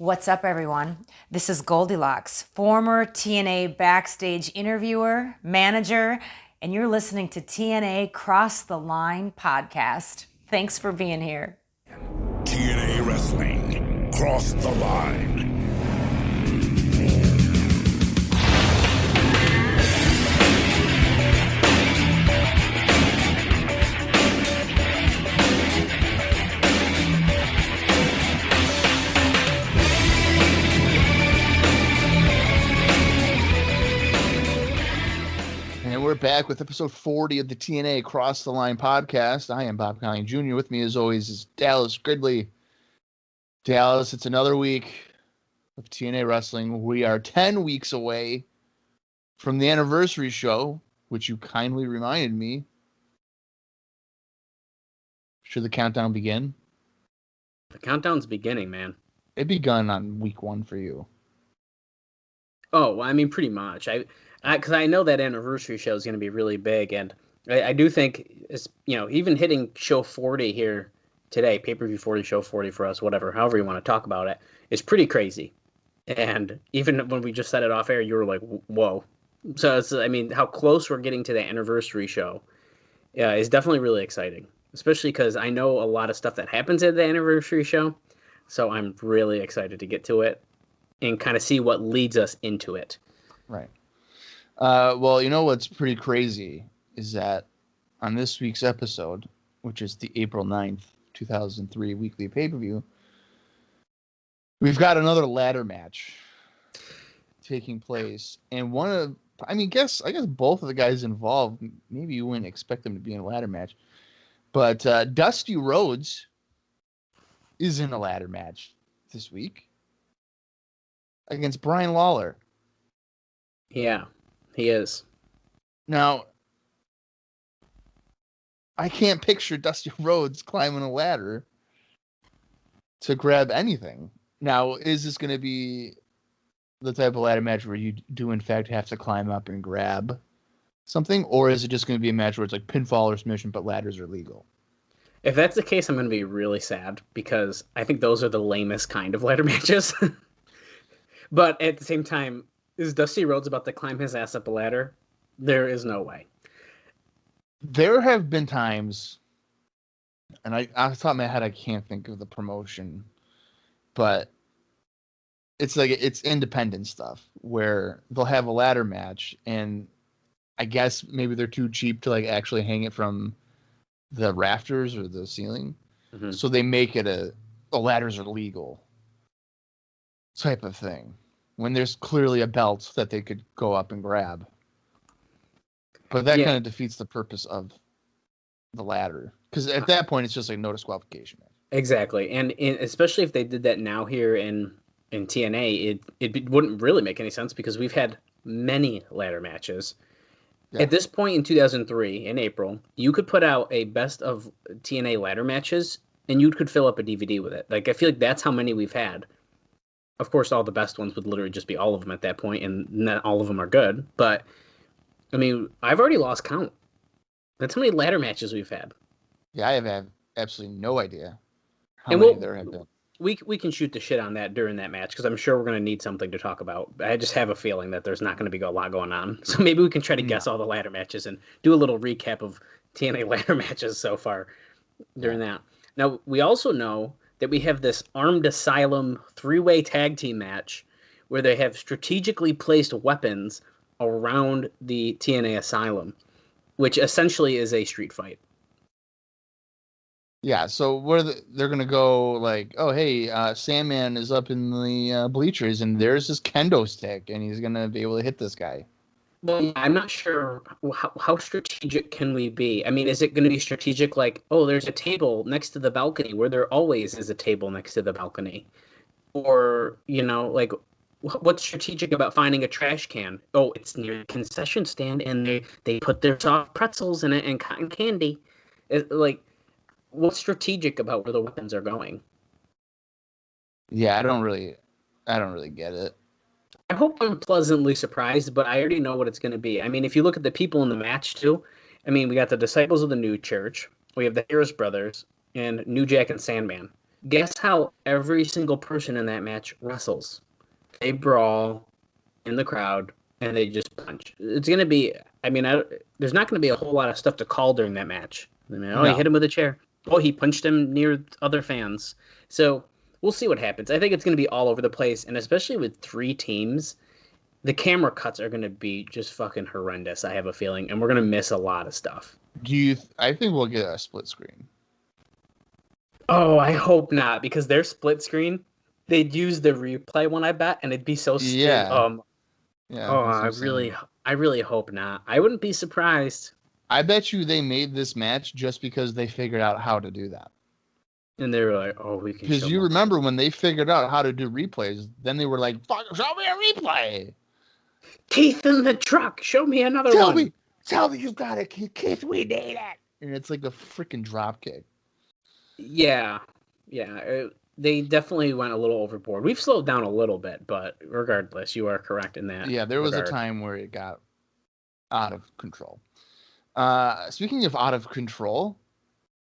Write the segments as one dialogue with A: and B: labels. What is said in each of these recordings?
A: What's up, everyone? This is Goldilocks, former TNA backstage interviewer, manager, and you're listening to TNA Cross the Line podcast. Thanks for being here.
B: TNA Wrestling, Cross the Line.
C: And we're back with episode 40 of the TNA Cross the Line podcast. I am Bob Colling Jr. With me, as always, is Dallas Gridley. Dallas, it's another week of TNA Wrestling. We are 10 weeks away from the anniversary show, which you kindly reminded me. Should the countdown begin?
D: The countdown's beginning, man.
C: It begun on week 1 for you.
D: Oh, well, I mean, pretty much. Because I know that anniversary show is going to be really big, and I do think, even hitting show 40 here today, pay-per-view 40, show 40 for us, whatever, however you want to talk about it, is pretty crazy. And even when we just set it off air, you were like, whoa. So, how close we're getting to the anniversary show is definitely really exciting, especially because I know a lot of stuff that happens at the anniversary show, so I'm really excited to get to it and kind of see what leads us into it.
C: Right. Well, you know what's pretty crazy is that on this week's episode, which is the April 9th, 2003 weekly pay-per-view, we've got another ladder match taking place. And I guess both of the guys involved, maybe you wouldn't expect them to be in a ladder match, but Dusty Rhodes is in a ladder match this week against Brian Lawler.
D: Yeah, he is.
C: Now, I can't picture Dusty Rhodes climbing a ladder to grab anything. Now, is this going to be the type of ladder match where you do, in fact, have to climb up and grab something? Or is it just going to be a match where it's like pinfall or submission, but ladders are legal?
D: If that's the case, I'm going to be really sad because I think those are the lamest kind of ladder matches. But at the same time, is Dusty Rhodes about to climb his ass up a ladder? There is no way.
C: There have been times, and off the top of my head, I can't think of the promotion, but it's independent stuff where they'll have a ladder match, and I guess maybe they're too cheap to like actually hang it from the rafters or the ceiling, so they make it the ladders are legal type of thing, when there's clearly a belt that they could go up and grab. But that kind of defeats the purpose of the ladder, because at that point it's just like no disqualification.
D: Exactly, and especially if they did that now here in TNA, it wouldn't really make any sense because we've had many ladder matches. Yeah. At this point in 2003, in April, you could put out a best of TNA ladder matches, and you could fill up a DVD with it. Like, I feel like that's how many we've had. Of course, all the best ones would literally just be all of them at that point, and not all of them are good. But, I mean, I've already lost count. That's how many ladder matches we've had.
C: Yeah, I have absolutely no idea how many there have been.
D: We can shoot the shit on that during that match, because I'm sure we're going to need something to talk about. I just have a feeling that there's not going to be a lot going on. So maybe we can try to guess all the ladder matches and do a little recap of TNA ladder matches so far during that. Now, we also know that we have this Armed Asylum 3-way tag team match where they have strategically placed weapons around the TNA Asylum, which essentially is a street fight.
C: Yeah, so they're going to go like, oh, hey, Sandman is up in the bleachers, and there's this kendo stick, and he's going to be able to hit this guy.
D: Well, I'm not sure how strategic can we be. I mean, is it going to be strategic like, oh, there's a table next to the balcony where there always is a table next to the balcony? Or, like, what's strategic about finding a trash can? Oh, it's near the concession stand, and they put their soft pretzels in it and cotton candy. What's strategic about where the weapons are going?
C: Yeah, I don't really get it.
D: I hope I'm pleasantly surprised, but I already know what it's going to be. I mean, if you look at the people in the match, too, we got the Disciples of the New Church, we have the Harris Brothers, and New Jack and Sandman. Guess how every single person in that match wrestles? They brawl in the crowd and they just punch. It's going to be, there's not going to be a whole lot of stuff to call during that match. He hit him with a chair. Oh, he punched him near other fans. So we'll see what happens. I think it's going to be all over the place, and especially with 3 teams, the camera cuts are going to be just fucking horrendous, I have a feeling, and we're going to miss a lot of stuff.
C: I think we'll get a split screen.
D: Oh, I hope not, because their split screen, they'd use the replay one, I bet, and it'd be so stiff.
C: Yeah.
D: I really hope not. I wouldn't be surprised.
C: I bet you they made this match just because they figured out how to do that.
D: And they were like, "Oh, we can."
C: Because you remember when they figured out how to do replays, then they were like, "Fuck, show me a replay."
D: Keith in the truck. Show me another one.
C: Tell me you got it, Keith. We need it. And it's like a freaking drop kick.
D: Yeah. They definitely went a little overboard. We've slowed down a little bit, but regardless, you are correct in that.
C: Yeah, there was a time where it got out of control. Speaking of out of control,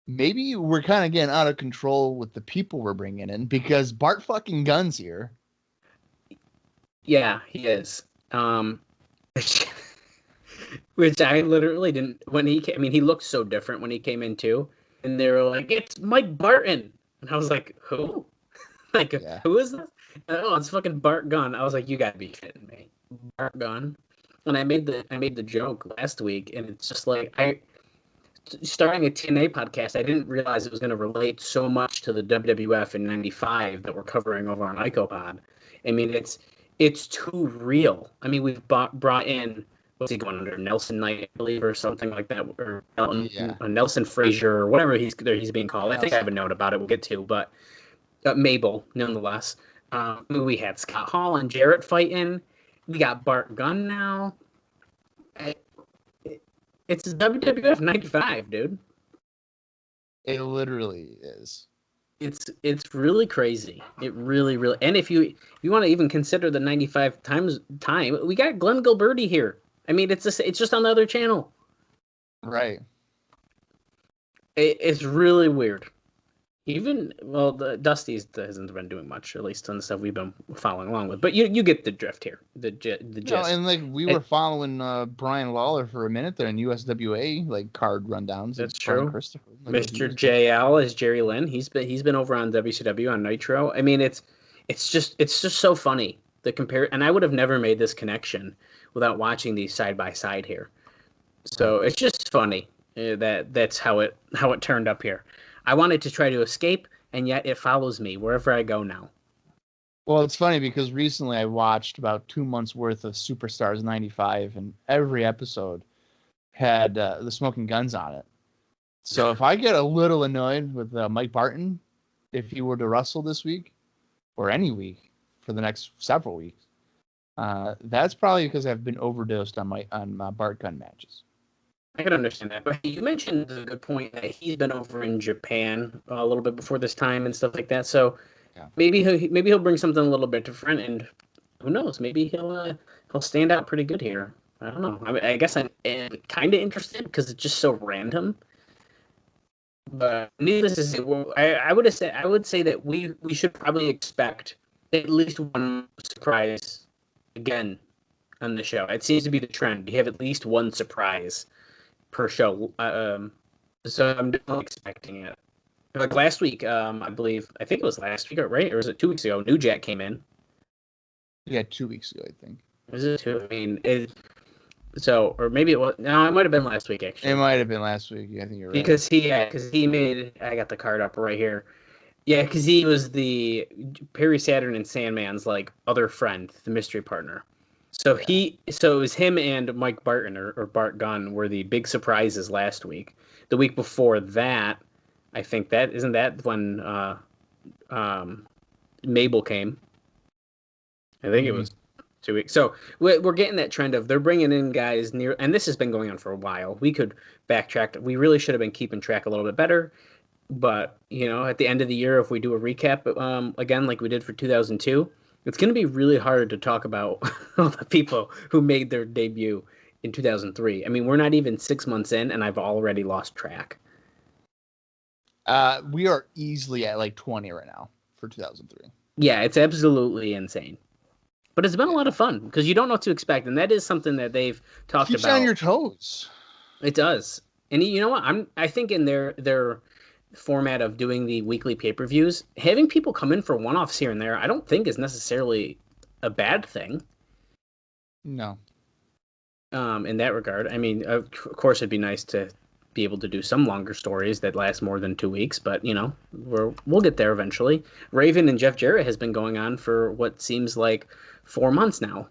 C: maybe we're kind of getting out of control with the people we're bringing in, because Bart fucking Gunn's here.
D: Yeah, he is. Which I literally didn't, when he came, he looked so different when he came in too. And they were like, "It's Mike Barton." And I was like, "Who? Who is this?" Oh, it's fucking Bart Gunn. I was like, "You gotta be kidding me, Bart Gunn." And I made the joke last week, and it's just like, starting a TNA podcast, I didn't realize it was going to relate so much to the WWF in '95 that we're covering over on IcoPod. It's too real. We've brought in, what's he going under, Nelson Knight, I believe, or something like that, or Nelson Frazier, or whatever he's being called. I think I have a note about it we'll get to, but Mabel, nonetheless. We had Scott Hall and Jarrett fighting. We got Bart Gunn now. It's WWF 95, dude.
C: It literally is.
D: It's really crazy. It really. And if you want to even consider the 95 time, we got Glenn Gilberti here. It's just on the other channel.
C: Right.
D: It's really weird. The Dusty's hasn't been doing much, at least on the stuff we've been following along with. But you get the drift here, the gist.
C: No, and we were following Brian Lawler for a minute there in USWA card rundowns.
D: That's true. Mr. JL is Jerry Lynn. He's been over on WCW on Nitro. It's just so funny the compare. And I would have never made this connection without watching these side by side here. So it's just funny that's how it turned up here. I wanted to try to escape, and yet it follows me wherever I go now.
C: Well, it's funny because recently I watched about 2 months worth of Superstars 95, and every episode had the Smoking Guns on it. So if I get a little annoyed with Mike Barton, if he were to wrestle this week, or any week for the next several weeks, that's probably because I've been overdosed on my Bart Gunn matches.
D: I can understand that, but you mentioned the good point that he's been over in Japan a little bit before this time and stuff like that. So maybe he'll bring something a little bit different, and who knows? Maybe he'll stand out pretty good here. I don't know. I guess I'm kind of interested because it's just so random. But needless to say, I would say that we should probably expect at least one surprise again on the show. It seems to be the trend. You have at least one surprise per show, so I'm definitely expecting it. Like last week, I think it was last week, right? Or was it 2 weeks ago? New Jack came in.
C: Yeah, 2 weeks ago, I think.
D: Was it 2? Or maybe it was. No, it might have been last week actually.
C: It might have been last week. Yeah, I think you're right.
D: Because he made. I got the card up right here. Yeah, because he was the Perry Saturn and Sandman's other friend, the mystery partner. So it was him and Mike Barton or Bart Gunn were the big surprises last week. The week before that, I think isn't that when Mabel came. I think it was 2 weeks. So we're getting that trend of they're bringing in guys near, and this has been going on for a while. We could backtrack. We really should have been keeping track a little bit better. But at the end of the year, if we do a recap again like we did for 2002. It's going to be really hard to talk about all the people who made their debut in 2003. We're not even 6 months in, and I've already lost track.
C: We are easily at like 20 right now for 2003.
D: Yeah, it's absolutely insane. But it's been a lot of fun because you don't know what to expect, and that is something that they've talked
C: Keeps
D: about.
C: you on your toes.
D: It does, and you know what? I think in their format of doing the weekly pay-per-views, having people come in for one-offs here and there, I don't think is necessarily a bad thing.
C: No.
D: In that regard, I mean, of course, it'd be nice to be able to do some longer stories that last more than 2 weeks, but you know, we'll get there eventually. Raven and Jeff Jarrett has been going on for what seems like 4 months now.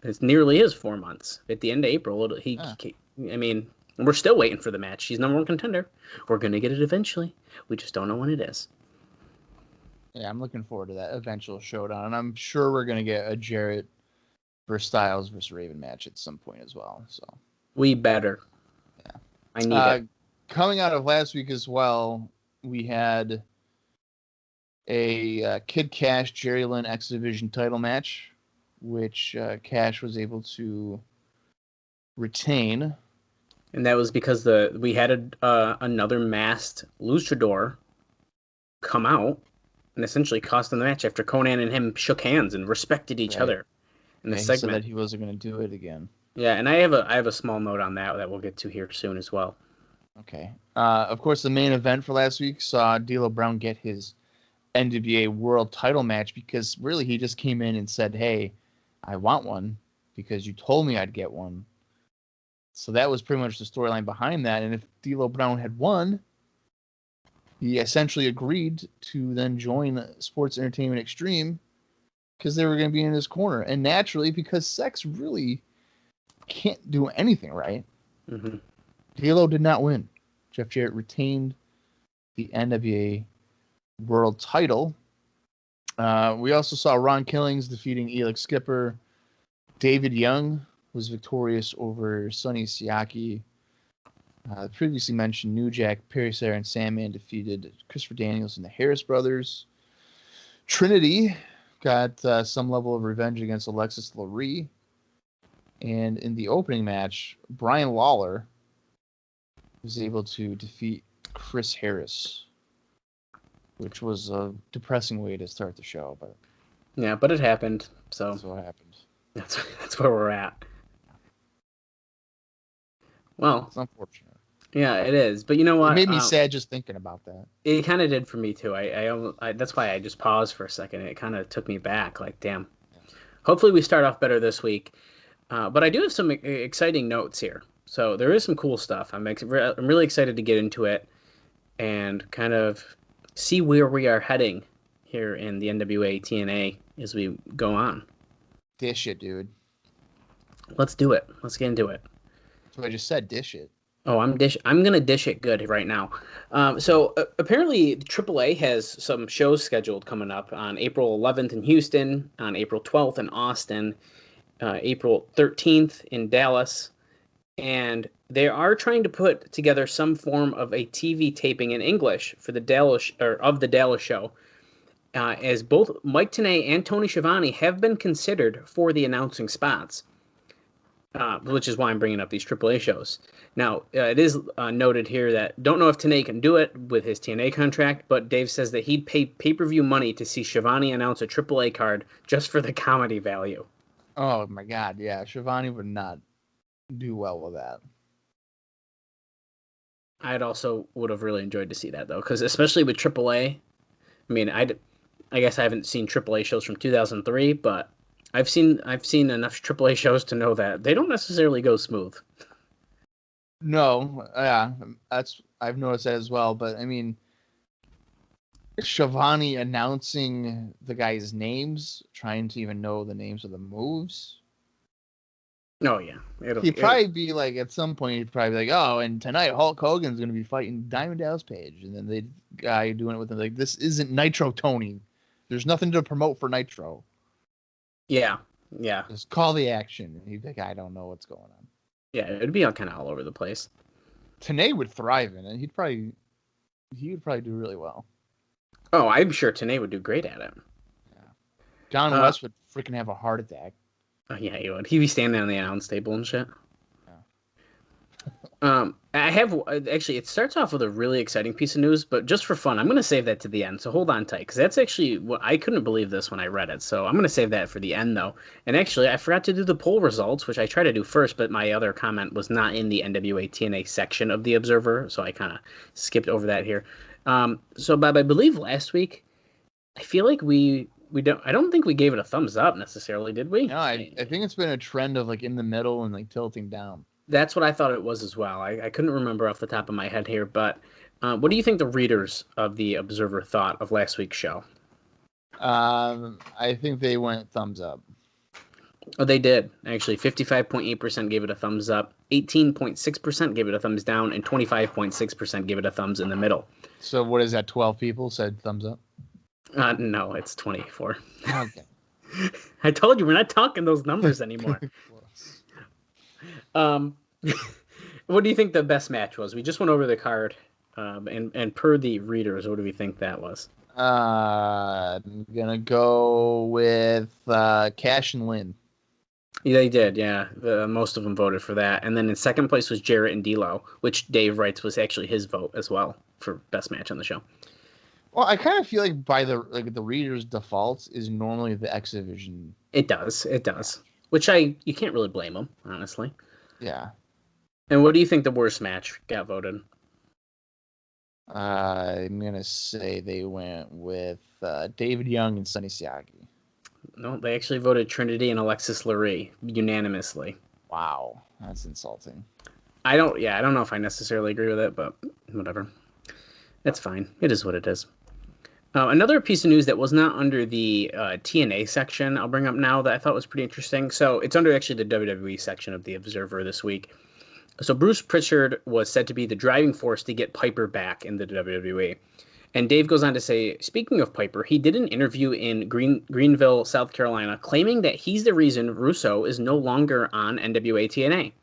D: It nearly is 4 months. At the end of April, I mean, we're still waiting for the match. He's number one contender. We're gonna get it eventually. We just don't know when it is.
C: Yeah, I'm looking forward to that eventual showdown, and I'm sure we're gonna get a Jarrett versus Styles versus Raven match at some point as well. So
D: we better.
C: Yeah,
D: I need it.
C: Coming out of last week as well, we had a Kid Kash Jerry Lynn X Division title match, which Kash was able to retain.
D: And that was because we had another masked luchador come out and essentially cost him the match after Conan and him shook hands and respected each other in the segment.
C: He said that he wasn't going to do it again.
D: Yeah, and I have a small note on that we'll get to here soon as well.
C: Okay. Of course, the main event for last week saw D'Lo Brown get his NWA World Title match because really he just came in and said, "Hey, I want one because you told me I'd get one." So that was pretty much the storyline behind that. And if D'Lo Brown had won, he essentially agreed to then join Sports Entertainment Extreme because they were going to be in his corner. And naturally, because Sex really can't do anything right, D'Lo did not win. Jeff Jarrett retained the NWA World Title. We also saw Ron Killings defeating Elix Skipper. David Young was victorious over Sonny Siaki. Previously mentioned New Jack, Perry Sarah, and Sandman defeated Christopher Daniels and the Harris Brothers. Trinity got some level of revenge against Alexis Lurie. And in the opening match, Brian Lawler was able to defeat Chris Harris, which was a depressing way to start the show. But
D: yeah, but it happened. So
C: that's what happened.
D: That's where we're at. Well,
C: it's unfortunate.
D: Yeah, it is. But you know what?
C: It made me sad just thinking about that.
D: It kind of did for me too. I that's why I just paused for a second. It kind of took me back. Like, damn. Yeah. Hopefully we start off better this week. But I do have some exciting notes here. So there is some cool stuff. I'm really excited to get into it and kind of see where we are heading here in the NWA-TNA as we go on.
C: Dish it, dude.
D: Let's do it. Let's get into it.
C: That's what I just said. Dish it.
D: Oh, I'm gonna dish it good right now. So apparently AAA has some shows scheduled coming up on April 11th in Houston, on April 12th in Austin, April 13th in Dallas, and they are trying to put together some form of a TV taping in English for the Dallas show, as both Mike Tenay and Tony Schiavone have been considered for the announcing spots. Which is why I'm bringing up these AAA shows. Now, it is noted here that don't know if Tenay can do it with his TNA contract, but Dave says that he'd pay pay-per-view money to see Schiavone announce a AAA card just for the comedy value.
C: Oh, my God, yeah. Schiavone would not do well with that.
D: I'd also would have really enjoyed to see that, though, because especially with AAA, I mean, I guess I haven't seen AAA shows from 2003, but I've seen enough AAA shows to know that they don't necessarily go smooth.
C: No, yeah, I've noticed that as well. But I mean, Schiavone announcing the guys' names, trying to even know the names of the moves.
D: Oh yeah,
C: He'd probably be like at some point. He'd probably be like, "Oh, and tonight Hulk Hogan's going to be fighting Diamond Dallas Page," and then the guy doing it with him like, "This isn't Nitro, Tony. There's nothing to promote for Nitro."
D: Yeah.
C: Just call the action. And he'd be like, I don't know what's going on.
D: Yeah, it'd be kind of all over the place.
C: Tenay would thrive in it. He would probably do really well.
D: Oh, I'm sure Tenay would do great at it.
C: Yeah. John West would freaking have a heart attack.
D: Oh, yeah, he would. He'd be standing on the announce table and shit. I have actually. It starts off with a really exciting piece of news, but just for fun, I'm going to save that to the end. So hold on tight, because that's actually what I couldn't believe this when I read it. So I'm going to save that for the end, though. And actually, I forgot to do the poll results, which I tried to do first, but my other comment was not in the NWA-TNA section of the Observer, so I kind of skipped over that here. So Bob, I believe last week, I feel like we don't. I don't think we gave it a thumbs up necessarily, did we?
C: No, I think it's been a trend of like in the middle and like tilting down.
D: That's what I thought it was as well. I couldn't remember off the top of my head here, but what do you think the readers of the Observer thought of last week's show?
C: I think they went thumbs up.
D: Oh, they did. Actually, 55.8% gave it a thumbs up, 18.6% gave it a thumbs down, and 25.6% gave it a thumbs in the middle.
C: So what is that? 12 people said thumbs up?
D: No, it's 24.
C: Okay.
D: I told you, we're not talking those numbers anymore. What do you think the best match was? We just went over the card, and per the readers, what do we think that was?
C: I'm gonna go with Kash and Lynn.
D: Yeah, they did, yeah. Most of them voted for that. And then in second place was Jarrett and D'Lo, which Dave writes was actually his vote as well for best match on the show.
C: Well, I kind of feel like by the readers' defaults is normally the X Division.
D: It does. Which you can't really blame them, honestly.
C: Yeah.
D: And what do you think the worst match got voted?
C: I'm gonna say they went with David Young and Sonny Siaki.
D: No, they actually voted Trinity and Alexis Lurie unanimously.
C: Wow, that's insulting.
D: I don't know if I necessarily agree with it, but whatever. That's fine. It is what it is. Another piece of news that was not under the TNA section I'll bring up now that I thought was pretty interesting. So it's under actually the WWE section of the Observer this week. So Bruce Pritchard was said to be the driving force to get Piper back in the WWE. And Dave goes on to say, speaking of Piper, he did an interview in Greenville, South Carolina, claiming that he's the reason Russo is no longer on NWA-TNA.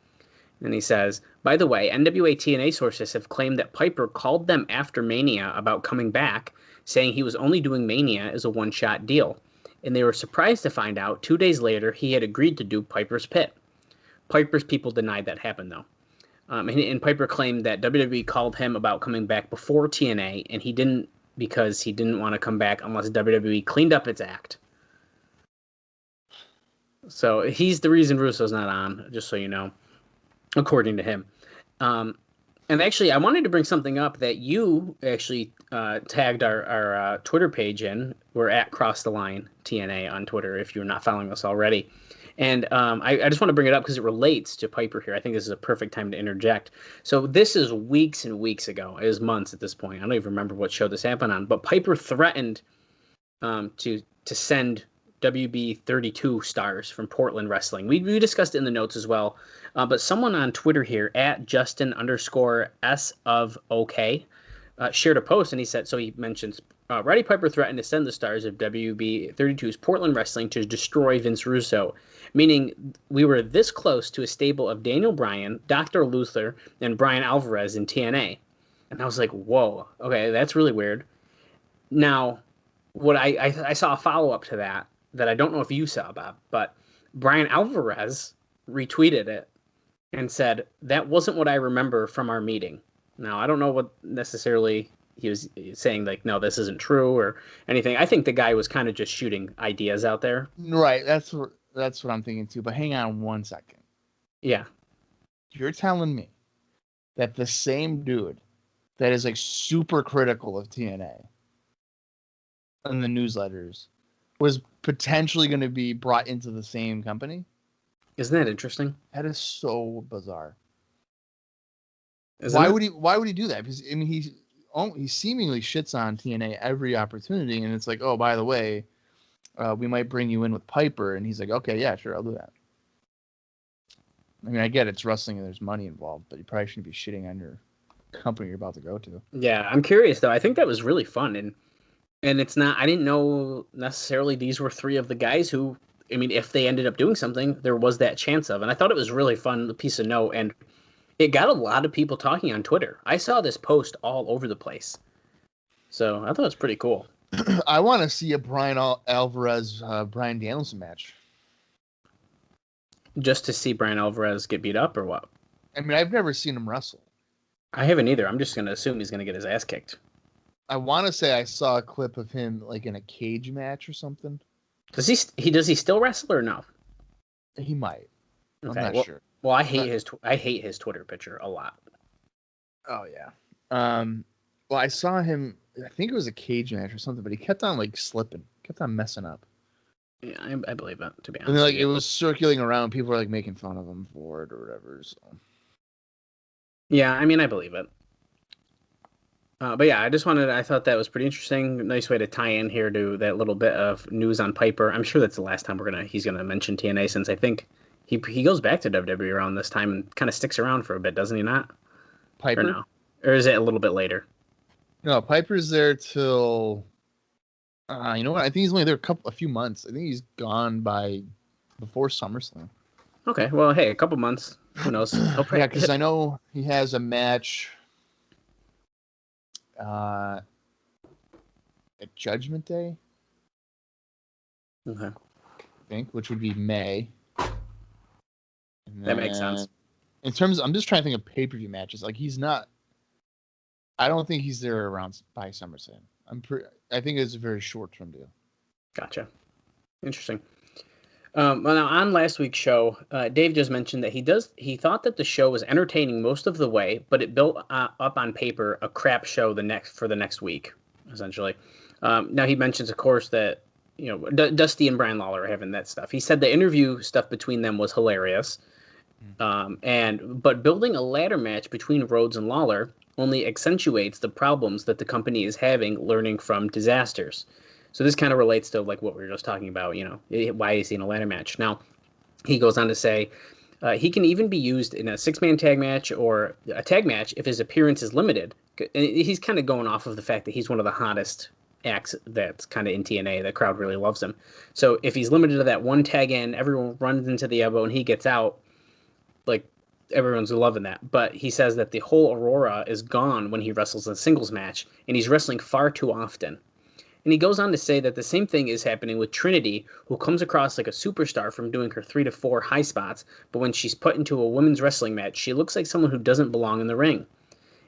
D: And he says, by the way, NWA-TNA sources have claimed that Piper called them after Mania about coming back, saying he was only doing Mania as a one-shot deal. And they were surprised to find out 2 days later he had agreed to do Piper's Pit. Piper's people denied that happened, though. And Piper claimed that WWE called him about coming back before TNA, and he didn't because he didn't want to come back unless WWE cleaned up its act. So he's the reason Russo's not on, just so you know, according to him. And actually, I wanted to bring something up that you actually tagged our Twitter page in. We're at Cross the Line TNA on Twitter if you're not following us already. And I just want to bring it up because it relates to Piper here. I think this is a perfect time to interject. So this is weeks and weeks ago. It was months at this point. I don't even remember what show this happened on. But Piper threatened to send WB 32 stars from Portland Wrestling. We discussed it in the notes as well. But someone on Twitter here, at Justin_S of OK, shared a post, and he said, so he mentions, Roddy Piper threatened to send the stars of WB 32's Portland Wrestling to destroy Vince Russo, meaning we were this close to a stable of Daniel Bryan, Dr. Luther, and Brian Alvarez in TNA. And I was like, whoa, okay, that's really weird. Now, what I saw a follow-up to that I don't know if you saw, Bob, but Brian Alvarez retweeted it and said, that wasn't what I remember from our meeting. Now, I don't know what necessarily he was saying, like, no, this isn't true or anything. I think the guy was kind of just shooting ideas out there.
C: Right, that's what I'm thinking too. But hang on 1 second.
D: Yeah.
C: You're telling me that the same dude that is like super critical of TNA in the newsletters was potentially going to be brought into the same company?
D: Isn't that interesting?
C: That is so bizarre.
D: Why would
C: Why would he do that? Because I mean, he seemingly shits on TNA every opportunity, and it's like, oh, by the way, we might bring you in with Piper, and he's like, okay, yeah, sure, I'll do that. I mean, I get it's wrestling and there's money involved, but you probably shouldn't be shitting on your company you're about to go to.
D: Yeah, I'm curious though. I think that was really fun, and it's not. I didn't know necessarily these were three of the guys who. I mean, if they ended up doing something, there was that chance of, and I thought it was really fun, a piece of note, and it got a lot of people talking on Twitter. I saw this post all over the place, so I thought it was pretty cool.
C: I want to see a Brian Alvarez, Brian Danielson match.
D: Just to see Brian Alvarez get beat up, or what?
C: I mean, I've never seen him wrestle.
D: I haven't either. I'm just gonna assume he's gonna get his ass kicked.
C: I want to say I saw a clip of him like in a cage match or something.
D: Does he still wrestle or no?
C: He might.
D: Okay,
C: I'm not sure.
D: Well, I hate his Twitter picture a lot.
C: Oh yeah. Well, I saw him. I think it was a cage match or something, but he kept on like slipping, kept on messing up.
D: Yeah, I believe it, to be honest.
C: And then, like, it was circulating around. People were like making fun of him for it or whatever. So.
D: Yeah, I mean, I believe it. But yeah, I thought that was pretty interesting. Nice way to tie in here to that little bit of news on Piper. I'm sure that's the last time he's gonna mention TNA, since I think he goes back to WWE around this time and kind of sticks around for a bit, doesn't he not?
C: Piper?
D: Or no? Or is it a little bit later?
C: No, Piper's there till. You know what? I think he's only there a few months. I think he's gone by before SummerSlam.
D: Okay, well, hey, a couple months. Who knows?
C: Yeah, because I know he has a match at Judgment Day.
D: Okay.
C: I think, which would be May.
D: That makes sense.
C: In terms, I'm just trying to think of pay-per-view matches. Like, he's not. I don't think he's there around by SummerSlam. I think it's a very short-term deal.
D: Gotcha. Interesting. Well, now on last week's show, Dave just mentioned that he thought that the show was entertaining most of the way, but it built up on paper a crap show for the next week, essentially. Now he mentions, of course, that Dusty and Brian Lawler are having that stuff. He said the interview stuff between them was hilarious, but building a ladder match between Rhodes and Lawler only accentuates the problems that the company is having learning from disasters. So this kind of relates to like what we were just talking about, why is he in a ladder match? Now, he goes on to say he can even be used in a 6-man tag match or a tag match if his appearance is limited. And he's kind of going off of the fact that he's one of the hottest acts that's kind of in TNA. The crowd really loves him. So if he's limited to that one tag in, everyone runs into the elbow and he gets out, like, everyone's loving that. But he says that the whole aurora is gone when he wrestles in a singles match, and he's wrestling far too often. And he goes on to say that the same thing is happening with Trinity, who comes across like a superstar from doing her 3 to 4 high spots, but when she's put into a women's wrestling match, she looks like someone who doesn't belong in the ring.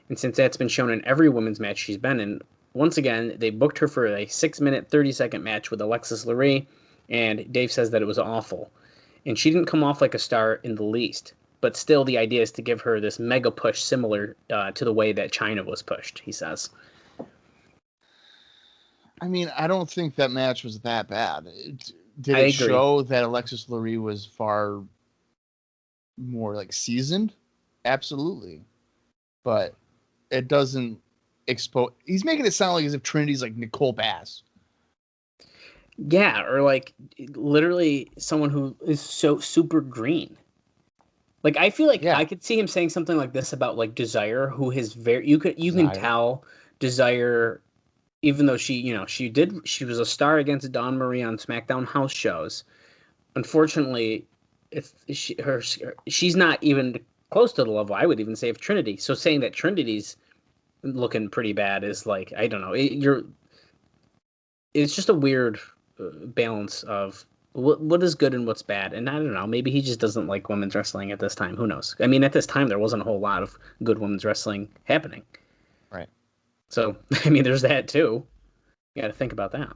D: And since that's been shown in every women's match she's been in, once again, they booked her for a 6-minute, 30-second match with Alexis Lurie, and Dave says that it was awful. And she didn't come off like a star in the least. But still, the idea is to give her this mega push similar to the way that China was pushed, he says.
C: I mean, I don't think that match was that bad. Did it show that Alexis Lurie was far more like seasoned? Absolutely. But it doesn't expose. He's making it sound like as if Trinity's like Nicole Bass.
D: Yeah, or like literally someone who is so super green. Like, I feel like I could see him saying something like this about like Desire, who is very you can tell Desire, even though she was a star against Dawn Marie on SmackDown house shows. Unfortunately, she's not even close to the level I would even say of Trinity. So saying that Trinity's looking pretty bad is like, I don't know. It's just a weird balance of what is good and what's bad. And I don't know, maybe he just doesn't like women's wrestling at this time. Who knows? I mean, at this time, there wasn't a whole lot of good women's wrestling happening.
C: Right.
D: So, I mean, there's that too. You got to think about that.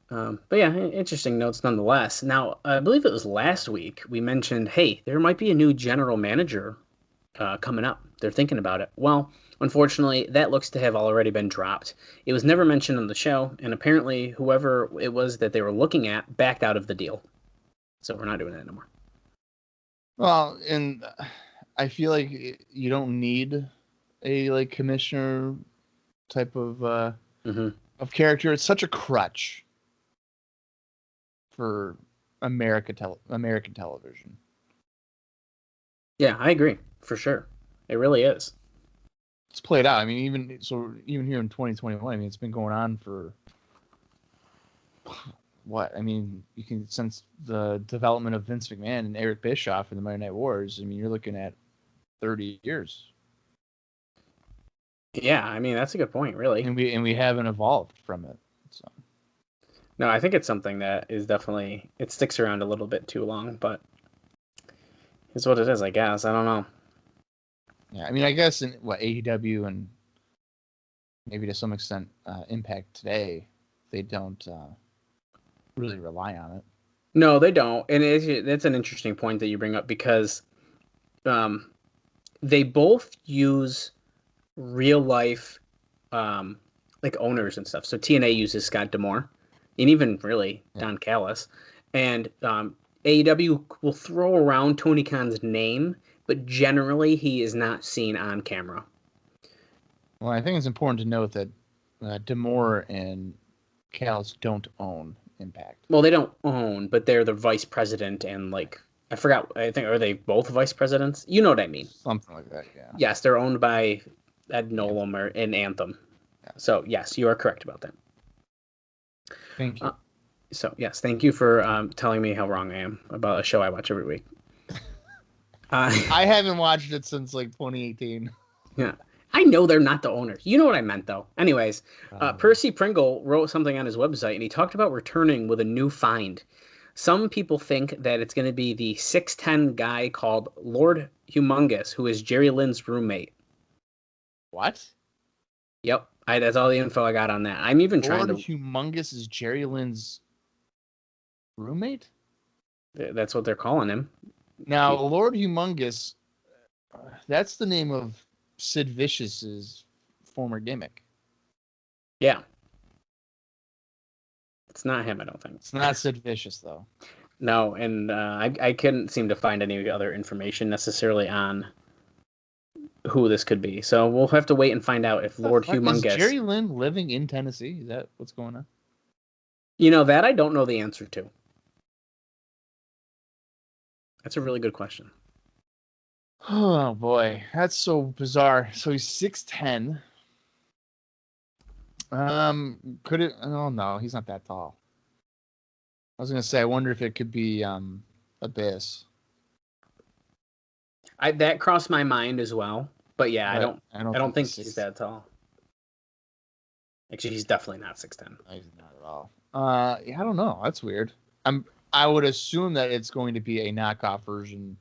D: But yeah, interesting notes nonetheless. Now, I believe it was last week we mentioned, hey, there might be a new general manager coming up. They're thinking about it. Well, unfortunately, that looks to have already been dropped. It was never mentioned on the show, and apparently whoever it was that they were looking at backed out of the deal. So we're not doing that anymore.
C: Well, and I feel like you don't need a like commissioner type of character. It's such a crutch for American television.
D: Yeah, I agree for sure. It really is.
C: It's played out. I mean, even here in 2021, I mean, it's been going on for what? I mean, you can sense the development of Vince McMahon and Eric Bischoff in the Monday Night Wars. I mean, you're looking at 30 years.
D: Yeah, I mean, that's a good point, really.
C: And we haven't evolved from it. So.
D: No, I think it's something that is definitely, it sticks around a little bit too long, but It's what it is, I guess. I don't know.
C: Yeah, I mean, I guess in AEW and maybe to some extent Impact today, they don't really rely on it.
D: No, they don't, and that's an interesting point that you bring up because they both use real life like owners and stuff. So TNA uses Scott D'Amore, and even really Don Callis, and AEW will throw around Tony Khan's name, but generally he is not seen on camera.
C: Well, I think it's important to note that D'Amore and Callis don't own Impact.
D: Well, they don't own, but they're the vice president and like I forgot. I think are they both vice presidents? You know what I mean?
C: Something like that. Yeah.
D: Yes, they're owned by Ed Nolan or in Anthem. Yeah. So yes, you are correct about that.
C: Thank you.
D: So yes, thank you for telling me how wrong I am about a show I watch every week.
C: I haven't watched it since like 2018.
D: Yeah. I know they're not the owners. You know what I meant, though. Anyways, Percy Pringle wrote something on his website, and he talked about returning with a new find. Some people think that it's going to be the 6'10 guy called Lord Humongous, who is Jerry Lynn's roommate.
C: What?
D: Yep. That's all the info I got on that. I'm even trying to...
C: Lord Humongous is Jerry Lynn's roommate?
D: That's what they're calling him.
C: Now, Lord Humongous, that's the name of Sid Vicious's former gimmick.
D: Yeah. It's not him, I don't think.
C: It's not Sid Vicious, though.
D: No, and I couldn't seem to find any other information necessarily on who this could be. So we'll have to wait and find out if Lord Humongous...
C: Is Jerry Lynn living in Tennessee? Is that what's going on?
D: You know, that I don't know the answer to. That's a really good question.
C: Oh, boy. That's so bizarre. So he's 6'10". Could it... Oh, no. He's not that tall. I was going to say, I wonder if it could be Abyss.
D: That crossed my mind as well. But yeah, I don't think he's that tall. Actually, he's definitely not 6'10".
C: He's not at all. Yeah, I don't know. That's weird. I would assume that it's going to be a knockoff version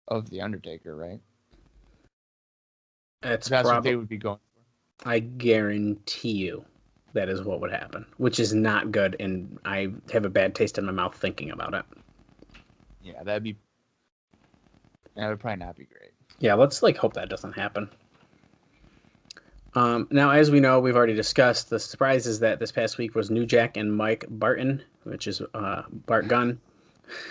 C: of The Undertaker, right?
D: That's
C: what they would be going for.
D: I guarantee you that is what would happen, which is not good, and I have a bad taste in my mouth thinking about it.
C: Yeah, that would probably not be great.
D: Yeah, let's hope that doesn't happen. Now, as we know, we've already discussed the surprises that this past week was New Jack and Mike Barton, which is Bart Gunn,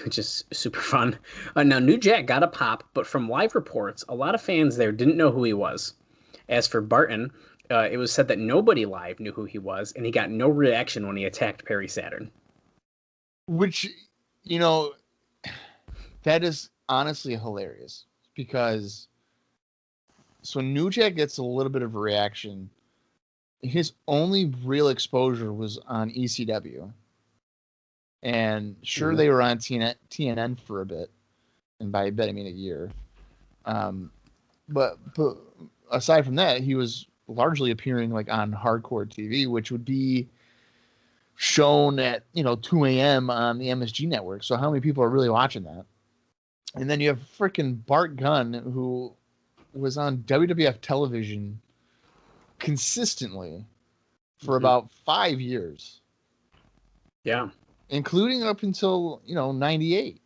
D: which is super fun. Now, New Jack got a pop, but from live reports, a lot of fans there didn't know who he was. As for Barton, it was said that nobody live knew who he was, and he got no reaction when he attacked Perry Saturn.
C: Which, that is honestly hilarious, because so New Jack gets a little bit of a reaction. His only real exposure was on ECW. And sure, they were on TNN for a bit. And by a bit, I mean a year. But aside from that, he was largely appearing on hardcore TV, which would be shown at 2 a.m. on the MSG network. So how many people are really watching that? And then you have freaking Bart Gunn, who was on WWF television consistently for about 5 years.
D: Yeah.
C: Including up until, 98.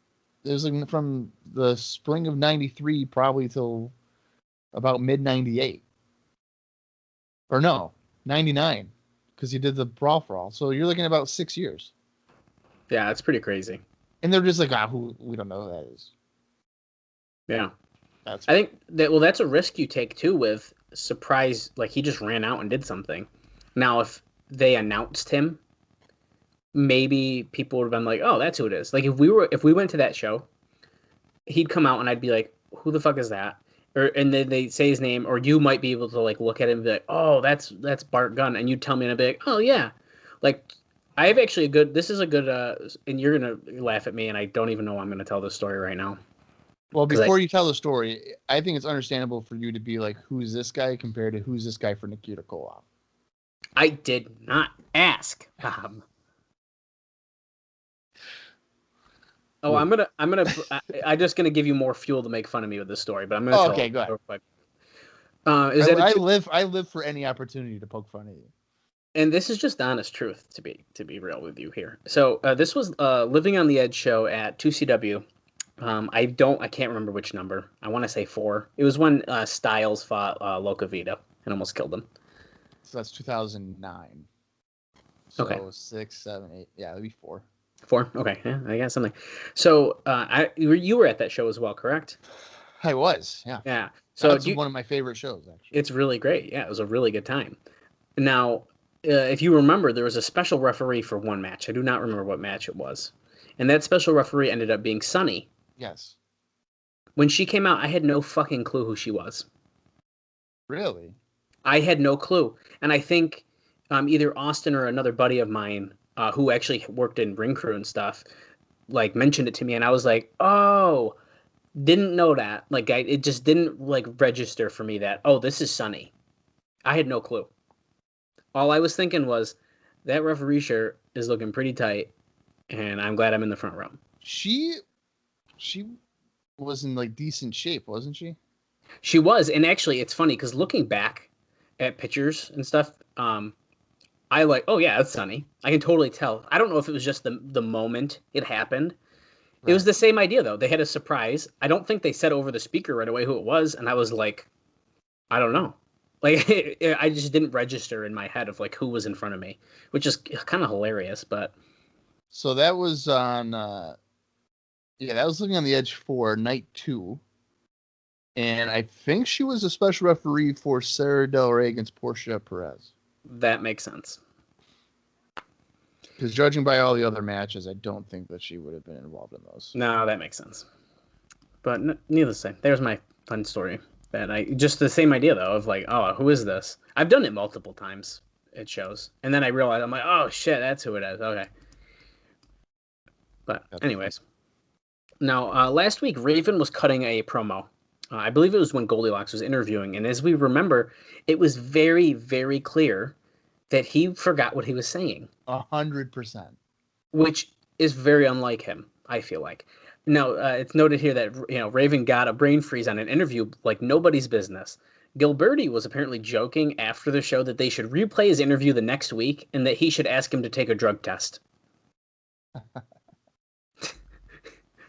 C: It was from the spring of 93 probably till about mid-98. Or no, 99. Because he did the Brawl for All. So you're looking at about 6 years.
D: Yeah, that's pretty crazy.
C: And they're just we don't know who that is.
D: Yeah. I think that's a risk you take too with surprise. He just ran out and did something. Now, if they announced him, maybe people would have been like, "Oh, that's who it is." If we went to that show, he'd come out and I'd be like, "Who the fuck is that?" And then they say his name, or you might be able to look at him and be like, "Oh, that's Bart Gunn," and you'd tell me and I'd be like, "Oh yeah." I have actually this is a good, and you're gonna laugh at me, and I don't even know why I'm gonna tell this story right now.
C: Well, before you tell the story, I think it's understandable for you to be like, who's this guy compared to who's this guy for Nikita Koloff?
D: I did not ask, Bob. Oh, I'm just gonna give you more fuel to make fun of me with this story, but I'm gonna tell
C: okay,
D: it
C: go ahead.
D: real quick. I
C: live for any opportunity to poke fun at you.
D: And this is just honest truth, to be real with you here. So this was Living on the Edge show at 2CW. I can't remember which number. I want to say 4. It was when Styles fought Loca Vita and almost killed him.
C: So that's 2009. So
D: okay.
C: 6, 7, 8. Yeah, it'd be 4.
D: 4. Okay, yeah, I got something. So you were at that show as well, correct?
C: I was. Yeah.
D: Yeah. So
C: that's one of my favorite shows, actually.
D: It's really great. Yeah, it was a really good time. Now, if you remember, there was a special referee for one match. I do not remember what match it was. And that special referee ended up being Sunny.
C: Yes.
D: When she came out, I had no fucking clue who she was.
C: Really?
D: I had no clue. And I think either Austin or another buddy of mine who actually worked in ring crew and stuff, like, mentioned it to me. And I was like, oh, didn't know that. Like, it just didn't, like, register for me that, oh, this is Sunny. I had no clue. All I was thinking was, that referee shirt is looking pretty tight, and I'm glad I'm in the front row.
C: She was in, like, decent shape, wasn't she?
D: She was, and actually, it's funny, because looking back at pictures and stuff, I like, oh yeah, that's Sunny. I can totally tell. I don't know if it was just the moment it happened. Right. It was the same idea, though. They had a surprise. I don't think they said over the speaker right away who it was, and I was like, I don't know. Like, I just didn't register in my head of, like, who was in front of me, which is kind of hilarious, but...
C: So that was on, that was Living on the Edge for night 2. And I think she was a special referee for Sarah Del Rey against Portia Perez.
D: That makes sense.
C: Because judging by all the other matches, I don't think that she would have been involved in those.
D: No, that makes sense. But needless to say, there's my fun story. Just the same idea, though, of like, oh, who is this? I've done it multiple times at shows. And then I realized, I'm like, oh, shit, that's who it is. Okay. But anyways. Now, last week, Raven was cutting a promo. I believe it was when Goldilocks was interviewing. And as we remember, it was very, very clear that he forgot what he was saying.
C: 100%.
D: Which is very unlike him, I feel like. Now, it's noted here that Raven got a brain freeze on an interview like nobody's business. Gilberti was apparently joking after the show that they should replay his interview the next week and that he should ask him to take a drug test.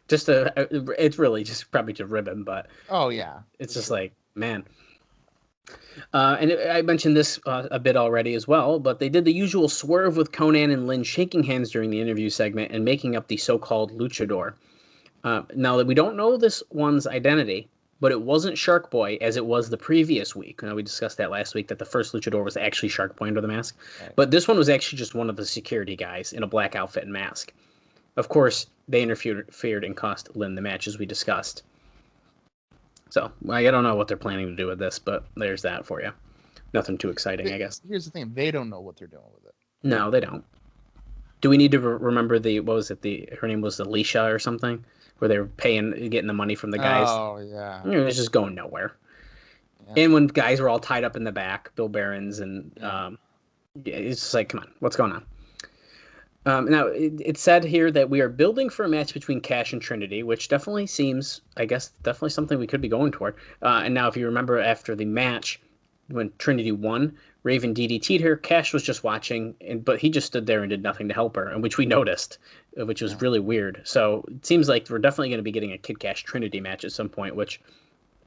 D: It's really just probably to rib him, but
C: oh yeah,
D: it's just like, man. And I mentioned this a bit already as well, but they did the usual swerve with Conan and Lynn shaking hands during the interview segment and making up the so-called luchador. Now, that we don't know this one's identity, but it wasn't Shark Boy as it was the previous week. We discussed that last week, that the first luchador was actually Shark Boy under the mask. Right. But this one was actually just one of the security guys in a black outfit and mask. Of course, they interfered and cost Lynn the match, as we discussed. So, I don't know what they're planning to do with this, but there's that for you. Nothing too exciting, I guess.
C: Here's the thing. They don't know what they're doing with it.
D: No, they don't. Do we need to remember her name was Alicia or something? Where they were getting the money from the guys.
C: Oh, yeah.
D: It was just going nowhere. Yeah. And when guys were all tied up in the back, Bill Behrens, and it's just like, come on, what's going on? Now, it said here that we are building for a match between Kash and Trinity, which definitely seems, I guess, definitely something we could be going toward. And now, if you remember, after the match, when Trinity won, Raven DDT'd her. Kash was just watching, but he just stood there and did nothing to help her, and which we noticed, which was really weird. So it seems like we're definitely going to be getting a Kid Kash Trinity match at some point, which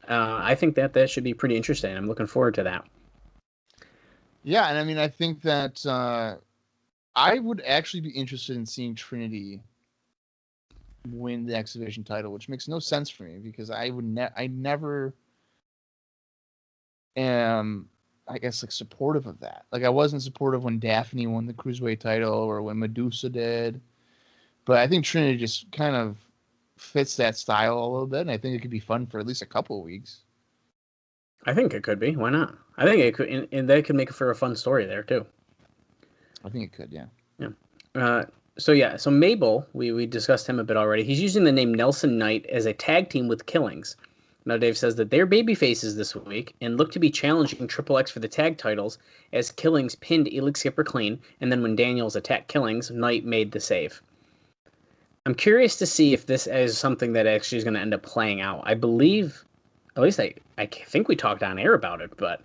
D: I think that should be pretty interesting. I'm looking forward to that.
C: Yeah, and I mean, I think that I would actually be interested in seeing Trinity win the X Division title, which makes no sense for me because I never am, I guess, like, supportive of that. Like, I wasn't supportive when Daphne won the Cruiserweight title or when Medusa did, but I think Trinity just kind of fits that style a little bit, and I think it could be fun for at least a couple of weeks.
D: I think it could be. Why not? I think it could, and they could make it for a fun story there too.
C: I think it could, yeah.
D: Yeah. So Mabel, we discussed him a bit already. He's using the name Nelson Knight as a tag team with Killings. Now, Dave says that they're baby faces this week and look to be challenging Triple X for the tag titles as Killings pinned Elix Skipper clean, and then when Daniels attacked Killings, Knight made the save. I'm curious to see if this is something that actually is going to end up playing out. I believe, at least I think we talked on air about it, but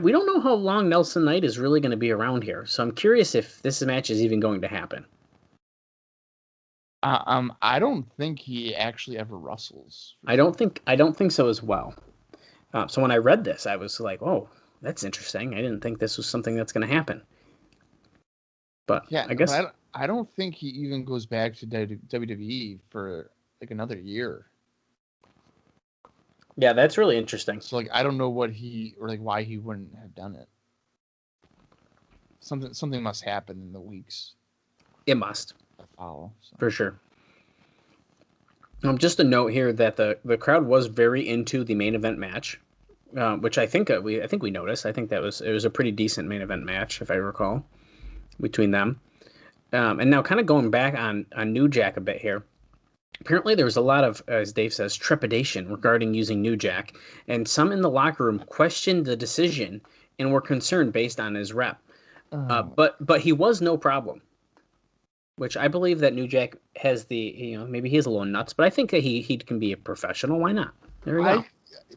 D: we don't know how long Nelson Knight is really going to be around here. So I'm curious if this match is even going to happen.
C: I don't think he actually ever wrestles.
D: I don't think so as well. So when I read this, I was like, "Oh, that's interesting. I didn't think this was something that's going to happen." But
C: Yeah,
D: I guess
C: I don't think he even goes back to WWE for like another year.
D: yeah, that's really interesting.
C: So like I don't know what why he wouldn't have done it. Something must happen in the weeks
D: It must
C: that follow. So.
D: for sure. Just a note here that the crowd was very into the main event match, which I think we noticed. I think it was a pretty decent main event match, if I recall, between them. And now, kind of going back on New Jack a bit here. Apparently, there was a lot of, as Dave says, trepidation regarding using New Jack, and some in the locker room questioned the decision and were concerned based on his rep. But he was no problem. Which I believe that New Jack has maybe he is a little nuts, but I think that he can be a professional. Why not? There we go.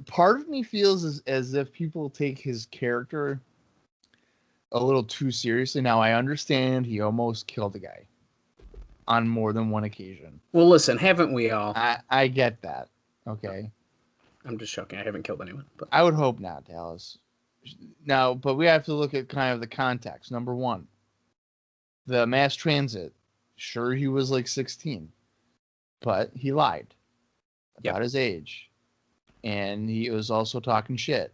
C: Part of me feels as if people take his character a little too seriously. Now, I understand he almost killed a guy on more than one occasion.
D: Well, listen, haven't we all?
C: I get that. Okay.
D: I'm just joking. I haven't killed anyone. But
C: I would hope not, Dallas. Now, but we have to look at kind of the context. Number one, the mass transit. Sure, he was like 16, but he lied about his age. And he was also talking shit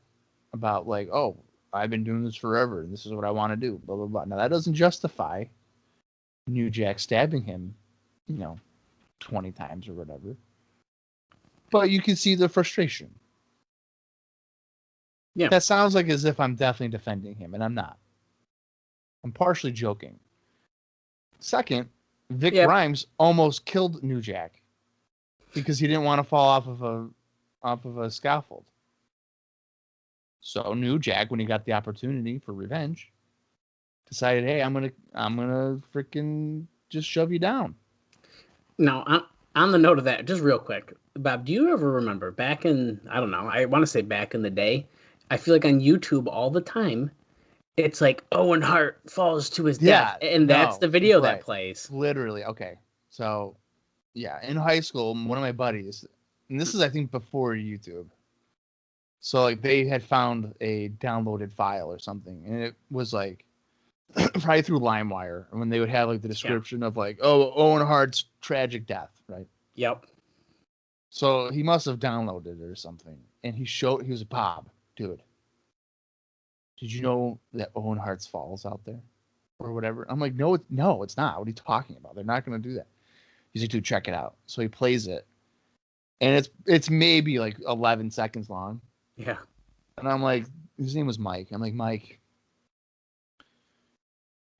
C: about like, oh, I've been doing this forever, and this is what I want to do, blah, blah, blah. Now, that doesn't justify New Jack stabbing him, 20 times or whatever. But you can see the frustration.
D: Yeah.
C: That sounds like as if I'm definitely defending him, and I'm not. I'm partially joking. Second, Vic Grimes almost killed New Jack because he didn't want to fall off of a scaffold. So New Jack, when he got the opportunity for revenge, decided, "Hey, I'm gonna freaking just shove you down."
D: Now, on the note of that, just real quick, Bob, do you ever remember back in, I don't know, I want to say back in the day, I feel like on YouTube all the time, it's like Owen Hart falls to his death, and that's the video that plays.
C: Literally, okay. So, yeah, in high school, one of my buddies, and this is, I think, before YouTube. So, like, they had found a downloaded file or something, and it was, like, probably through LimeWire, when they would have, like, the description of, like, oh, Owen Hart's tragic death, right?
D: Yep.
C: So, he must have downloaded it or something, and he was Bob, dude. Did you know that Owen Hart's falls out there or whatever? I'm like, no, it's not. What are you talking about? They're not going to do that. He's like, dude, check it out. So he plays it, and it's maybe like 11 seconds long.
D: Yeah.
C: And I'm like, his name was Mike. I'm like, Mike,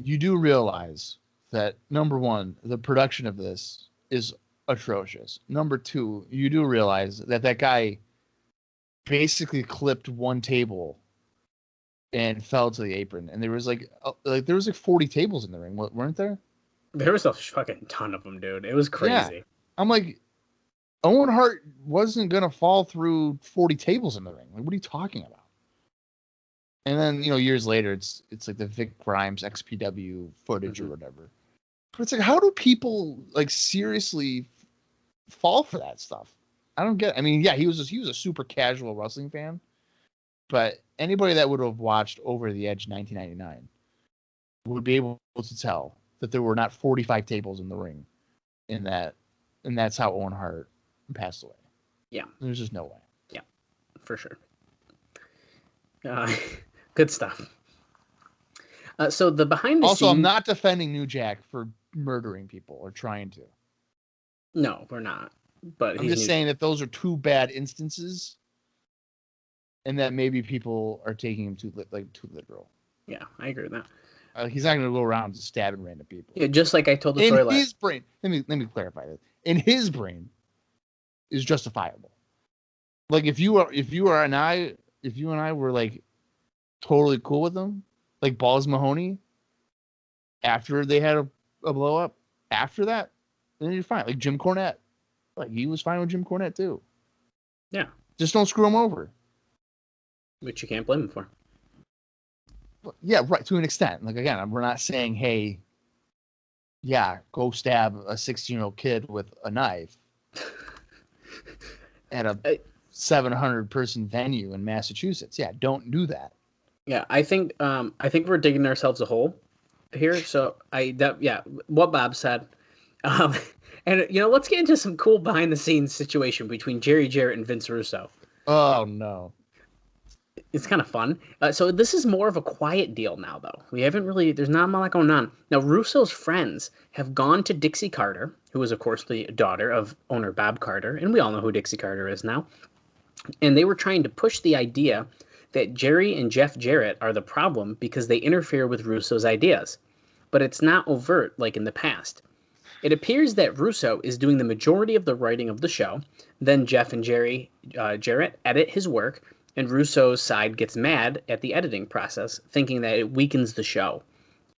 C: you do realize that, number one, the production of this is atrocious. Number two, you do realize that guy basically clipped one table and fell to the apron, and there was like 40 tables in the ring, weren't there?
D: There was a fucking ton of them, dude. It was crazy.
C: Yeah. I'm like, Owen Hart wasn't gonna fall through 40 tables in the ring. Like, what are you talking about? And then years later, it's like the Vic Grimes XPW footage or whatever. But it's like, how do people like seriously fall for that stuff? I don't get it. I mean, yeah, he was a super casual wrestling fan. But anybody that would have watched Over the Edge 1999 would be able to tell that there were not 45 tables in the ring and that's how Owen Hart passed away.
D: Yeah.
C: There's just no way.
D: Yeah, for sure. Good stuff. So the behind the
C: Also,
D: scenes...
C: I'm not defending New Jack for murdering people or trying to.
D: No, we're not. But
C: I'm just saying that those are two bad instances. And that maybe people are taking him too literal.
D: Yeah, I agree with that.
C: He's not going to go around just stabbing random people.
D: Yeah, just like I told the story last.
C: In his brain, let me clarify this. In his brain, is justifiable. Like if you and I were like totally cool with him, like Balls Mahoney, after they had a blow up, after that, then you're fine. Like Jim Cornette. Like he was fine with Jim Cornette too.
D: Yeah.
C: Just don't screw him over.
D: Which you can't blame him for.
C: Yeah, right, to an extent. Like again, we're not saying, hey, yeah, go stab a 16-year-old kid with a knife at a 700-person venue in Massachusetts. Yeah, don't do that.
D: Yeah, I think we're digging ourselves a hole here. So what Bob said. And let's get into some cool behind the scenes situation between Jerry Jarrett and Vince Russo.
C: Oh no.
D: It's kind of fun. So this is more of a quiet deal now, though. There's not a lot going on. Now, Russo's friends have gone to Dixie Carter, who is, of course, the daughter of owner Bob Carter, and we all know who Dixie Carter is now. And they were trying to push the idea that Jerry and Jeff Jarrett are the problem because they interfere with Russo's ideas. But it's not overt like in the past. It appears that Russo is doing the majority of the writing of the show. Then Jeff and Jerry Jarrett edit his work, and Russo's side gets mad at the editing process, thinking that it weakens the show.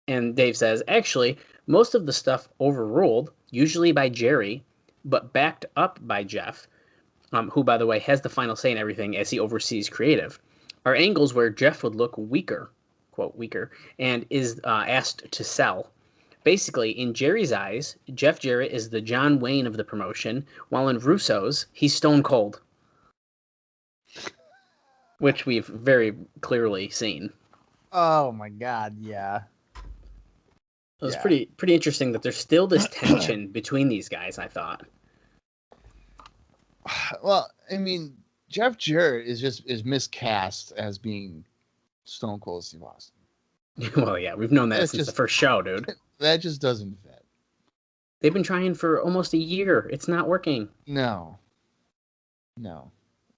D: And Dave says, actually, most of the stuff overruled, usually by Jerry, but backed up by Jeff, who, by the way, has the final say in everything as he oversees creative, are angles where Jeff would look weaker, quote, weaker, and is asked to sell. Basically, in Jerry's eyes, Jeff Jarrett is the John Wayne of the promotion, while in Russo's, he's Stone Cold. Which we've very clearly seen.
C: Oh my God, yeah.
D: It was pretty interesting that there's still this tension between these guys, I thought.
C: Well, I mean, Jeff Jarrett is miscast as being Stone Cold Steve Austin.
D: Well, yeah, we've known that since the first show, dude.
C: That just doesn't fit.
D: They've been trying for almost a year. It's not working.
C: No,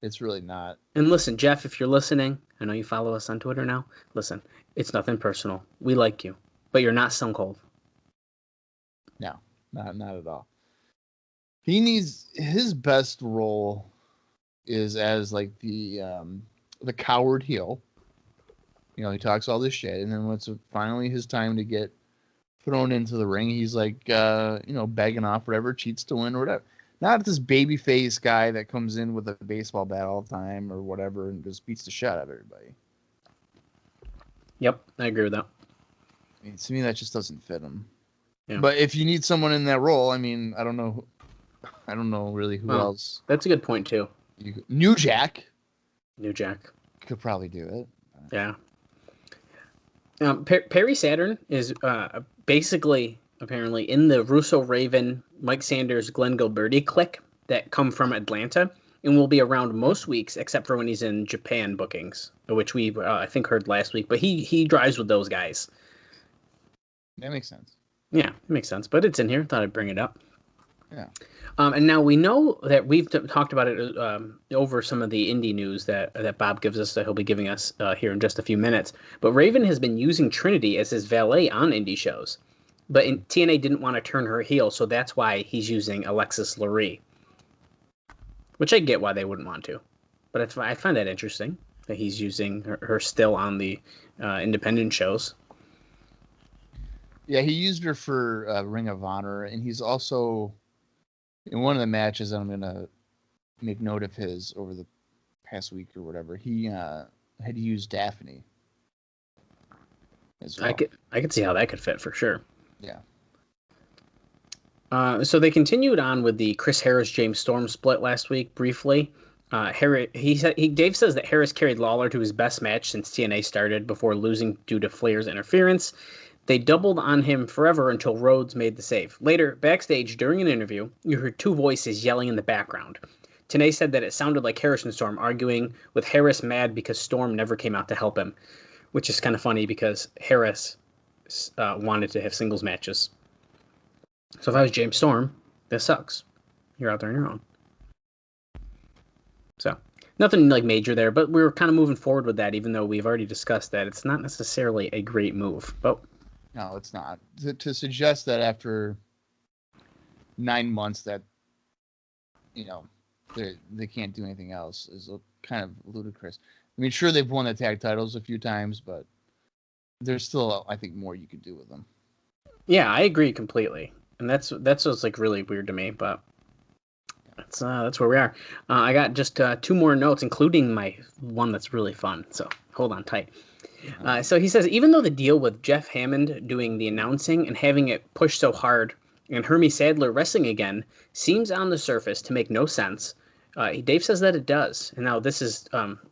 C: it's really not.
D: And listen, Jeff, if you're listening, I know you follow us on Twitter now. Listen, it's nothing personal. We like you, but you're not Stone Cold.
C: No, not at all. He needs his best role is as like the coward heel. He talks all this shit, and then when it's finally his time to get thrown into the ring, he's like, begging off whatever, cheats to win or whatever. Not this baby face guy that comes in with a baseball bat all the time or whatever and just beats the shit out of everybody.
D: Yep, I agree with that.
C: I mean, to me, that just doesn't fit him.
D: Yeah.
C: But if you need someone in that role, I mean, I don't know really who else.
D: That's a good point too.
C: New Jack
D: could
C: probably do it.
D: Yeah. Perry Saturn is basically apparently in the Russo Raven, Mike Sanders, Glenn Gilberti clique that come from Atlanta and will be around most weeks except for when he's in Japan bookings, which we I think heard last week. But he drives with those guys.
C: That makes sense.
D: Yeah, it makes sense. But it's in here. Thought I'd bring it up.
C: Yeah.
D: And now we know that we've talked about it over some of the indie news that Bob gives us, that he'll be giving us here in just a few minutes. But Raven has been using Trinity as his valet on indie shows. But TNA didn't want to turn her heel, so that's why he's using Alexis Lurie. Which I get why they wouldn't want to. But I find that interesting, that he's using her still on the independent shows.
C: Yeah, he used her for Ring of Honor, and he's also... in one of the matches I'm going to make note of his over the past week or whatever, he had used Daphne as well.
D: I could see how that could fit for sure.
C: Yeah.
D: So they continued on with the Chris Harris James Storm split last week briefly. Dave says that Harris carried Lawler to his best match since TNA started before losing due to Flair's interference. They doubled on him forever until Rhodes made the save. Later, backstage during an interview, you heard two voices yelling in the background. TNA said that it sounded like Harris and Storm arguing, with Harris mad because Storm never came out to help him, which is kind of funny because Harris wanted to have singles matches. So if I was James Storm, this sucks. You're out there on your own. So nothing like major there, but we were kind of moving forward with that, even though we've already discussed that it's not necessarily a great move. But
C: no, it's not. To suggest that after 9 months that they can't do anything else is kind of ludicrous. I mean, sure, they've won the tag titles a few times, but there's still, I think, more you could do with them.
D: Yeah, I agree completely. And that's what's like really weird to me, but that's where we are. I got just 2 more notes, including my one that's really fun. So hold on tight. So he says, even though the deal with Jeff Hammond doing the announcing and having it pushed so hard, and Hermie Sadler wrestling again seems on the surface to make no sense, Dave says that it does. And now this is,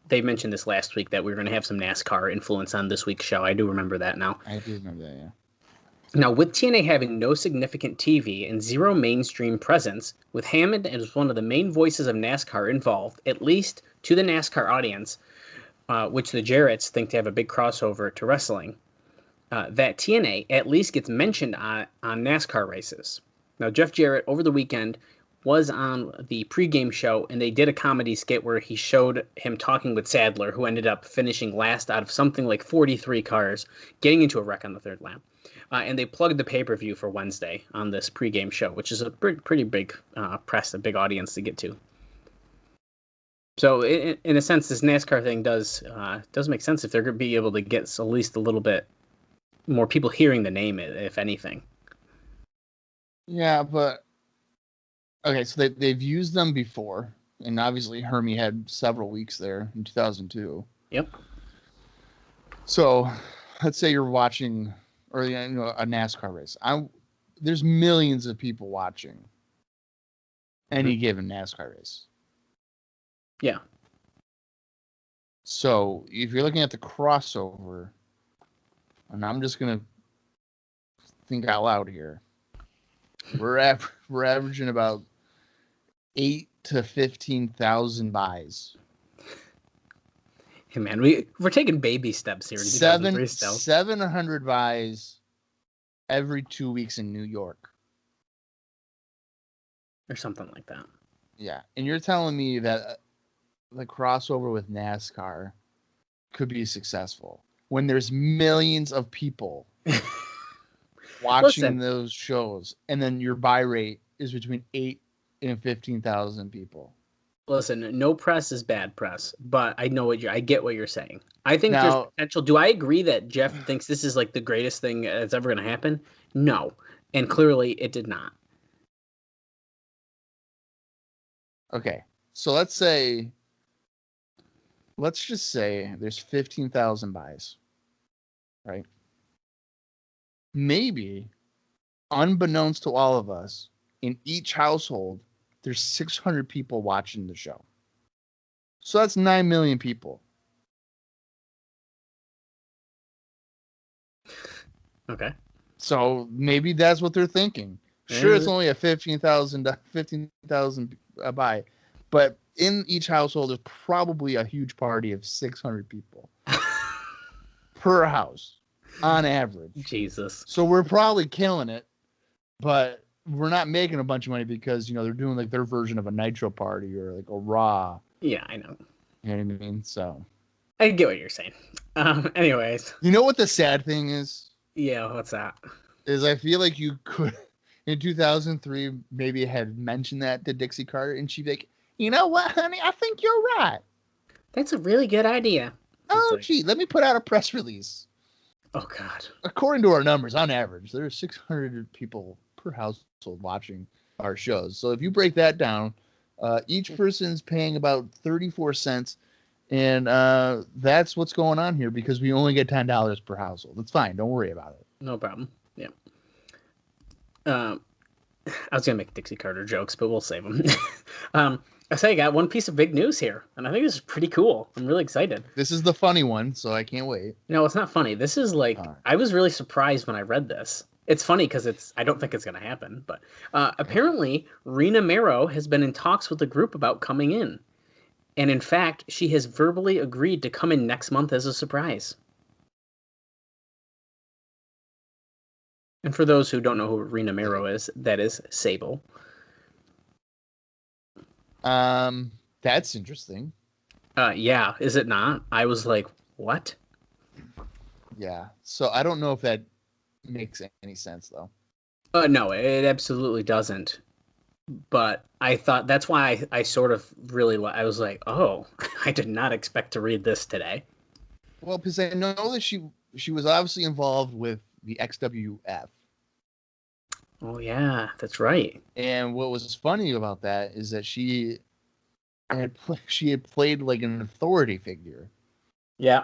D: Dave mentioned this last week that we were going to have some NASCAR influence on this week's show. I do remember that now.
C: I do remember that, yeah.
D: Now, with TNA having no significant TV and zero mainstream presence, with Hammond as one of the main voices of NASCAR involved, at least to the NASCAR audience, which the Jarretts think to have a big crossover to wrestling, that TNA at least gets mentioned on NASCAR races. Now, Jeff Jarrett, over the weekend, was on the pregame show, and they did a comedy skit where he showed him talking with Sadler, who ended up finishing last out of something like 43 cars, getting into a wreck on the 3rd lap. And they plugged the pay-per-view for Wednesday on this pregame show, which is a pretty big press, a big audience to get to. So in a sense, this NASCAR thing does make sense if they're going to be able to get at least a little bit more people hearing the name, if anything.
C: Yeah, but okay, so they've used them before, and obviously Hermie had several weeks there in 2002.
D: Yep.
C: So let's say you're watching or a NASCAR race. There's millions of people watching any given NASCAR race.
D: Yeah.
C: So if you're looking at the crossover, and I'm just gonna think out loud here, we're averaging about 8,000 to 15,000 buys.
D: Hey man, we're taking baby steps here in 2003 still.
C: 700 buys every 2 weeks in New York.
D: Or something like that.
C: Yeah. And you're telling me that the crossover with NASCAR could be successful when there's millions of people watching those shows, and then your buy rate is between 8,000 and 15,000 people.
D: Listen, no press is bad press, but I get what you're saying. I think there's potential. Do I agree that Jeff thinks this is like the greatest thing that's ever going to happen? No. And clearly it did not.
C: Okay. So let's just say there's 15,000 buys, right? Maybe, unbeknownst to all of us, in each household, there's 600 people watching the show. So that's 9 million people.
D: Okay.
C: So maybe that's what they're thinking. Sure, it's only a 15,000 buy, but in each household, there's probably a huge party of 600 people per house on average.
D: Jesus.
C: So we're probably killing it, but we're not making a bunch of money because, they're doing like their version of a Nitro party or like a Raw.
D: Yeah, I know.
C: You know what I mean? So
D: I get what you're saying. Anyways.
C: You know what the sad thing is?
D: Yeah, what's that?
C: Is I feel like you could, in 2003, maybe had mentioned that to Dixie Carter, and she'd be like, you know what, honey? I think you're right.
D: That's a really good idea.
C: Oh, gee, let me put out a press release.
D: Oh, God.
C: According to our numbers, on average, there are 600 people per household watching our shows. So if you break that down, each person's paying about 34 cents. And that's what's going on here because we only get $10 per household. It's fine. Don't worry about it.
D: No problem. Yeah. I was going to make Dixie Carter jokes, but we'll save them. I say I got one piece of big news here, and I think this is pretty cool. I'm really excited.
C: This is the funny one, so I can't wait.
D: No, it's not funny. This is like, I was really surprised when I read this. It's funny because I don't think it's going to happen, but apparently Rena Mero has been in talks with the group about coming in. And in fact, she has verbally agreed to come in next month as a surprise. And for those who don't know who Rena Mero is, that is Sable.
C: That's interesting.
D: Yeah, is it not? I was like, what?
C: Yeah. So I don't know if that makes any sense though.
D: No, it absolutely doesn't. But I thought that's why I sort of really, I was like, oh, I did not expect to read this today.
C: Well, because I know that she was obviously involved with the XWF.
D: Oh yeah, that's right.
C: And what was funny about that is that she had played like an authority figure
D: Yeah.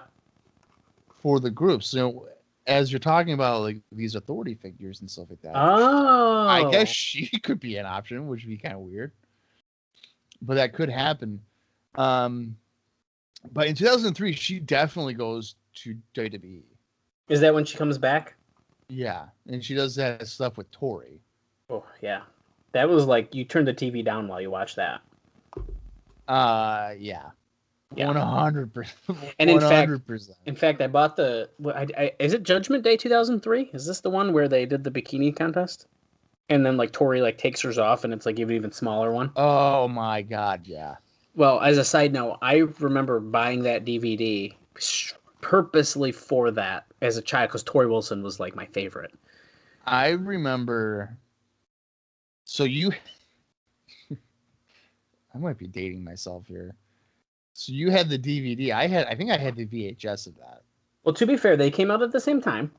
C: for the group. So as you're talking about like these authority figures and stuff like that, I guess
D: Oh.
C: she could be an option, which would be kind of weird, but that could happen. Um, but in 2003, she definitely goes to WWE.
D: Is that when she comes back?
C: Yeah, and she does that stuff with Tori.
D: Oh yeah. That was like you turned the TV down while you watched that.
C: Yeah,
D: Yeah.
C: 100%.
D: And
C: 100%.
D: in fact, I bought the. Is it Judgment Day 2003? Is this the one where they did the bikini contest? And then like Tori like takes hers off, and it's like an even smaller one.
C: Oh my God, yeah.
D: Well, as a side note, I remember buying that DVD purposely for that as a child because Tori Wilson was like my favorite.
C: I remember. So you, I might be dating myself here. So you had the DVD. I think I had the VHS of that.
D: Well, to be fair, they came out at the same time.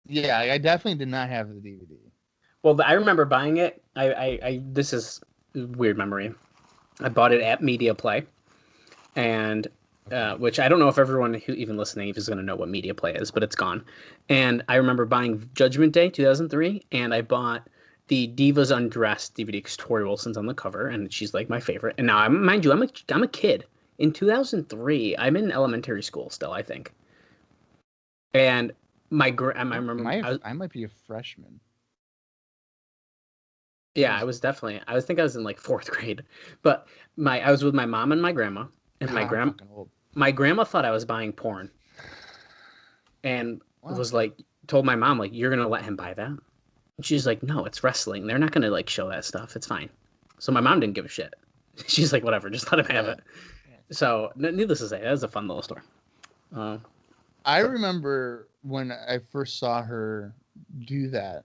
C: Yeah, I definitely did not have the DVD.
D: Well, I remember buying it. This is a weird memory. I bought it at Media Play, and which I don't know if everyone who even listening is going to know what Media Play is, but it's gone. And I remember buying Judgment Day 2003, and I bought the Divas Undressed DVD because Tori Wilson's on the cover, and she's like my favorite. And now, mind you, I'm a kid. In 2003, I'm in elementary school still, I think. And I remember
C: I might be a freshman.
D: yeah, I was think I was in like fourth grade, but I was with my mom and my grandma, and my grandma thought I was buying porn, and was like told my mom like you're gonna let him buy that, and she's like no, it's wrestling, they're not gonna like show that stuff, it's fine. So my mom didn't give a shit. She's like whatever, just let him have it. So needless to say, that was a fun little story.
C: I remember when I first saw her do that.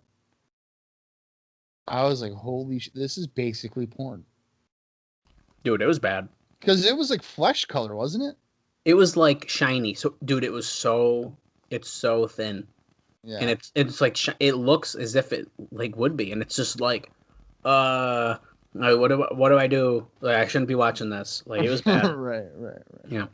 C: I was like, holy this is basically porn.
D: Dude, it was bad.
C: Because it was like flesh color, wasn't it?
D: It was like shiny. So, dude, it's so thin.
C: Yeah.
D: And it's like, it looks as if it like would be. And it's just like, what do I do? Like, I shouldn't be watching this. Like, it was bad.
C: right.
D: Yeah.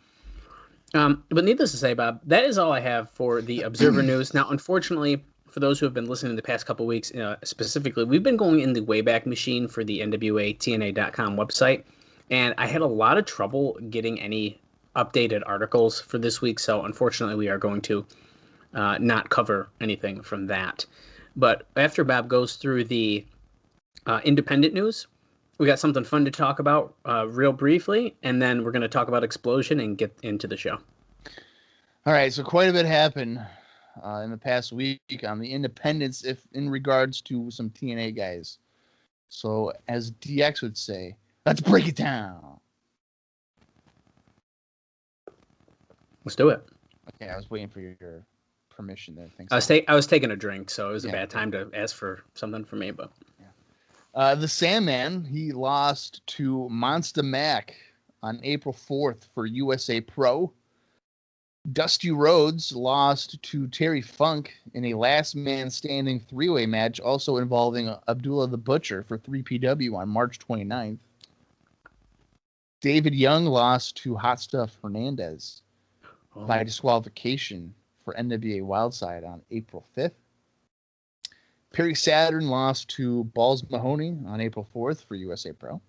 D: But needless to say, Bob, that is all I have for the Observer News. Now, unfortunately, for those who have been listening the past couple weeks, specifically, we've been going in the Wayback Machine for the NWA-TNA.com website, and I had a lot of trouble getting any updated articles for this week, so unfortunately, we are going to not cover anything from that. But after Bob goes through the independent news, we got something fun to talk about real briefly, and then we're going to talk about Explosion and get into the show.
C: All right, so quite a bit happened in the past week on the independents, if in regards to some TNA guys. So, as DX would say, let's break it down.
D: Let's do it.
C: Okay, I was waiting for your permission there. Thanks.
D: I was taking a drink, so it was a bad time to ask for something from me, but.
C: The Sandman, he lost to Monster Mac on April 4th for USA Pro. Dusty Rhodes lost to Terry Funk in a last man standing three-way match, also involving Abdullah the Butcher for 3PW on March 29th. David Young lost to Hot Stuff Hernandez by disqualification for NWA Wildside on April 5th. Perry Saturn lost to Balls Mahoney on April 4th for USA Pro.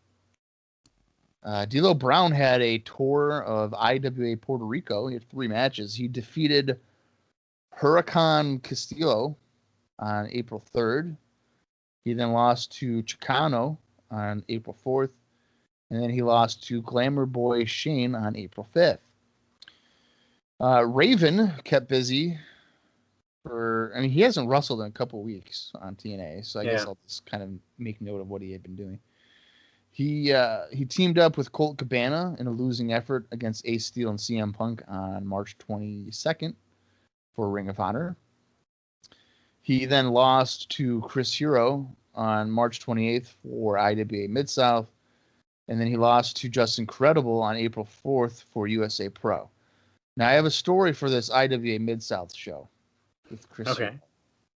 C: D'Lo Brown had a tour of IWA Puerto Rico. He had 3 matches. He defeated Huracan Castillo on April 3rd. He then lost to Chicano on April 4th. And then he lost to Glamour Boy Shane on April 5th. Raven kept busy. He hasn't wrestled in a couple of weeks on TNA, so I guess I'll just kind of make note of what he had been doing. He teamed up with Colt Cabana in a losing effort against Ace Steel and CM Punk on March 22nd for Ring of Honor. He then lost to Chris Hero on March 28th for IWA Mid-South, and then he lost to Justin Credible on April 4th for USA Pro. Now, I have a story for this IWA Mid-South show with Chris Hero.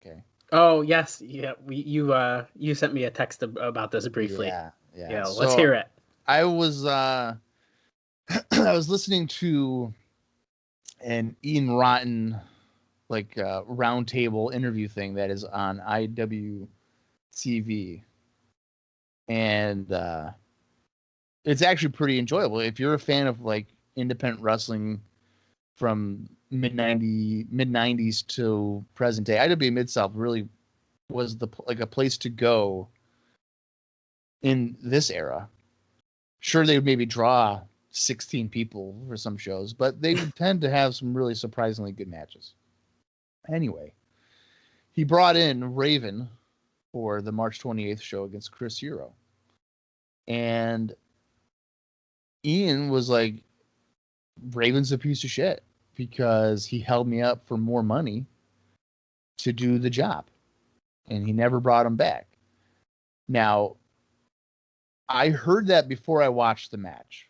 C: Okay.
D: Oh yes, yeah. You sent me a text about this briefly.
C: Yeah.
D: Yeah, let's
C: So
D: hear it.
C: I was I was listening to an Ian Rotten roundtable interview thing that is on IWTV, and it's actually pretty enjoyable if you're a fan of like independent wrestling from mid 90s to present day. IWA Mid-South really was a place to go in this era. Sure, they would maybe draw 16 people for some shows, but they would tend to have some really surprisingly good matches. Anyway, he brought in Raven for the March 28th show against Chris Hero. And Ian was like, Raven's a piece of shit because he held me up for more money to do the job. And he never brought him back. Now, I heard that before I watched the match.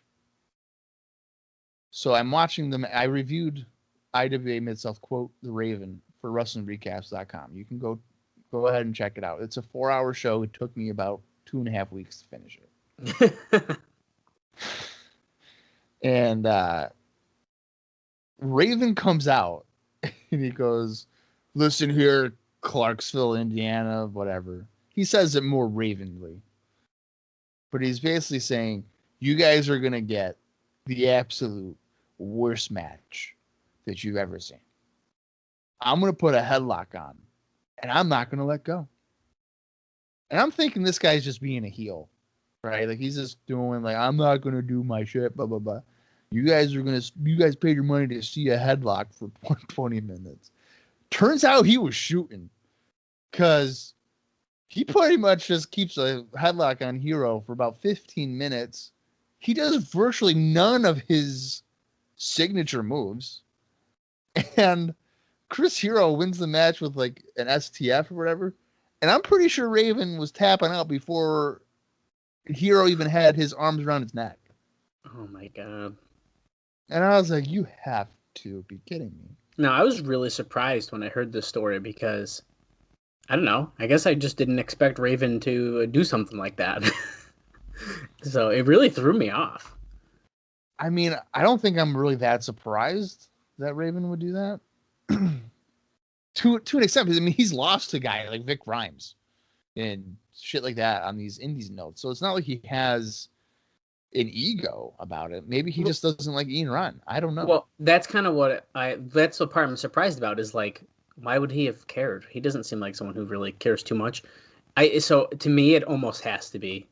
C: So I'm watching them. I reviewed IWA Mid-South quote the Raven for WrestlingRecaps.com. You can go ahead and check it out. It's a 4-hour show. It took me about 2.5 weeks to finish it. And Raven comes out and he goes, "Listen here, Clarksville, Indiana, whatever." He says it more Ravenly. But he's basically saying, you guys are going to get the absolute worst match that you've ever seen. I'm going to put a headlock on, and I'm not going to let go. And I'm thinking this guy's just being a heel, right? Like he's just doing like, I'm not going to do my shit, blah, blah, blah. You guys paid your money to see a headlock for 20 minutes. Turns out he was shooting because he pretty much just keeps a headlock on Hero for about 15 minutes. He does virtually none of his signature moves. And Chris Hero wins the match with like an STF or whatever. And I'm pretty sure Raven was tapping out before Hero even had his arms around his neck.
D: Oh my god.
C: And I was like, you have to be kidding me.
D: No, I was really surprised when I heard this story because I don't know. I guess I just didn't expect Raven to do something like that. So it really threw me off.
C: I mean, I don't think I'm really that surprised that Raven would do that. to an extent, because I mean, he's lost to a guy like Vic Rimes and shit like that on these indies notes. So it's not like he has an ego about it. Maybe he just doesn't like Ian Rotten. I don't know.
D: Well, that's kind of that's the part I'm surprised about is like, why would he have cared? He doesn't seem like someone who really cares too much. So to me, it almost has to be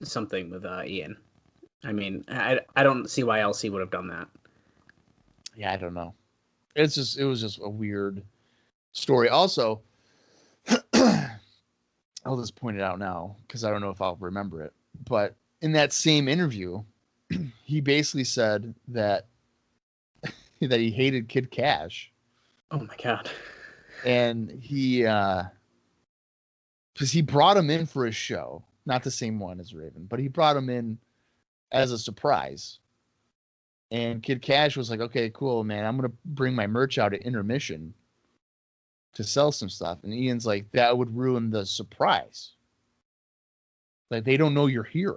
D: something with Ian. I mean, I don't see why LC would have done that.
C: Yeah, I don't know. It was just a weird story. Also, I'll just point it out now because I don't know if I'll remember it. But in that same interview, he basically said that he hated Kid Kash.
D: Oh my god.
C: And he because he brought him in for his show, not the same one as Raven, but he brought him in as a surprise. And Kid Kash was like, okay, cool, man, I'm going to bring my merch out at intermission to sell some stuff. And Ian's like, that would ruin the surprise. Like, they don't know you're here.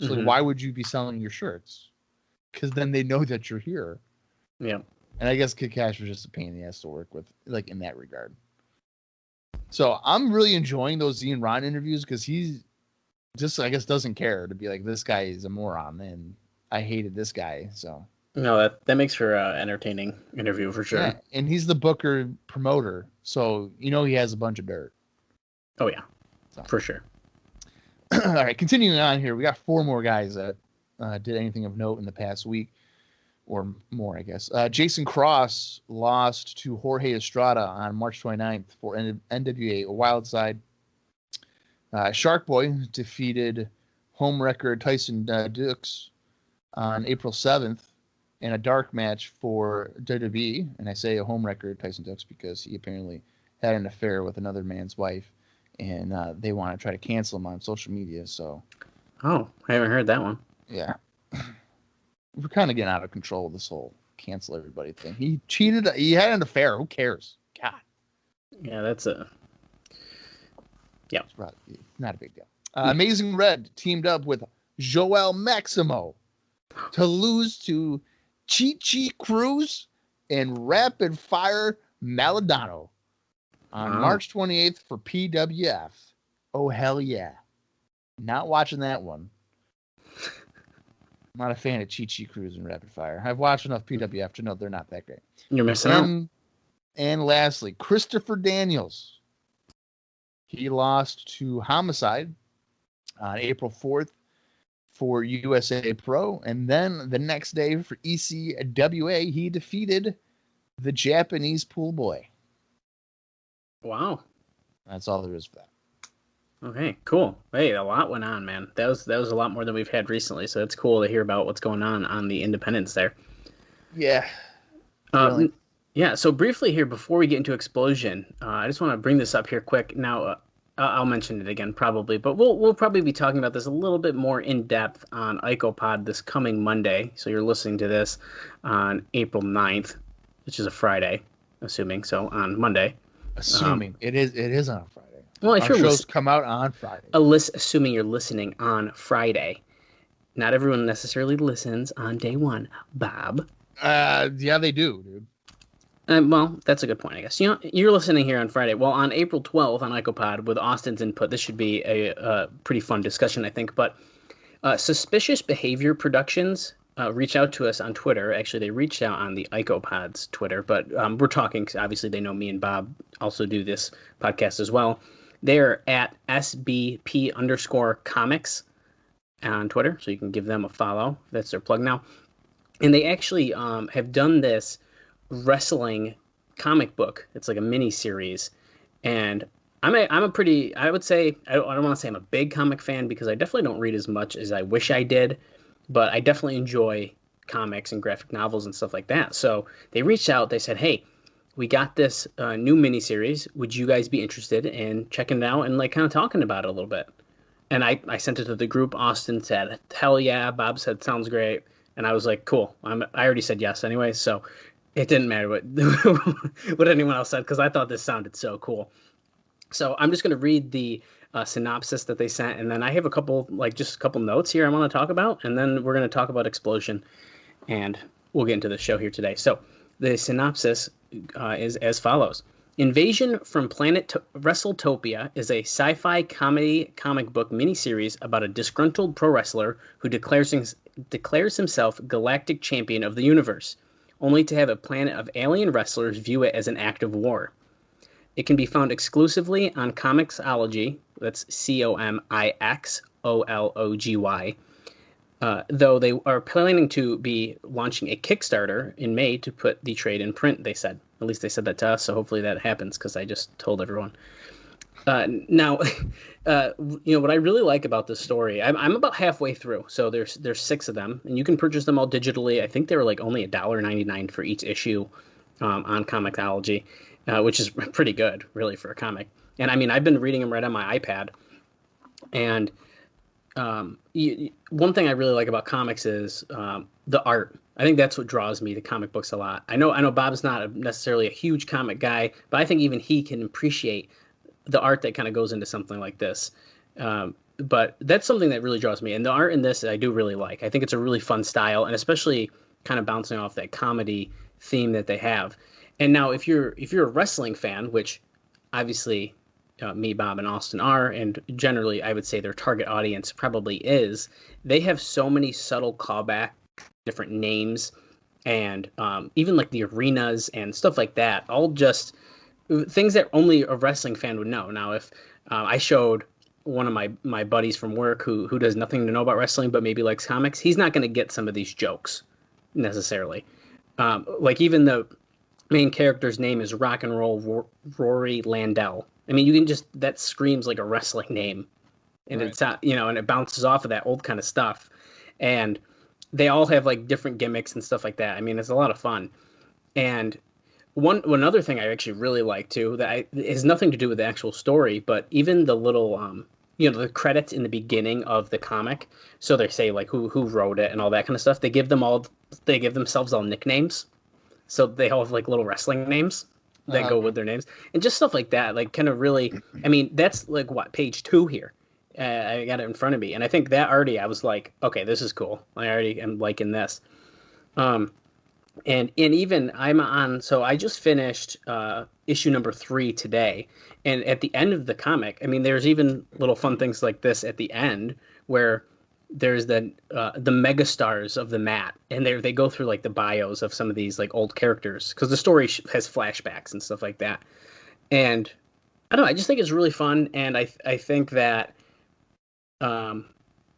C: So like, why would you be selling your shirts? Because then they know that you're here.
D: Yeah.
C: And I guess Kid Kash was just a pain in the ass to work with, like, in that regard. So I'm really enjoying those Ian Rotten interviews because he's just, I guess, doesn't care to be like, this guy is a moron and I hated this guy. So
D: no, that makes for an entertaining interview for sure.
C: Yeah, and he's the booker promoter, so you know he has a bunch of dirt.
D: Oh yeah, for sure.
C: All right, continuing on here, we got 4 more guys that did anything of note in the past week or more, I guess. Jason Cross lost to Jorge Estrada on March 29th for NWA Wildside. Shark Boy defeated home record Tyson Dux on April 7th in a dark match for WWE. And I say a home record Tyson Dux because he apparently had an affair with another man's wife, and they want to try to cancel him on social media. So,
D: oh, I haven't heard that one.
C: Yeah. We're kind of getting out of control with this whole cancel everybody thing. He cheated. He had an affair. Who cares? God.
D: Yeah, that's a yeah.
C: It's not a big deal. Amazing Red teamed up with Joel Maximo to lose to Chi Cruz and Rapid Fire Maladano on
D: Wow.
C: March 28th for PWF. Oh, hell yeah. Not watching that one. I'm not a fan of Chi Cruz and Rapid Fire. I've watched enough PWF to know they're not that great.
D: You're missing out.
C: And lastly, Christopher Daniels. He lost to Homicide on April 4th for USA Pro. And then the next day for ECWA, he defeated the Japanese pool boy.
D: Wow.
C: That's all there is for that.
D: Okay, cool. Hey, a lot went on, man. That was a lot more than we've had recently. So it's cool to hear about what's going on the independents there.
C: Yeah. Really.
D: Yeah. So briefly here, before we get into Explosion, I just want to bring this up here quick. Now, I'll mention it again probably, but we'll probably be talking about this a little bit more in depth on IcoPod this coming Monday. So you're listening to this on April 9th, which is a Friday, assuming so on Monday.
C: Assuming it is on Friday.
D: Well, if
C: our
D: you're
C: shows come out on Friday.
D: Assuming you're listening on Friday. Not everyone necessarily listens on day one, Bob.
C: Yeah, they do, dude.
D: Well, that's a good point, I guess. You know, you're listening here on Friday. Well, on April 12th on IcoPod with Austin's input, this should be a pretty fun discussion, I think. But Suspicious Behavior Productions reach out to us on Twitter. Actually, they reached out on the IcoPod's Twitter, but we're talking. Obviously, they know me and Bob also do this podcast as well. They're at SBP_comics on Twitter, so you can give them a follow. That's their plug now. And they actually have done this wrestling comic book. It's like a mini series, and I'm a pretty, I would say, I don't want to say I'm a big comic fan because I definitely don't read as much as I wish I did, but I definitely enjoy comics and graphic novels and stuff like that. So they reached out. They said, hey, we got this new miniseries. Would you guys be interested in checking it out and like kind of talking about it a little bit? And I sent it to the group. Austin said, hell yeah. Bob said, sounds great. And I was like, cool. I already said yes anyway, so it didn't matter what anyone else said because I thought this sounded so cool. So I'm just going to read the synopsis that they sent, and then I have a couple notes here I want to talk about, and then we're going to talk about Explosion, and we'll get into the show here today. So the synopsis is as follows. Invasion from Planet WrestleTopia is a sci-fi comedy comic book miniseries about a disgruntled pro wrestler who declares himself galactic champion of the universe, only to have a planet of alien wrestlers view it as an act of war. It can be found exclusively on Comixology, that's COMIXOLOGY, though they are planning to be launching a Kickstarter in May to put the trade in print, they said. At least they said that to us, so hopefully that happens because I just told everyone. Now, what I really like about this story, I'm about halfway through, so there's 6 of them, and you can purchase them all digitally. I think they were like only $1.99 for each issue on Comixology, which is pretty good, really, for a comic. And I mean, I've been reading them right on my iPad, and one thing I really like about comics is the art. I think that's what draws me to comic books a lot. I know Bob's not necessarily a huge comic guy, but I think even he can appreciate the art that kind of goes into something like this. But that's something that really draws me. And the art in this I do really like. I think it's a really fun style, and especially kind of bouncing off that comedy theme that they have. And now if you're a wrestling fan, which obviously me, Bob, and Austin are, and generally I would say their target audience probably is, they have so many subtle callbacks, different names, and even like the arenas and stuff like that, all just things that only a wrestling fan would know. Now, if I showed one of my buddies from work who does nothing to know about wrestling but maybe likes comics, he's not going to get some of these jokes necessarily. Like even the main character's name is Rock and Roll Rory Landell. I mean, you can just, that screams like a wrestling name, and right. It's and it bounces off of that old kind of stuff, and they all have like different gimmicks and stuff like that. I mean, it's a lot of fun. And one other thing I actually really like too that has nothing to do with the actual story, but even the little the credits in the beginning of the comic. So they say like who wrote it and all that kind of stuff. They give themselves all nicknames. So they all have like little wrestling names. that go with their names, and just stuff like that. Like, kind of really, I mean, that's like what, page 2 here. I got it in front of me, and I think that already I was like, okay, this is cool. I already am liking this. And even I'm on, so I just finished issue number 3 today, and at the end of the comic, I mean, there's even little fun things like this at the end where there's the megastars of the mat, and they go through like the bios of some of these like old characters because the story has flashbacks and stuff like that. And I don't know, I just think it's really fun, and I think that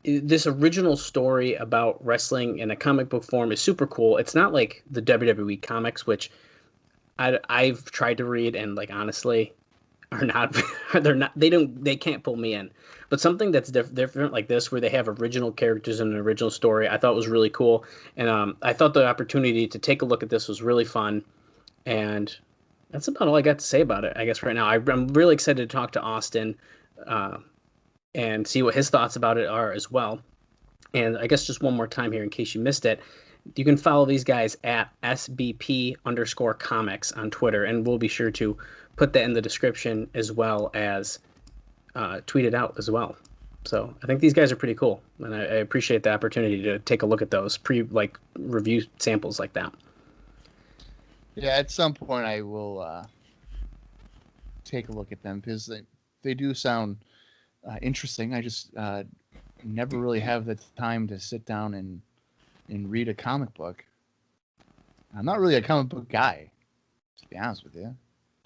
D: this original story about wrestling in a comic book form is super cool. It's not like the WWE comics, which I've tried to read, and like honestly are not they can't pull me in. But something that's different like this, where they have original characters and an original story, I thought was really cool. And I thought the opportunity to take a look at this was really fun. And that's about all I got to say about it, I guess, right now. I'm really excited to talk to Austin and see what his thoughts about it are as well. And I guess just one more time here, in case you missed it, you can follow these guys at SBP_comics on Twitter, and we'll be sure to put that in the description as well as tweet it out as well. So I think these guys are pretty cool, and I appreciate the opportunity to take a look at those review samples like that.
C: Yeah, at some point I will take a look at them because they do sound interesting. I just never really have the time to sit down and read a comic book. I'm not really a comic book guy, to be honest with you.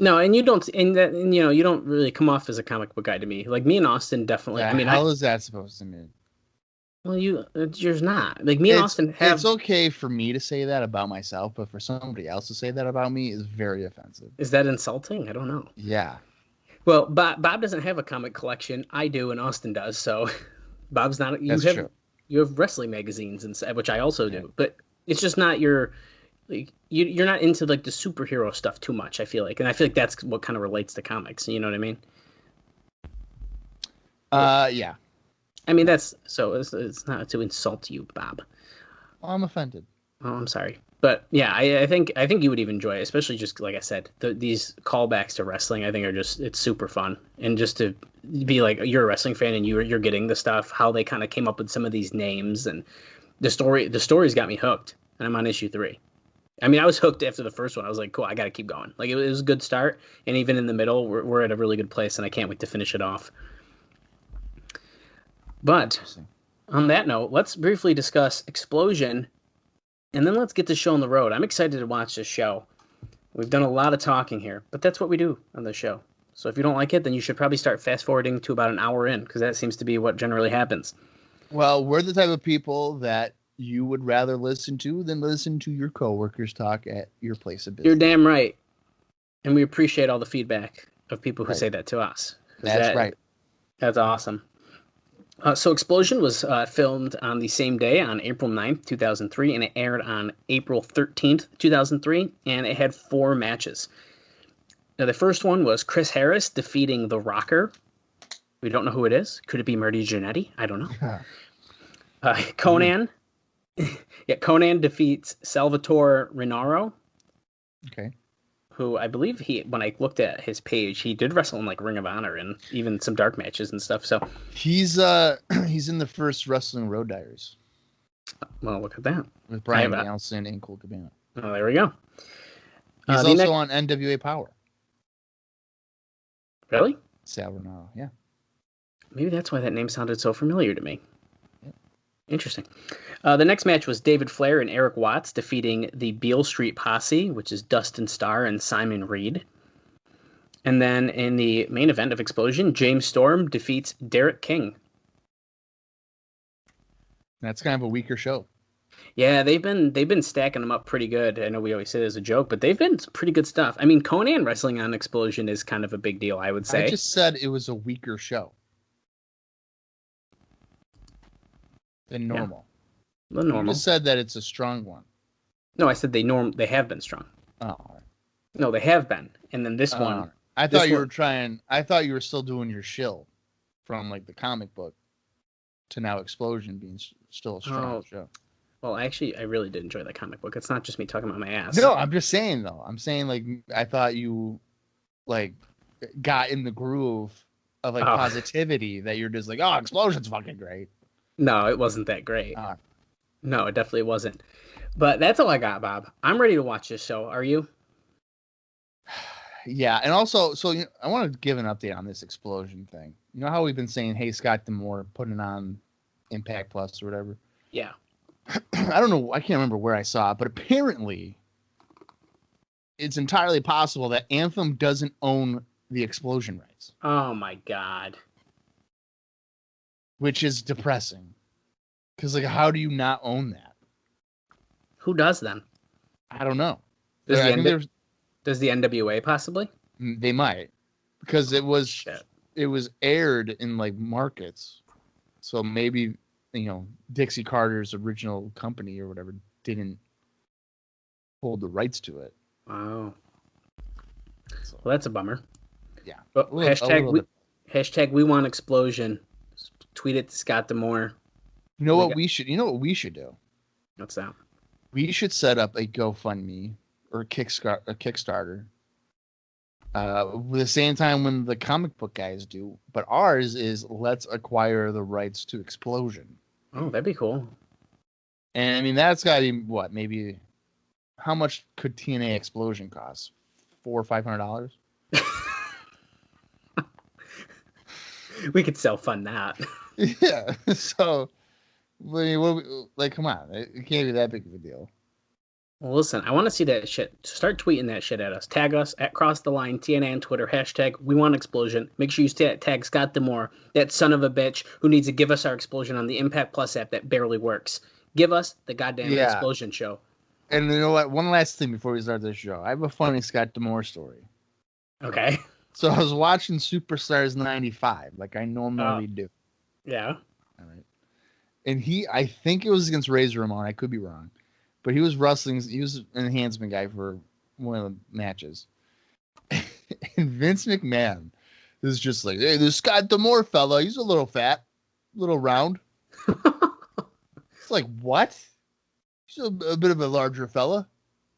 D: No, and you don't, you don't really come off as a comic book guy to me. Like me and Austin definitely. I mean,
C: how is that supposed to mean?
D: Well, you're not. Like me and Austin have.
C: It's okay for me to say that about myself, but for somebody else to say that about me is very offensive.
D: Is that insulting? I don't know.
C: Yeah.
D: Well, Bob doesn't have a comic collection. I do, and Austin does. So, Bob's not. You have wrestling magazines, which I also do. But it's just not your. Like, you're not into like the superhero stuff too much, I feel like, and I feel like that's what kind of relates to comics. You know what I mean?
C: Yeah.
D: I mean, it's not to insult you, Bob.
C: Well, I'm offended.
D: Oh, I'm sorry, but yeah, I think you would even enjoy it, especially just like I said, these callbacks to wrestling. I think it's super fun, and just to be like you're a wrestling fan and you're getting the stuff, how they kind of came up with some of these names, and the story's got me hooked, and I'm on issue 3. I mean, I was hooked after the first one. I was like, cool, I got to keep going. Like, it was a good start, and even in the middle, we're at a really good place, and I can't wait to finish it off. But on that note, let's briefly discuss Explosion, and then let's get the show on the road. I'm excited to watch this show. We've done a lot of talking here, but that's what we do on the show. So if you don't like it, then you should probably start fast-forwarding to about an hour in, because that seems to be what generally happens.
C: Well, we're the type of people that you would rather listen to than listen to your coworkers talk at your place of business.
D: You're damn right. And we appreciate all the feedback of people who say that to us.
C: That's right.
D: That's awesome. So Explosion was filmed on the same day, on April 9th, 2003, and it aired on April 13th, 2003, and it had 4 matches. Now, the first one was Chris Harris defeating The Rocker. We don't know who it is. Could it be Marty Jannetty? I don't know. Conan. Yeah, Conan defeats Salvatore Renaro.
C: Okay.
D: Who I believe when I looked at his page, he did wrestle in like Ring of Honor and even some dark matches and stuff. So
C: he's in the first Wrestling Road Diaries.
D: Well, look at that.
C: With Brian Nelson and Colt Cabana.
D: Oh, there we go.
C: He's also on NWA Power.
D: Really?
C: Sal Renaro, yeah.
D: Maybe that's why that name sounded so familiar to me. Interesting. The next match was David Flair and Eric Watts defeating the Beale Street Posse, which is Dustin Starr and Simon Reed. And then in the main event of Explosion, James Storm defeats Derek King.
C: That's kind of a weaker show.
D: Yeah, they've been stacking them up pretty good. I know we always say it as a joke, but they've been pretty good stuff. I mean, Conan wrestling on Explosion is kind of a big deal, I would say.
C: I just said it was a weaker show than normal.
D: The normal.
C: You just said that it's a strong one.
D: No, I said they have been strong.
C: Oh.
D: No, they have been. And then this one.
C: I thought you were still doing your shill from like the comic book to now Explosion being still a strong show.
D: Well, actually, I really did enjoy that comic book. It's not just me talking about my ass.
C: No, I'm just saying though. I'm saying like I thought you like got in the groove of like
D: Oh.
C: positivity that you're just like, oh, Explosion's fucking great.
D: No, it wasn't that great.
C: Uh,
D: No, it definitely wasn't. But that's all I got, Bob. I'm ready to watch this show. Are you?
C: Yeah, and also, so I want to give an update on this Explosion thing. You know how we've been saying, hey, Scott D'Amore putting on Impact Plus or whatever?
D: Yeah.
C: I don't know. I can't remember where I saw it, but apparently it's entirely possible that Anthem doesn't own the Explosion rights,
D: Oh my God.
C: which is depressing. Because, like, how do you not own that?
D: Who does then?
C: I don't know.
D: Does,
C: I
D: the,
C: think
D: N- does the NWA possibly?
C: they might, because it was
D: Shit.
C: aired in like markets, so maybe Dixie Carter's original company or whatever didn't hold the rights to it.
D: Oh.
C: So,
D: Well, that's a bummer.
C: yeah.
D: But
C: Little
D: hashtag we want Explosion. Tweet it to Scott D'Amore.
C: You know what we should do?
D: What's that?
C: We should set up a GoFundMe or a Kickstarter. The same time when the comic book guys do, but ours is let's acquire the rights to Explosion.
D: Oh, that'd be cool.
C: And I mean that's gotta be what, maybe how much could TNA Explosion cost? $400 or $500?
D: We could self-fund that.
C: Yeah. So I mean, come on, it can't be that big of a deal.
D: Well, listen, I want to see that shit. Start tweeting that shit at us. Tag us at Cross the Line TNA on Twitter. Hashtag We Want Explosion. Make sure you tag Scott D'Amore, that son of a bitch who needs to give us our Explosion on the Impact Plus app that barely works. Give us the goddamn Explosion show.
C: And you know what? One last thing before we start this show. I have a funny Scott D'Amore story.
D: Okay.
C: So I was watching Superstars 95, like I normally do.
D: Yeah.
C: All right. And I think it was against Razor Ramon. I could be wrong. But he was wrestling. He was an enhancement guy for one of the matches. And Vince McMahon is just like, hey, this Scott D'Amore fella, he's a little fat, a little round. It's like, what? He's a bit of a larger fella.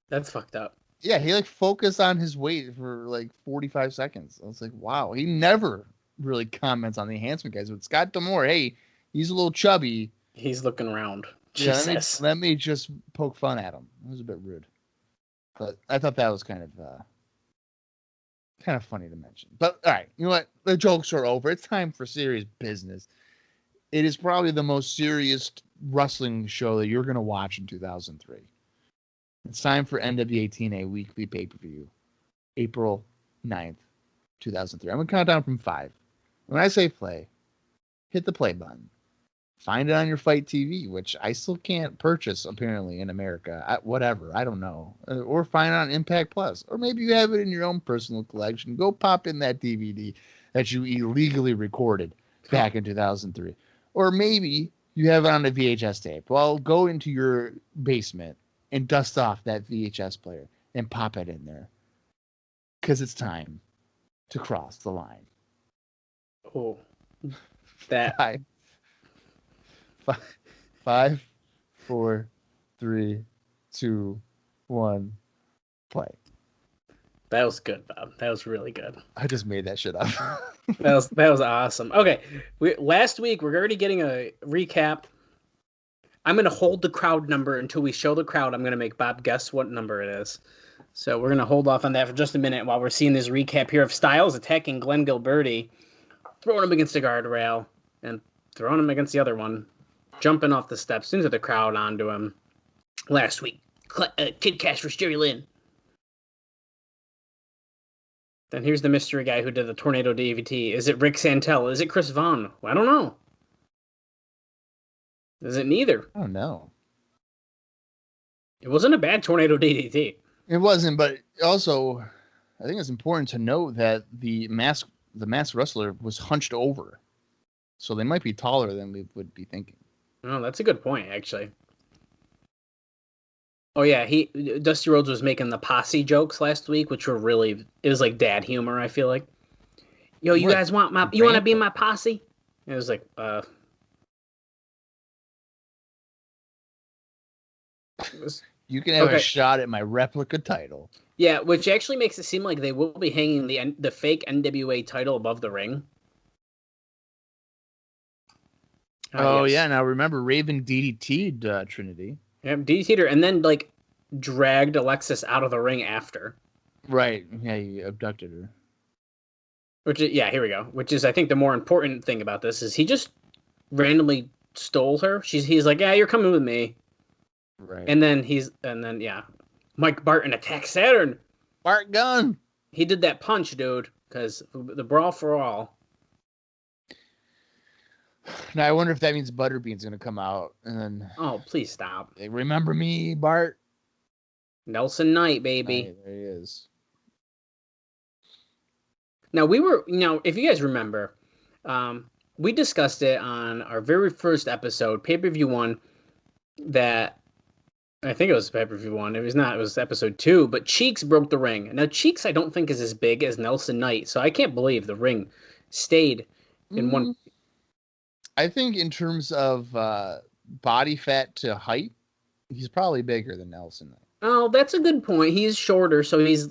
D: That's fucked up.
C: Yeah, he like focused on his weight for like 45 seconds. I was like, wow. He never really comments on the enhancement guys. But Scott D'Amore, hey, he's a little chubby.
D: He's looking around.
C: Yeah,
D: Jesus.
C: let me just poke fun at him. It was a bit rude, but I thought that was kind of funny to mention. But all right, you know what? The jokes are over. It's time for serious business. It is probably the most serious wrestling show that you're going to watch in 2003. It's time for NWA-TNA Weekly Pay-Per-View, April 9th, 2003. I'm going to count down from 5. When I say play, hit the play button. Find it on your Fight TV, which I still can't purchase, apparently, in America. Whatever. I don't know. Or find it on Impact Plus. Or maybe you have it in your own personal collection. Go pop in that DVD that you illegally recorded back in 2003. Or maybe you have it on a VHS tape. Well, go into your basement and dust off that VHS player and pop it in there. Because it's time to cross the line.
D: Oh. That.
C: Five, 4, 3, 2, 1, play.
D: That was good, Bob. That was really good.
C: I just made that shit up.
D: That was awesome. Okay, last week we're already getting a recap. I'm gonna hold the crowd number until we show the crowd. I'm gonna make Bob guess what number it is. So we're gonna hold off on that for just a minute while we're seeing this recap here of Styles attacking Glenn Gilberti, throwing him against the guardrail and throwing him against the other one. Jumping off the steps into the crowd onto him. Last week, Kid Kash versus Jerry Lynn. Then here's the mystery guy who did the Tornado DVT. Is it Rick Santel? Is it Chris Vaughn? I don't know. Is it neither?
C: I don't know.
D: It wasn't a bad Tornado DDT.
C: It wasn't, but also, I think it's important to note that the masked wrestler was hunched over. So they might be taller than we would be thinking.
D: Oh, that's a good point, actually. Oh yeah, Dusty Rhodes was making the posse jokes last week, which were really, it was like dad humor, I feel like. Yo, you guys want to be in my posse? It was like,
C: You can have
D: Okay.
C: a shot at my replica title.
D: Yeah, which actually makes it seem like they will be hanging the fake NWA title above the ring.
C: Oh,
D: Yes.
C: yeah. Now remember, Raven DDT'd Trinity.
D: Yeah, DDT'd her and then like dragged Alexis out of the ring after.
C: Right. Yeah, he abducted her.
D: Which is, yeah, here we go. Which is I think the more important thing about this is he just randomly stole her. He's like, yeah, you're coming with me.
C: Right.
D: And then yeah, Mike Barton attacks Saturn.
C: Bart Gunn.
D: He did that punch, dude, because the brawl for all.
C: Now I wonder if that means Butterbean's gonna come out and then.
D: Oh, please stop.
C: Hey, remember me, Bart?
D: Nelson Knight, baby.
C: Right, there he is.
D: Now if you guys remember, we discussed it on our very first episode, pay-per-view 1, that I think it was pay-per-view 1. It was not. It was episode 2. But Cheeks broke the ring. Now Cheeks, I don't think is as big as Nelson Knight, so I can't believe the ring stayed in one.
C: I think in terms of body fat to height, he's probably bigger than Nelson.
D: Oh, that's a good point. He's shorter, so he's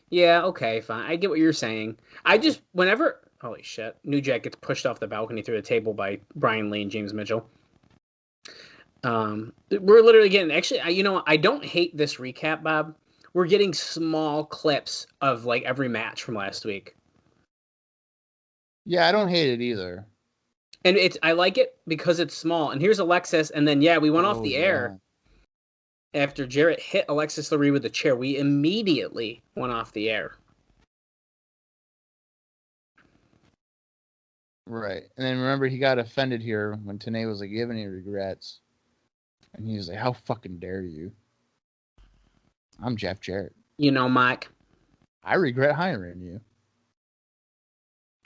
D: yeah. Okay, fine. I get what you're saying. I just holy shit, New Jack gets pushed off the balcony through the table by Brian Lee and James Mitchell. We're literally getting actually. I don't hate this recap, Bob. We're getting small clips of like every match from last week.
C: Yeah, I don't hate it either.
D: And I like it because it's small. And here's Alexis, and then we went off the air after Jarrett hit Alexis Lurie with the chair. We immediately went off the air.
C: Right. And then remember, he got offended here when TNA was like, "You have any regrets?" And he was like, "How fucking dare you? I'm Jeff Jarrett.
D: Mike.
C: I regret hiring you."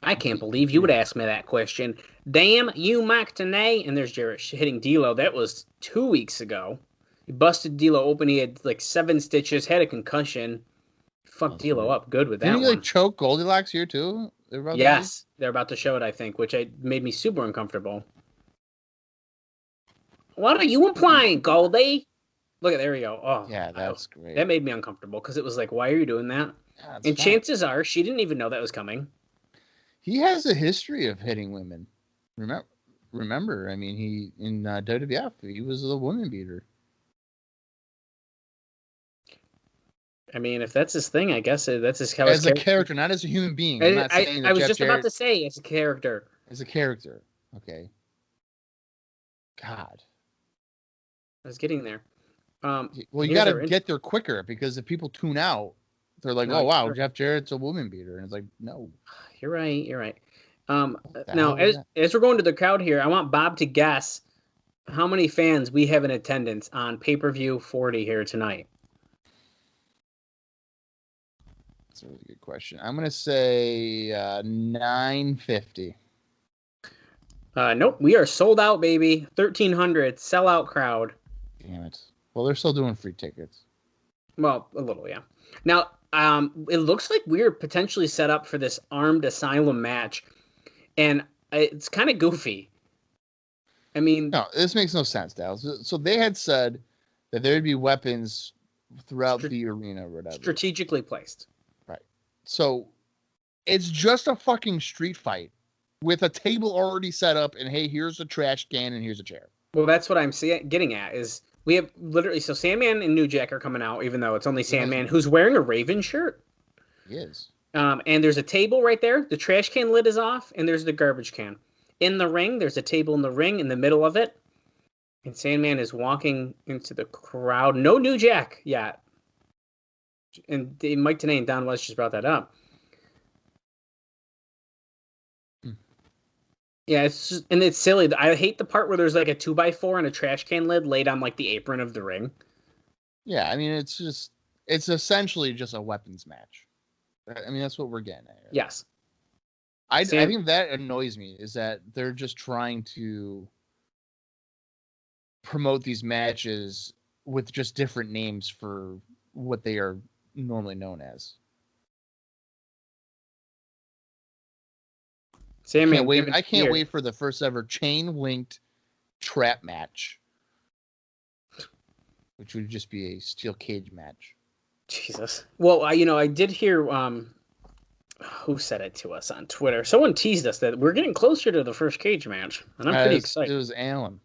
D: I can't believe you would ask me that question. Damn you, Mike TNA. And there's Jarrett hitting D'Lo. That was 2 weeks ago. He busted D'Lo open. He had like 7 stitches, had a concussion. Fucked D'Lo up good with that
C: Didn't he
D: one.
C: like choke Goldilocks here too?
D: Yes, they're about to show it, I think, which made me super uncomfortable. What are you implying, Goldie? Look at there we go. Oh,
C: yeah, that's great.
D: That made me uncomfortable because it was like, why are you doing that?
C: Yeah,
D: and chances are she didn't even know that was coming.
C: He has a history of hitting women. Remember? I mean, he in WWF he was the woman beater.
D: I mean, if that's his thing, I guess that's his
C: as a character, not as a human being.
D: I was just about to say as a character.
C: As a character, okay. God,
D: I was getting there.
C: Well, you got to get there quicker because if people tune out, they're like, "Oh wow, Jeff Jarrett's a woman beater," and it's like, no.
D: You're right. Now, as we're going to the crowd here, I want Bob to guess how many fans we have in attendance on pay-per-view 40 here tonight.
C: That's a really good question. I'm gonna say 950.
D: Nope, we are sold out, baby. 1,300 sellout crowd.
C: Damn it. Well, they're still doing free tickets.
D: Well, a little, yeah. Now, it looks like we're potentially set up for this Armed Asylum match, and it's kind of goofy. I mean,
C: no, this makes no sense, Dallas. So they had said that there would be weapons throughout the arena or whatever.
D: Strategically placed.
C: Right. So it's just a fucking street fight with a table already set up, and hey, here's a trash can and here's a chair.
D: Well, that's what I'm getting at is we have literally, so Sandman and New Jack are coming out, even though it's only Sandman, who's wearing a Raven shirt.
C: He is.
D: And there's a table right there. The trash can lid is off, and there's the garbage can. In the ring, there's a table in the ring in the middle of it. And Sandman is walking into the crowd. No New Jack yet. And Mike TNA and Don West just brought that up. Yeah, it's silly. I hate the part where there's like a 2x4 and a trash can lid laid on like the apron of the ring.
C: Yeah, I mean it's essentially just a weapons match. I mean that's what we're getting at here.
D: Yes.
C: I think that annoys me is that they're just trying to promote these matches with just different names for what they are normally known as.
D: Sandman,
C: I can't wait for the first ever chain linked trap match. which would just be a steel cage match.
D: Jesus. Well, I did hear who said it to us on Twitter. Someone teased us that we're getting closer to the first cage match, and I'm pretty excited.
C: It was Alan.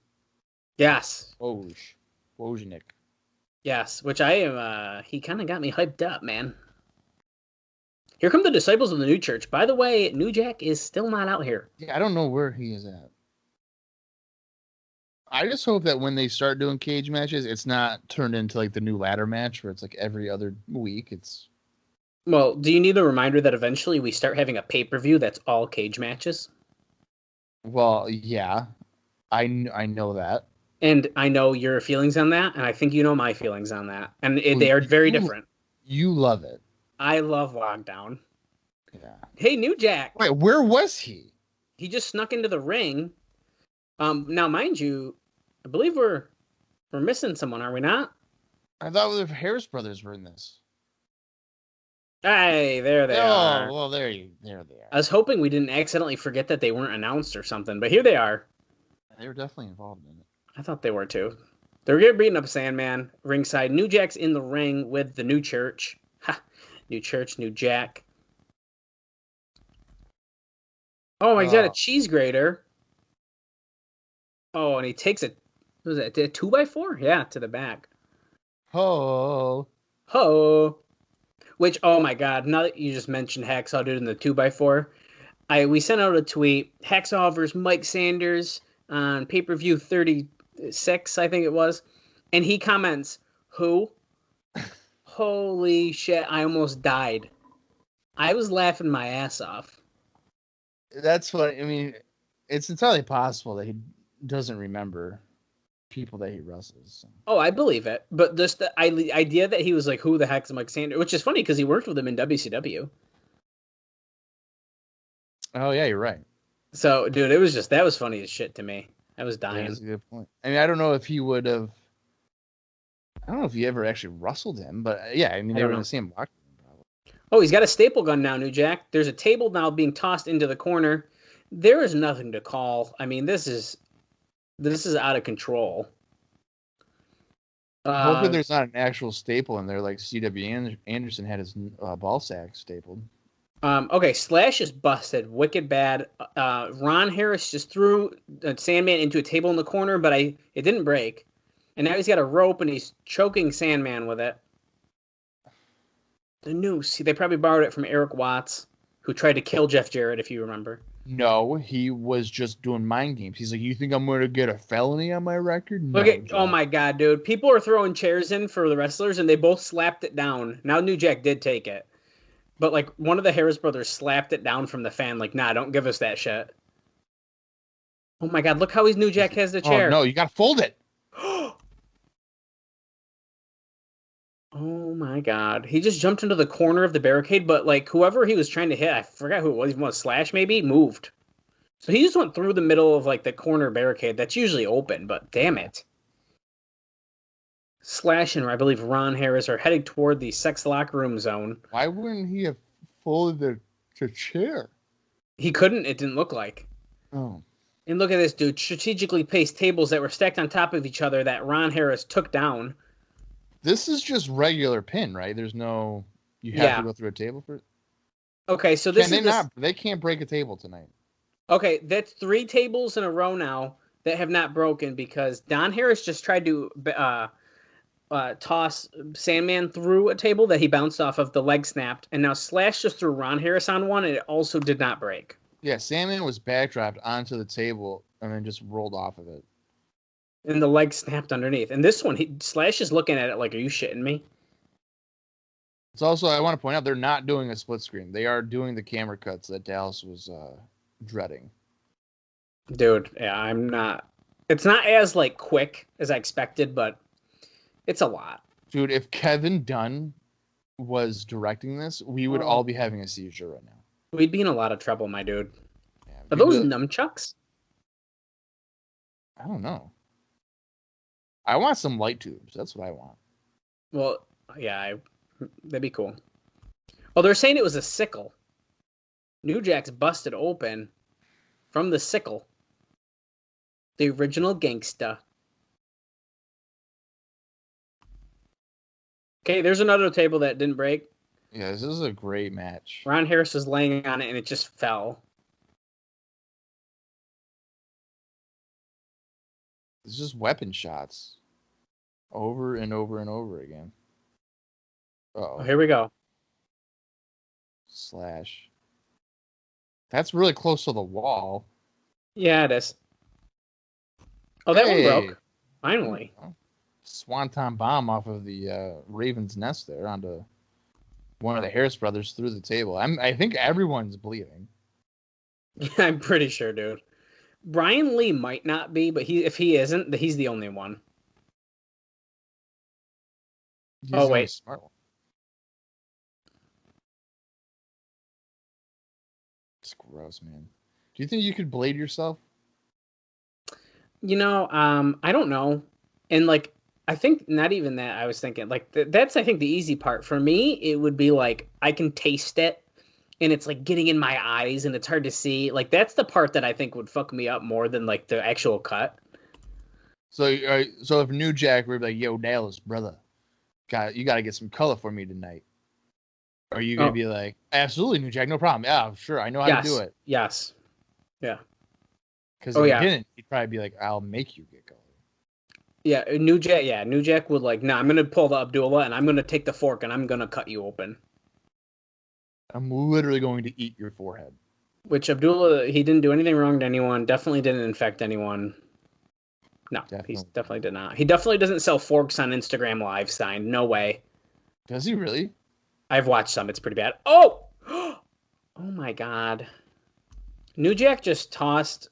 D: Yes.
C: Wojnik.
D: Yes, which I am. He kind of got me hyped up, man. Here come the disciples of the New Church. By the way, New Jack is still not out here.
C: Yeah, I don't know where he is at. I just hope that when they start doing cage matches, it's not turned into like the new ladder match where it's like every other week.
D: Well, do you need a reminder that eventually we start having a pay-per-view that's all cage matches?
C: Well, yeah, I know that.
D: And I know your feelings on that, and I think you know my feelings on that. And they are very different.
C: You love it.
D: I love Lockdown.
C: Yeah.
D: Hey, New Jack.
C: Wait, where was he?
D: He just snuck into the ring. Now, mind you, I believe we're missing someone, are we not?
C: I thought the Harris brothers were in this.
D: Hey, there they are.
C: Oh, well, there they are.
D: I was hoping we didn't accidentally forget that they weren't announced or something, but here they are.
C: They were definitely involved in it.
D: I thought they were too. They're getting beating up Sandman ringside. New Jack's in the ring with the New Church. Ha! New Church, New Jack. Oh, he's got a cheese grater. Oh, and he takes it. What was that? A 2x4? Yeah, to the back.
C: Ho!
D: Which, oh my God! Now that you just mentioned Hacksaw dude in the 2x4, we sent out a tweet. Hacksaw versus Mike Sanders on pay-per-view 36, I think it was, and he comments, "Who? Holy shit! I almost died. I was laughing my ass off."
C: That's what I mean. It's entirely possible that he doesn't remember people that he wrestles. So.
D: Oh, I believe it. But just the idea that he was like, "Who the heck is Mike Sanders?" Which is funny because he worked with him in WCW.
C: Oh yeah, you're right.
D: So, dude, that was funny as shit to me. I was dying.
C: That's a good point. I mean, I don't know if he would have. I don't know if he ever actually wrestled him, but yeah, I mean, they were in the same locker room, probably.
D: Oh, he's got a staple gun now, New Jack. There's a table now being tossed into the corner. There is nothing to call. I mean, this is out of control.
C: Hopefully, there's not an actual staple in there like C.W. Anderson had his ball sack stapled.
D: Okay, Slash is busted, wicked bad. Ron Harris just threw Sandman into a table in the corner, but it didn't break. And now he's got a rope and he's choking Sandman with it. The noose. They probably borrowed it from Eric Watts, who tried to kill Jeff Jarrett, if you remember.
C: No, he was just doing mind games. He's like, "You think I'm going to get a felony on my record?" No,
D: oh my God, dude. People are throwing chairs in for the wrestlers, and they both slapped it down. Now New Jack did take it. But, like, one of the Harris brothers slapped it down from the fan, like, "Nah, don't give us that shit." Oh my God, look how New Jack has the chair.
C: Oh, no, you got to fold it.
D: Oh my God. He just jumped into the corner of the barricade, but like whoever he was trying to hit, I forgot who it was, he was Slash maybe, moved. So he just went through the middle of like the corner barricade that's usually open, but damn it. Slash and I believe Ron Harris are heading toward the sex locker room zone.
C: Why wouldn't he have folded the chair?
D: He couldn't, it didn't look like.
C: Oh.
D: And look at this dude, strategically placed tables that were stacked on top of each other that Ron Harris took down.
C: This is just regular pin, right? There's no... You have to go through a table for it?
D: Okay, so
C: They can't break a table tonight.
D: Okay, that's 3 tables in a row now that have not broken because Don Harris just tried to toss Sandman through a table that he bounced off of, the leg snapped, and now Slash just threw Ron Harris on one, and it also did not break.
C: Yeah, Sandman was backdropped onto the table and then just rolled off of it.
D: And the leg snapped underneath. And this one, Slash is looking at it like, "Are you shitting me?"
C: It's also, I want to point out, they're not doing a split screen. They are doing the camera cuts that Dallas was dreading.
D: Dude, yeah, I'm not. It's not as like quick as I expected, but it's a lot.
C: Dude, if Kevin Dunn was directing this, we would all be having a seizure right now.
D: We'd be in a lot of trouble, my dude.
C: Yeah,
D: are those nunchucks?
C: I don't know. I want some light tubes. That's what I want.
D: Well, yeah, that'd be cool. Oh, they're saying it was a sickle. New Jack's busted open from the sickle. The original gangsta. Okay, there's another table that didn't break.
C: Yeah, this is a great match.
D: Ron Harris was laying on it, and it just fell.
C: It's just weapon shots. Over and over and over again.
D: Oh, here we go.
C: Slash. That's really close to the wall.
D: Yeah, it is. Oh, that
C: Hey.
D: one broke. Finally.
C: Swanton bomb off of the Raven's nest there onto one of the Harris brothers through the table. I think everyone's bleeding.
D: Yeah, I'm pretty sure, dude. Brian Lee might not be, but if he isn't, he's the only one.
C: He's the only
D: wait.
C: smart one. It's gross, man. Do you think you could blade yourself?
D: You know, I don't know. And like, I think not even that. I was thinking like that's I think the easy part for me. It would be like I can taste it, and it's like getting in my eyes, and it's hard to see. Like that's the part that I think would fuck me up more than like the actual cut.
C: So if New Jack were like, "Yo, Dallas, brother, you got to get some color for me tonight," are you gonna be like, "Absolutely, New Jack, no problem. Yeah, sure, I know how to do it."
D: Yes. Yeah.
C: Because if he didn't, he'd probably be like, "I'll make you get color."
D: Yeah, New Jack would like, nah, I'm gonna pull the Abdullah and I'm gonna take the fork and I'm gonna cut you open.
C: I'm literally going to eat your forehead.
D: Which Abdullah, he didn't do anything wrong to anyone. Definitely didn't infect anyone. No, he definitely did not. He definitely doesn't sell forks on Instagram Live sign. No way.
C: Does he really?
D: I've watched some. It's pretty bad. Oh! Oh my God. New Jack just tossed.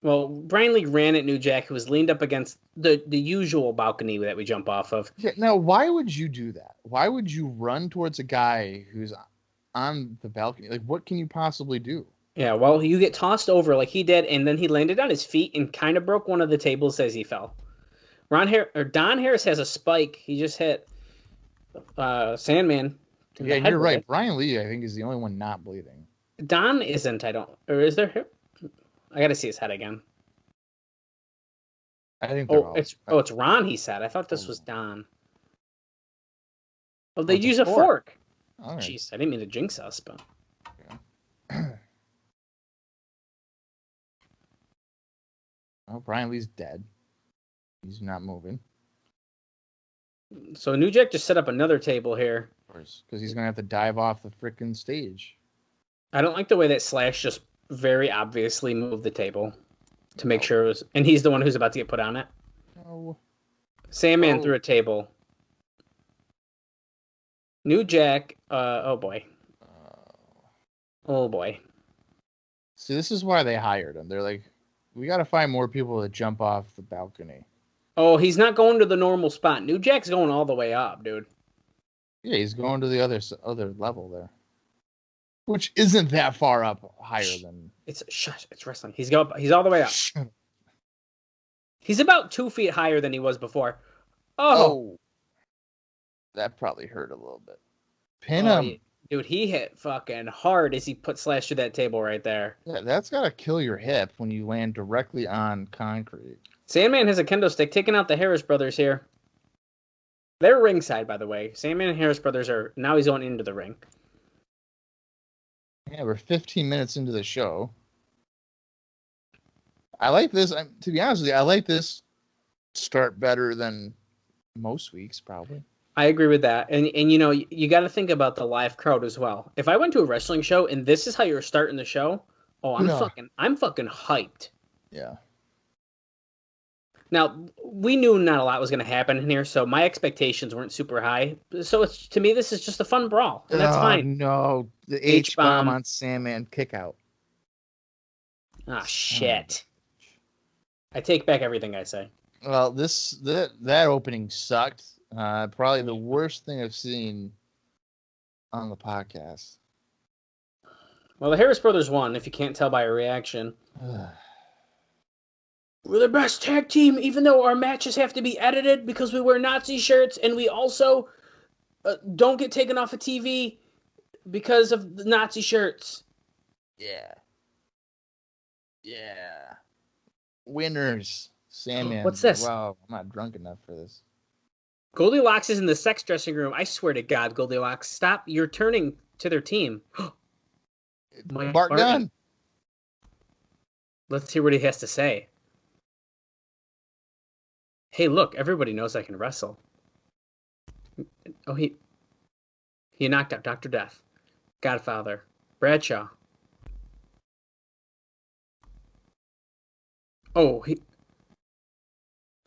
D: Well, Brian Lee ran at New Jack, who was leaned up against the usual balcony that we jump off of.
C: Yeah. Now, why would you do that? Why would you run towards a guy who's on the balcony? Like, what can you possibly do?
D: Yeah, well, you get tossed over like he did, and then he landed on his feet and kind of broke one of the tables as he fell. Don Harris has a spike. He just hit Sandman.
C: Yeah, you're right. Brian Lee, I think, is the only one not bleeding.
D: Don isn't. I don't. Or is there? I got to see his head again.
C: I think they're all.
D: It's Ron. He said. I thought this was Don. Oh, they use a fork. Right. Jeez, I didn't mean to jinx us, but.
C: Yeah. Oh, Brian Lee's dead. He's not moving.
D: So New Jack just set up another table here.
C: Of course, because he's gonna have to dive off the frickin' stage.
D: I don't like the way that Slash just very obviously moved the table to make sure it was, and he's the one who's about to get put on it.
C: No.
D: Sandman threw a table. New Jack, oh boy. Oh boy.
C: See, this is why they hired him. They're like, we got to find more people to jump off the balcony.
D: Oh, he's not going to the normal spot. New Jack's going all the way up, dude.
C: Yeah, he's going to the other level there, which isn't that far up higher than.
D: It's wrestling. He's all the way up. He's about 2 feet higher than he was before. Oh.
C: That probably hurt a little bit. Pin him.
D: Dude, he hit fucking hard as he put Slash through that table right there.
C: Yeah, that's got to kill your hip when you land directly on concrete.
D: Sandman has a kendo stick taking out the Harris brothers here. They're ringside, by the way. Sandman and Harris brothers are... Now he's going into the ring.
C: Yeah, we're 15 minutes into the show. I like this. To be honest with you, I like this start better than most weeks, probably.
D: I agree with that. And you know, you got to think about the live crowd as well. If I went to a wrestling show and this is how you're starting the show, I'm fucking hyped.
C: Yeah.
D: Now, we knew not a lot was going to happen in here, so my expectations weren't super high. So to me, this is just a fun brawl, and that's fine.
C: No, the H-bomb on Sandman kick out.
D: Ah, shit. I take back everything I say.
C: Well, that opening sucked. Probably the worst thing I've seen on the podcast.
D: Well, the Harris brothers won, if you can't tell by a reaction. We're the best tag team, even though our matches have to be edited because we wear Nazi shirts, and we also don't get taken off of TV because of the Nazi shirts.
C: Yeah. Yeah. Winners. Sandman.
D: What's this?
C: Wow, I'm not drunk enough for this.
D: Goldilocks is in the sex dressing room. I swear to God, Goldilocks, stop. You're turning to their team.
C: Bart Gunn.
D: Let's hear what he has to say. Hey, look, everybody knows I can wrestle. Oh, he knocked out Dr. Death, Godfather, Bradshaw. Oh,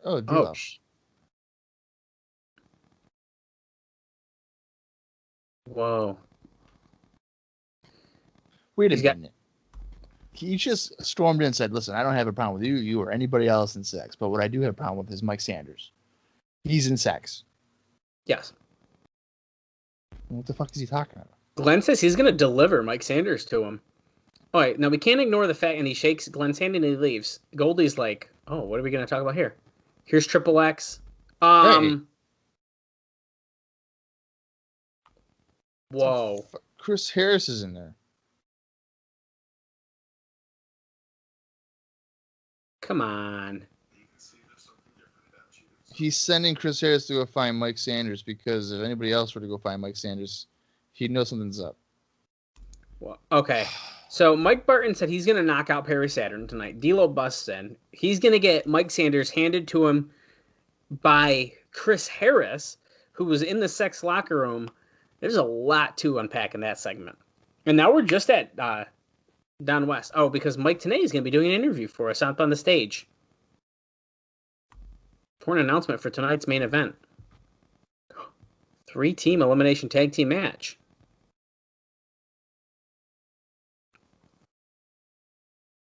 C: D-Lo.
D: Whoa.
C: Wait a minute. He just stormed in and said, listen, I don't have a problem with you or anybody else in sex, but what I do have a problem with is Mike Sanders. He's in sex.
D: Yes.
C: What the fuck is he talking about?
D: Glenn says he's going to deliver Mike Sanders to him. All right, now we can't ignore the fact, and he shakes Glenn's hand and he leaves. Goldie's like, oh, what are we going to talk about here? Here's Triple X.
C: Hey.
D: Whoa.
C: Chris Harris is in there.
D: Come on.
C: He's sending Chris Harris to go find Mike Sanders because if anybody else were to go find Mike Sanders, he'd know something's up.
D: Well, okay. So Mike Barton said he's going to knock out Perry Saturn tonight. D'Lo busts in. He's going to get Mike Sanders handed to him by Chris Harris, who was in the sex locker room. There's a lot to unpack in that segment. And now we're just at Don West. Oh, because Mike Tenay is going to be doing an interview for us out on the stage for an announcement for tonight's main event. 3-team elimination tag team match.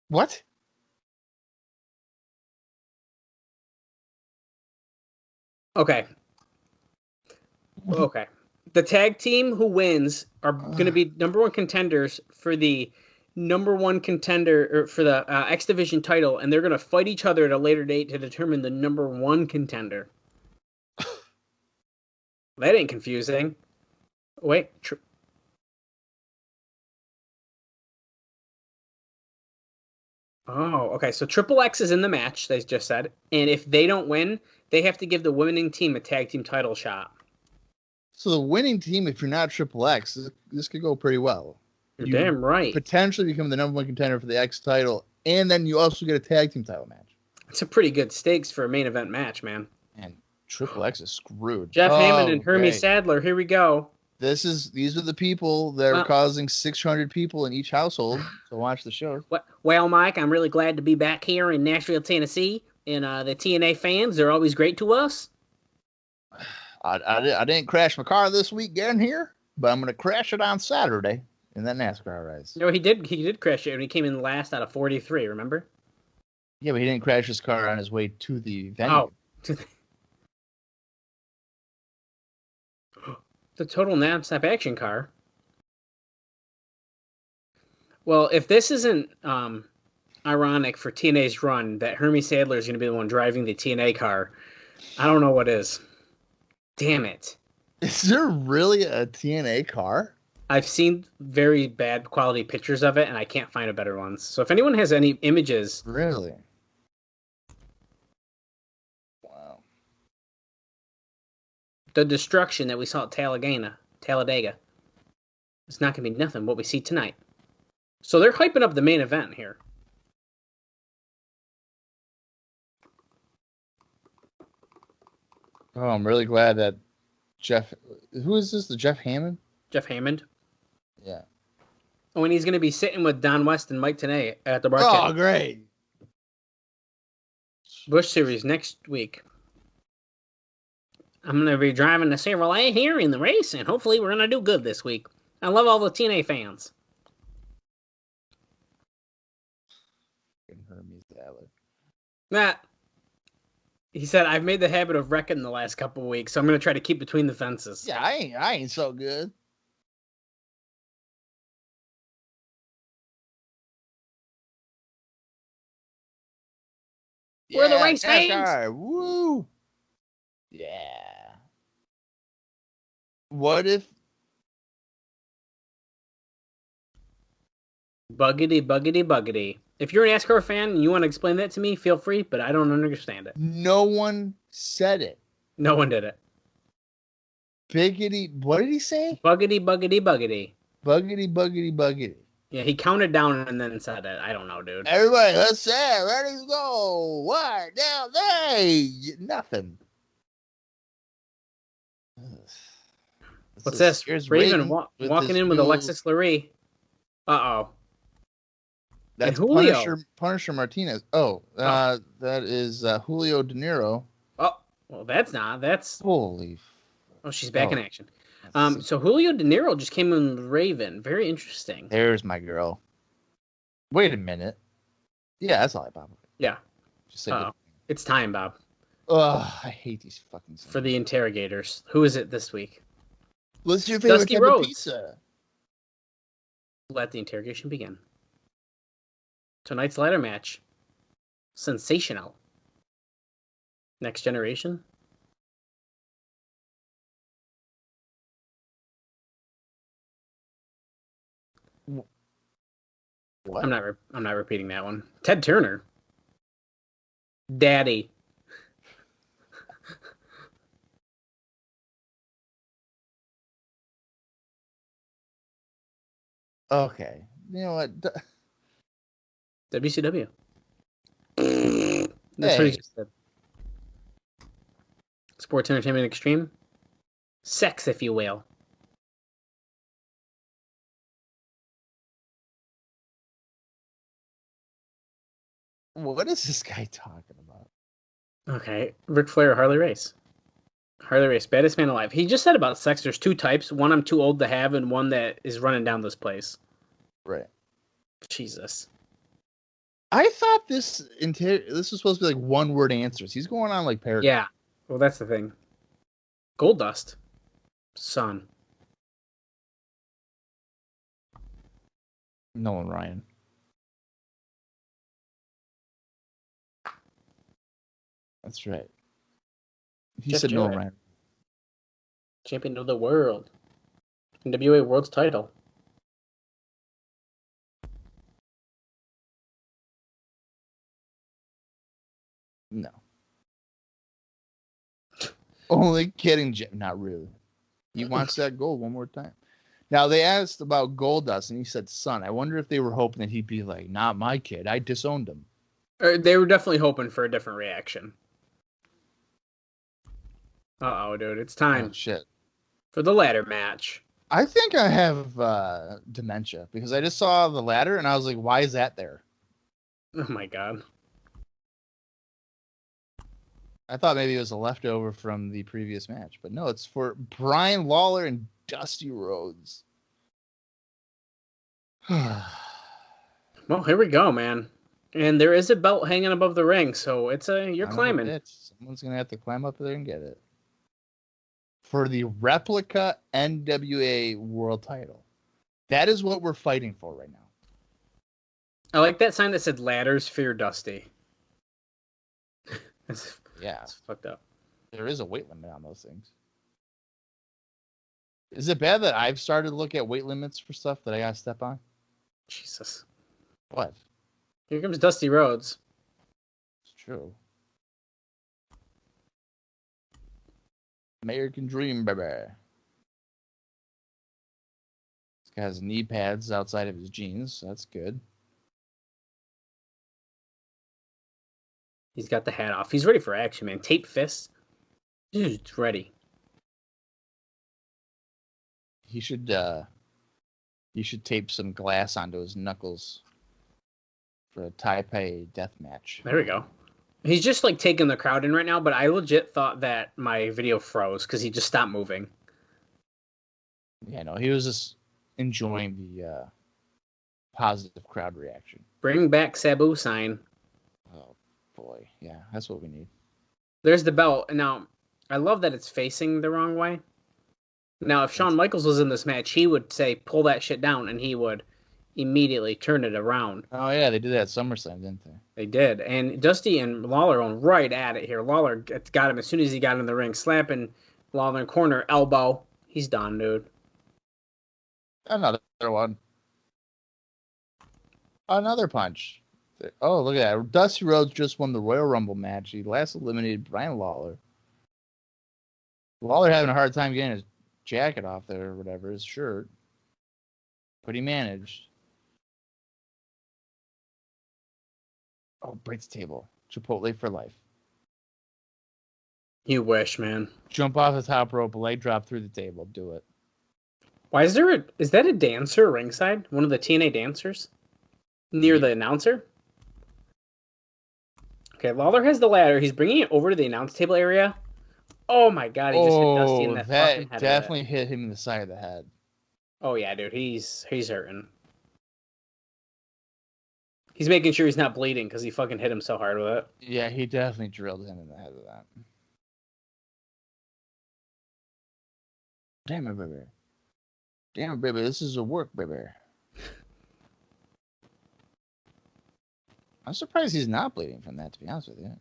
C: What?
D: Okay. Okay. The tag team who wins are going to be number one contenders for the number one contender or for the X Division title, and they're going to fight each other at a later date to determine the number one contender. That ain't confusing. Wait. Oh, okay. So Triple X is in the match, they just said. And if they don't win, they have to give the winning team a tag team title shot.
C: So the winning team, if you're not Triple X, this could go pretty well.
D: You're damn right.
C: Potentially become the number one contender for the X title, and then you also get a tag team title match.
D: It's a pretty good stakes for a main event match, man.
C: And Triple X is screwed.
D: Jeff Hammond and Hermie Sadler, here we go.
C: These are the people that are causing 600 people in each household to watch the show.
D: Well, Mike, I'm really glad to be back here in Nashville, Tennessee, and the TNA fans, they're always great to us.
C: I didn't crash my car this week getting here, but I'm going to crash it on Saturday in that NASCAR race.
D: No, he did crash it when he came in last out of 43, remember?
C: Yeah, but he didn't crash his car on his way to the venue.
D: Oh. The total non-stop action car. Well, if this isn't ironic for TNA's run that Hermie Sadler is going to be the one driving the TNA car, I don't know what is. Damn it.
C: Is there really a TNA car?
D: I've seen very bad quality pictures of it, and I can't find a better ones. So if anyone has any images...
C: Really? Wow.
D: The destruction that we saw at Talladega. It's not going to be nothing what we see tonight. So they're hyping up the main event here.
C: Oh, I'm really glad that Jeff... Who is this? The Jeff Hammond?
D: Jeff Hammond.
C: Yeah.
D: Oh, and he's going to be sitting with Don West and Mike Tenay at the broadcast.
C: Oh, great.
D: Busch Series next week. I'm going to be driving the Chevrolet here in the race, and hopefully we're going to do good this week. I love all the TNA fans. Matt, he said, I've made the habit of wrecking the last couple of weeks, so I'm going to try to keep between the fences.
C: Yeah, I ain't so good.
D: We're the race fans.
C: Woo! Yeah. What if...
D: Buggity. If you're an NASCAR fan and you want to explain that to me, feel free, but I don't understand it.
C: No one said it.
D: No one did it.
C: Biggity. What did he say?
D: Buggity, buggity, buggity.
C: Buggity, buggity, buggity.
D: Yeah, he counted down and then said it. I don't know, dude.
C: Everybody, let's say, ready to go. What? Now, they nothing.
D: What's this?
C: Here's
D: Raven walking in with Alexis Lurie. Uh-oh.
C: That's
D: and Julio.
C: Punisher Martinez. Oh, that is Julio De Niro.
D: Oh, well, that's not. That's
C: holy.
D: Oh, she's back in action. So Julio De Niro just came in with Raven. Very interesting.
C: There's my girl. Wait a minute. Yeah, that's all I Bob.
D: Yeah.
C: Just say
D: it's time, Bob.
C: Ugh, I hate these fucking things.
D: For the interrogators. Who is it this week?
C: What's your favorite
D: Dusty
C: type
D: Rhodes.
C: of pizza?
D: Let the interrogation begin. Tonight's ladder match. Sensational. Next generation.
C: What?
D: I'm not repeating that one. Ted Turner. Daddy.
C: Okay. You know what?
D: WCW. That's what he just said. Sports Entertainment Extreme. Sex, if you will.
C: What is this guy talking about?
D: Okay. Ric Flair or Harley Race? Harley Race, baddest man alive. He just said about sex, there's two types. One I'm too old to have, and one that is running down this place.
C: Right.
D: Jesus.
C: I thought this was supposed to be like one-word answers. He's going on like paragraphs.
D: Yeah. Well, that's the thing. Gold Dust. Son.
C: Nolan Ryan. That's right. He
D: Jeff
C: said Nolan
D: Jarrett.
C: Ryan.
D: Champion of the world. NWA World's title.
C: No. Only kidding, not really. He wants that gold one more time. Now, they asked about Goldust, and he said son. I wonder if they were hoping that he'd be like, not my kid. I disowned him.
D: They were definitely hoping for a different reaction. Uh-oh, dude. It's time.
C: Oh, shit.
D: For the ladder match.
C: I think I have dementia, because I just saw the ladder, and I was like, why is that there?
D: Oh, my God.
C: I thought maybe it was a leftover from the previous match, but no, it's for Brian Lawler and Dusty Rhodes.
D: Well, here we go, man. And there is a belt hanging above the ring, so you're climbing.
C: Someone's gonna have to climb up there and get it. For the replica NWA World Title. That is what we're fighting for right now.
D: I like that sign that said ladders fear Dusty.
C: Yeah.
D: It's fucked up.
C: There is a weight limit on those things. Is it bad that I've started to look at weight limits for stuff that I gotta step on?
D: Jesus.
C: What?
D: Here comes Dusty Rhodes.
C: It's true. American Dream, baby. This guy has knee pads outside of his jeans, so that's good.
D: He's got the hat off. He's ready for action, man. Tape fists. Dude's ready.
C: He should tape some glass onto his knuckles for a Taipei death match.
D: There we go. He's just like taking the crowd in right now, but I legit thought that my video froze because he just stopped moving.
C: Yeah, no, he was just enjoying the positive crowd reaction.
D: Bring back Sabu sign.
C: Oh boy, yeah, that's what we need.
D: There's the belt. Now, I love that it's facing the wrong way. Now, if Shawn Michaels was in this match, he would say, pull that shit down, and he would immediately turn it around.
C: Oh, yeah, they did that at SummerSlam, didn't they?
D: They did. And Dusty and Lawler are right at it here. Lawler got him as soon as he got in the ring, slapping Lawler in corner, elbow. He's done, dude.
C: Another one. Another punch. Oh, look at that. Dusty Rhodes just won the Royal Rumble match. He last eliminated Brian Lawler. Lawler having a hard time getting his jacket off there or whatever, his shirt. But he managed. Oh, breaks table. Chipotle for life.
D: You wish, man.
C: Jump off the top rope, leg drop through the table. Do it.
D: Why is that a dancer ringside? One of the TNA dancers? Near the announcer? Okay, Lawler has the ladder. He's bringing it over to the announce table area. Oh my god, he just hit Dusty in that fucking head.
C: Definitely hit him in the side of the head.
D: Oh yeah, dude, he's hurting. He's making sure he's not bleeding because he fucking hit him so hard with it.
C: Yeah, he definitely drilled him in the head with that. Damn it, baby. Damn it, baby. This is a work, baby. I'm surprised he's not bleeding from that, to be honest with you.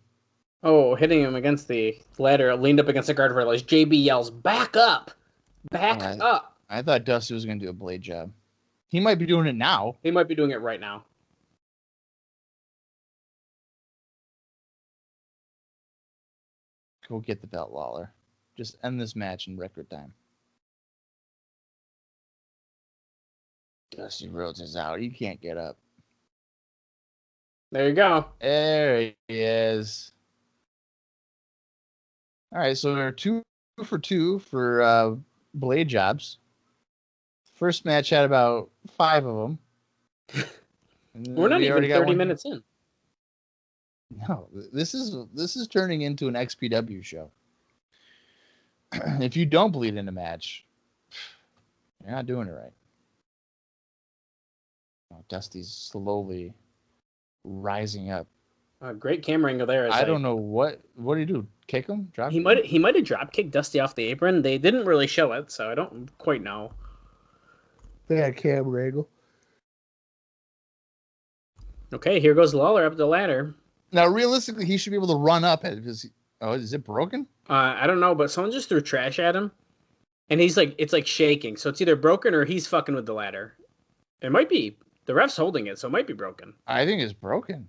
D: Oh, hitting him against the ladder, leaned up against the guardrail as JB yells, "Back up! Back up!"
C: I thought Dusty was going to do a blade job. He might be doing it now.
D: He might be doing it right now.
C: Go get the belt, Lawler. Just end this match in record time. Dusty Rhodes is out. He can't get up.
D: There you go.
C: There he is. All right, so we're 2 for 2 for blade jobs. First match had about 5 of them.
D: We're not even 30 minutes in.
C: No, this is turning into an XPW show. If you don't bleed in a match, you're not doing it right. Oh, Dusty's slowly rising up.
D: Great camera angle there.
C: I don't know what do you do? Kick him? Drop
D: he might have drop kicked Dusty off the apron. They didn't really show it, so I don't quite know.
C: Bad camera angle.
D: Okay, here goes Lawler up the ladder.
C: Now, realistically, he should be able to run up it. Is it broken?
D: I don't know, but someone just threw trash at him, and it's like shaking. So it's either broken or he's fucking with the ladder. It might be. The ref's holding it, so it might be broken.
C: I think it's broken.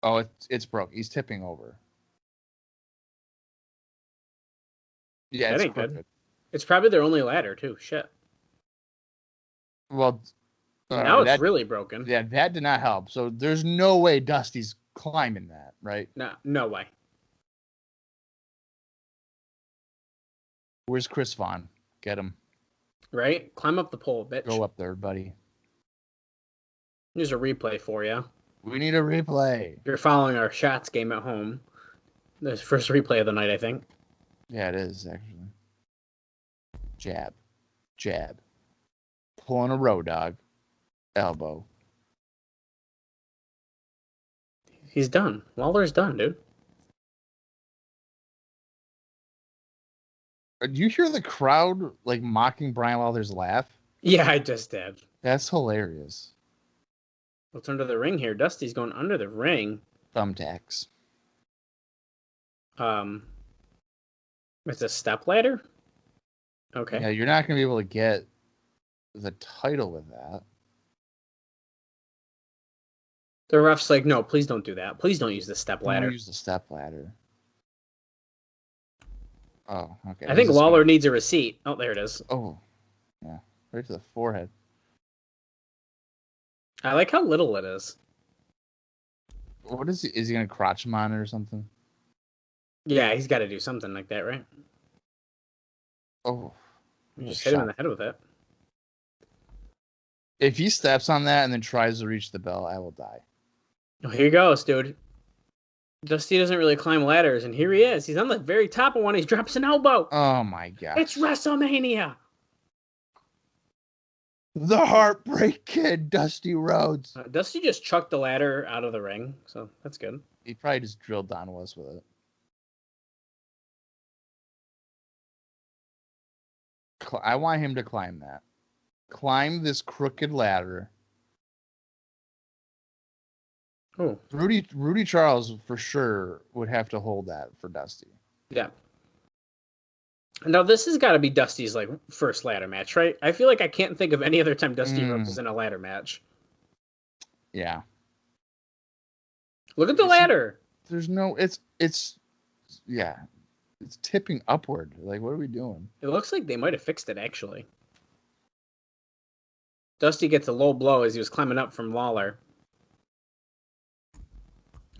C: Oh, it's broke. He's tipping over. Yeah,
D: that ain't good. It's probably their only ladder too. Shit.
C: Well,
D: now it's really broken.
C: Yeah, that did not help. So there's no way Dusty's climbing that, right?
D: No way.
C: Where's Chris Vaughn? Get him.
D: Right? Climb up the pole, bitch.
C: Go up there, buddy.
D: Here's a replay for you.
C: We need a replay.
D: You're following our shots game at home. The first replay of the night, I think.
C: Yeah, it is, actually. Jab. Jab. Pulling a road dog. Elbow.
D: He's done. Lawler's done, dude.
C: Do you hear the crowd like mocking Brian Lawler's laugh?
D: Yeah, I just did.
C: That's hilarious.
D: What's under the ring here? Dusty's going under the ring.
C: Thumbtacks.
D: It's a step ladder? Okay.
C: Yeah, you're not going to be able to get the title with that.
D: The ref's like, no, please don't do that. Please don't use the step ladder.
C: Don't use the step ladder. Oh, okay.
D: I think Lawler needs a receipt. Oh, there it is.
C: Oh, yeah. Right to the forehead.
D: I like how little it is.
C: What is he? Is he going to crotch him on it or something?
D: Yeah, he's got to do something like that, right?
C: Oh.
D: Just hit him in the head with it.
C: If he steps on that and then tries to reach the bell, I will die.
D: Oh, here he goes, dude. Dusty doesn't really climb ladders, and here he is. He's on the very top of one. He drops an elbow.
C: Oh, my God.
D: It's WrestleMania.
C: The Heartbreak Kid, Dusty Rhodes.
D: Dusty just chucked the ladder out of the ring, so that's good.
C: He probably just drilled Don West with it. I want him to climb that. Climb this crooked ladder.
D: Oh,
C: Rudy Charles for sure would have to hold that for Dusty.
D: Yeah. Now this has got to be Dusty's like first ladder match, right? I feel like I can't think of any other time Dusty Rhodes is in a ladder match.
C: Yeah.
D: Look at the ladder.
C: There's no. It's. Yeah. It's tipping upward. Like, what are we doing?
D: It looks like they might have fixed it, actually. Dusty gets a low blow as he was climbing up from Lawler.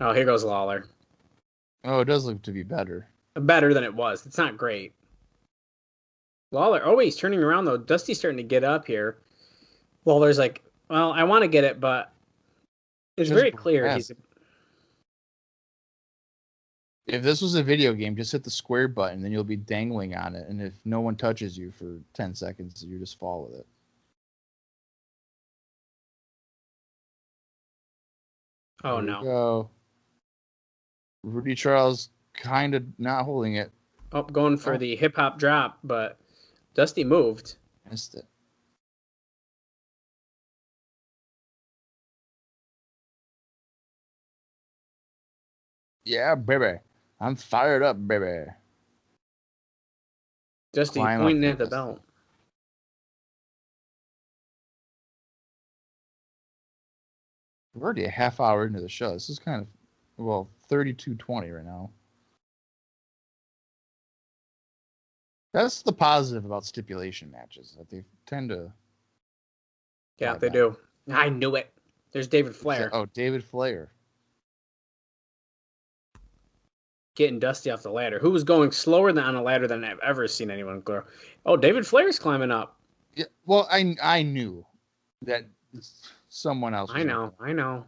D: Oh, here goes Lawler.
C: Oh, it does look to be better.
D: Better than it was. It's not great. Lawler, oh, he's turning around, though. Dusty's starting to get up here. Lawler's like, well, I want to get it, but it's
C: Just
D: very clear
C: grab.
D: he's...
C: If this was a video game, just hit the square button, then you'll be dangling on it. And if no one touches you for 10 seconds, you just fall with it.
D: Oh,
C: There we
D: no.
C: go. Rudy Charles kind of not holding it.
D: Oh, going for the hip-hop drop, but Dusty moved.
C: Missed it. Yeah, baby. I'm fired up, baby.
D: Dusty
C: Climb up
D: pointing
C: there,
D: at the
C: Dusty.
D: belt.
C: We're already a half hour into the show. This is kind of, well, 32:20 right now. That's the positive about stipulation matches, that they tend to...
D: Yeah,
C: like
D: they
C: that.
D: do. I knew it. There's David Flair
C: Oh, David Flair.
D: getting Dusty off the ladder. Who was going slower than on a ladder than I've ever seen anyone go. Oh, David Flair's climbing up.
C: Yeah, well, I knew that someone else was
D: I know.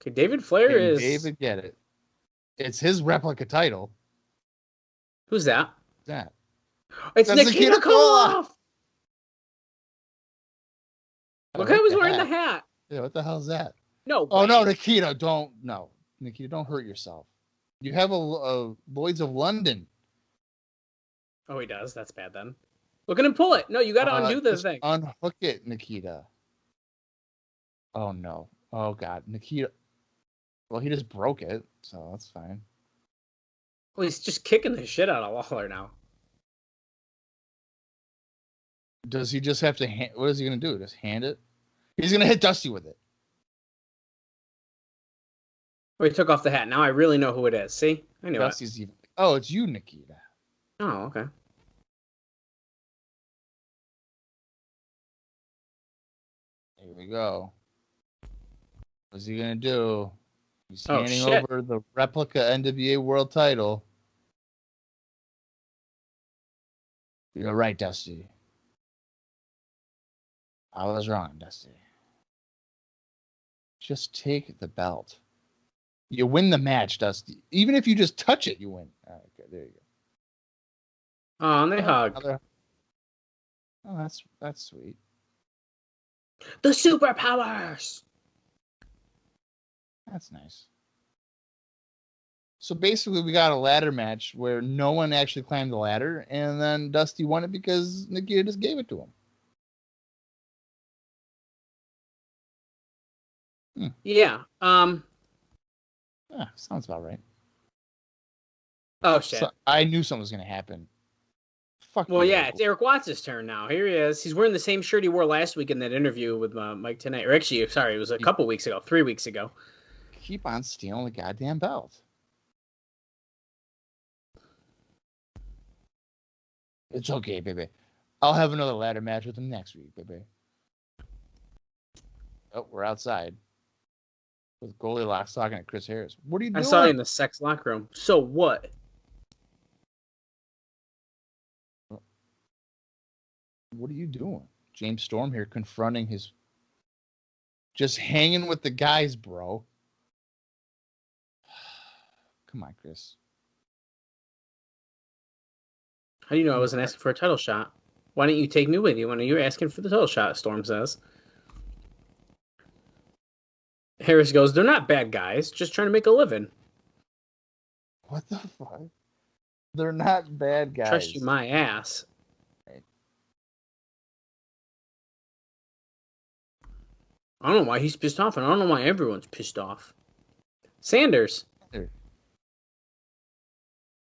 D: Okay, David Flair
C: Can
D: is...
C: David get it? It's his replica title.
D: Who's that?
C: That.
D: It's
C: That's
D: Nikita
C: Nikita
D: Koloff! Look
C: I
D: how
C: like
D: he's
C: the
D: wearing
C: hat.
D: the hat.
C: Yeah, what the hell's that?
D: No.
C: Oh,
D: way.
C: no, Nikita, don't. No. Nikita, don't hurt yourself. You have a Lloyd's of London.
D: Oh, he does. That's bad then. Look at him pull it. No, you got to undo the
C: Just
D: thing.
C: Unhook it, Nikita. Oh, no. Oh, God. Nikita. Well, he just broke it, so that's fine.
D: Well, he's just kicking the shit out of Lawler now.
C: Does he just have to what is he going to do? Just hand it? He's going to hit Dusty with it.
D: Oh, he took off the hat. Now I really know who it is. See? I knew
C: Dusty's even... Oh, it's you, Nikita.
D: it. Oh, okay.
C: Here we go. What's he going to do? He's
D: Oh,
C: handing
D: shit.
C: over the replica NWA World Title. You're right, Dusty. I was wrong, Dusty. Just take the belt. You win the match, Dusty. Even if you just touch it, you win. Okay, there you go.
D: Oh, and they hug.
C: Oh, that's sweet.
D: The superpowers!
C: That's nice. So basically, we got a ladder match where no one actually climbed the ladder, and then Dusty won it because Nikita just gave it to him.
D: Yeah.
C: Yeah, sounds about right.
D: Oh, shit.
C: So I knew something was going to happen. Fuck.
D: Well,
C: you,
D: yeah,
C: Eric.
D: it's Eric Watts' turn now. Here he is. He's wearing the same shirt he wore last week in that interview with Mike Tenay. Or actually, sorry, it was a couple weeks ago, 3 weeks ago.
C: Keep on stealing the goddamn belt. It's okay, baby. I'll have another ladder match with him next week, baby. Oh, we're outside. With Goldilocks talking to Chris Harris. What are you doing?
D: I saw you in the sex locker room. So what?
C: What are you doing? James Storm here confronting his... Just hanging with the guys, bro. Come on, Chris.
D: How do you know I wasn't asking for a title shot? Why didn't you take me with you when you were asking for the title shot, Storm says. Harris goes, they're not bad guys, just trying to make a living.
C: What the fuck? They're not bad guys.
D: Trust you my ass. I don't know why he's pissed off, and I don't know why everyone's pissed off. Sanders.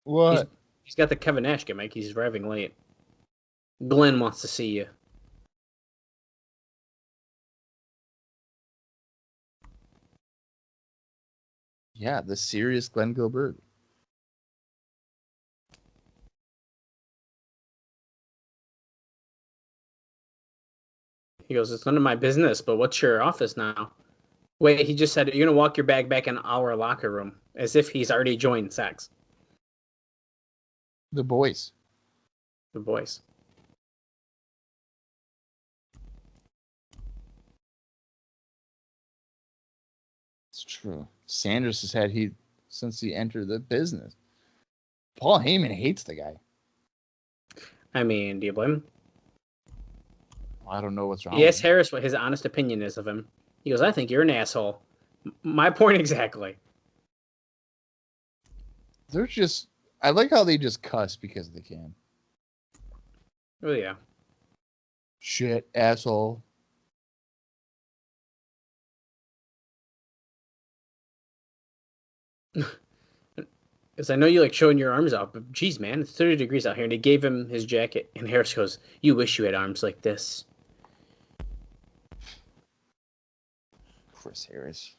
C: What?
D: He's got the Kevin Nash gimmick. He's arriving late. Glenn wants to see you.
C: Yeah, the serious Glenn Gilbert.
D: He goes, it's none of my business, but what's your office now? Wait, he just said, you're going to walk your bag back in our locker room, as if he's already joined sex.
C: The boys.
D: The boys.
C: It's true. Sanders has had heat since he entered the business. Paul Heyman hates the guy.
D: I mean, do you blame him?
C: I don't know what's wrong.
D: He asked Harris what his honest opinion is of him. He goes, I think you're an asshole. My point exactly.
C: They're just... I like how they just cuss because they can.
D: Oh, yeah.
C: Shit, asshole.
D: Because I know you like showing your arms out, but geez, man, it's 30 degrees out here. And he gave him his jacket, and Harris goes, you wish you had arms like this.
C: Chris Harris.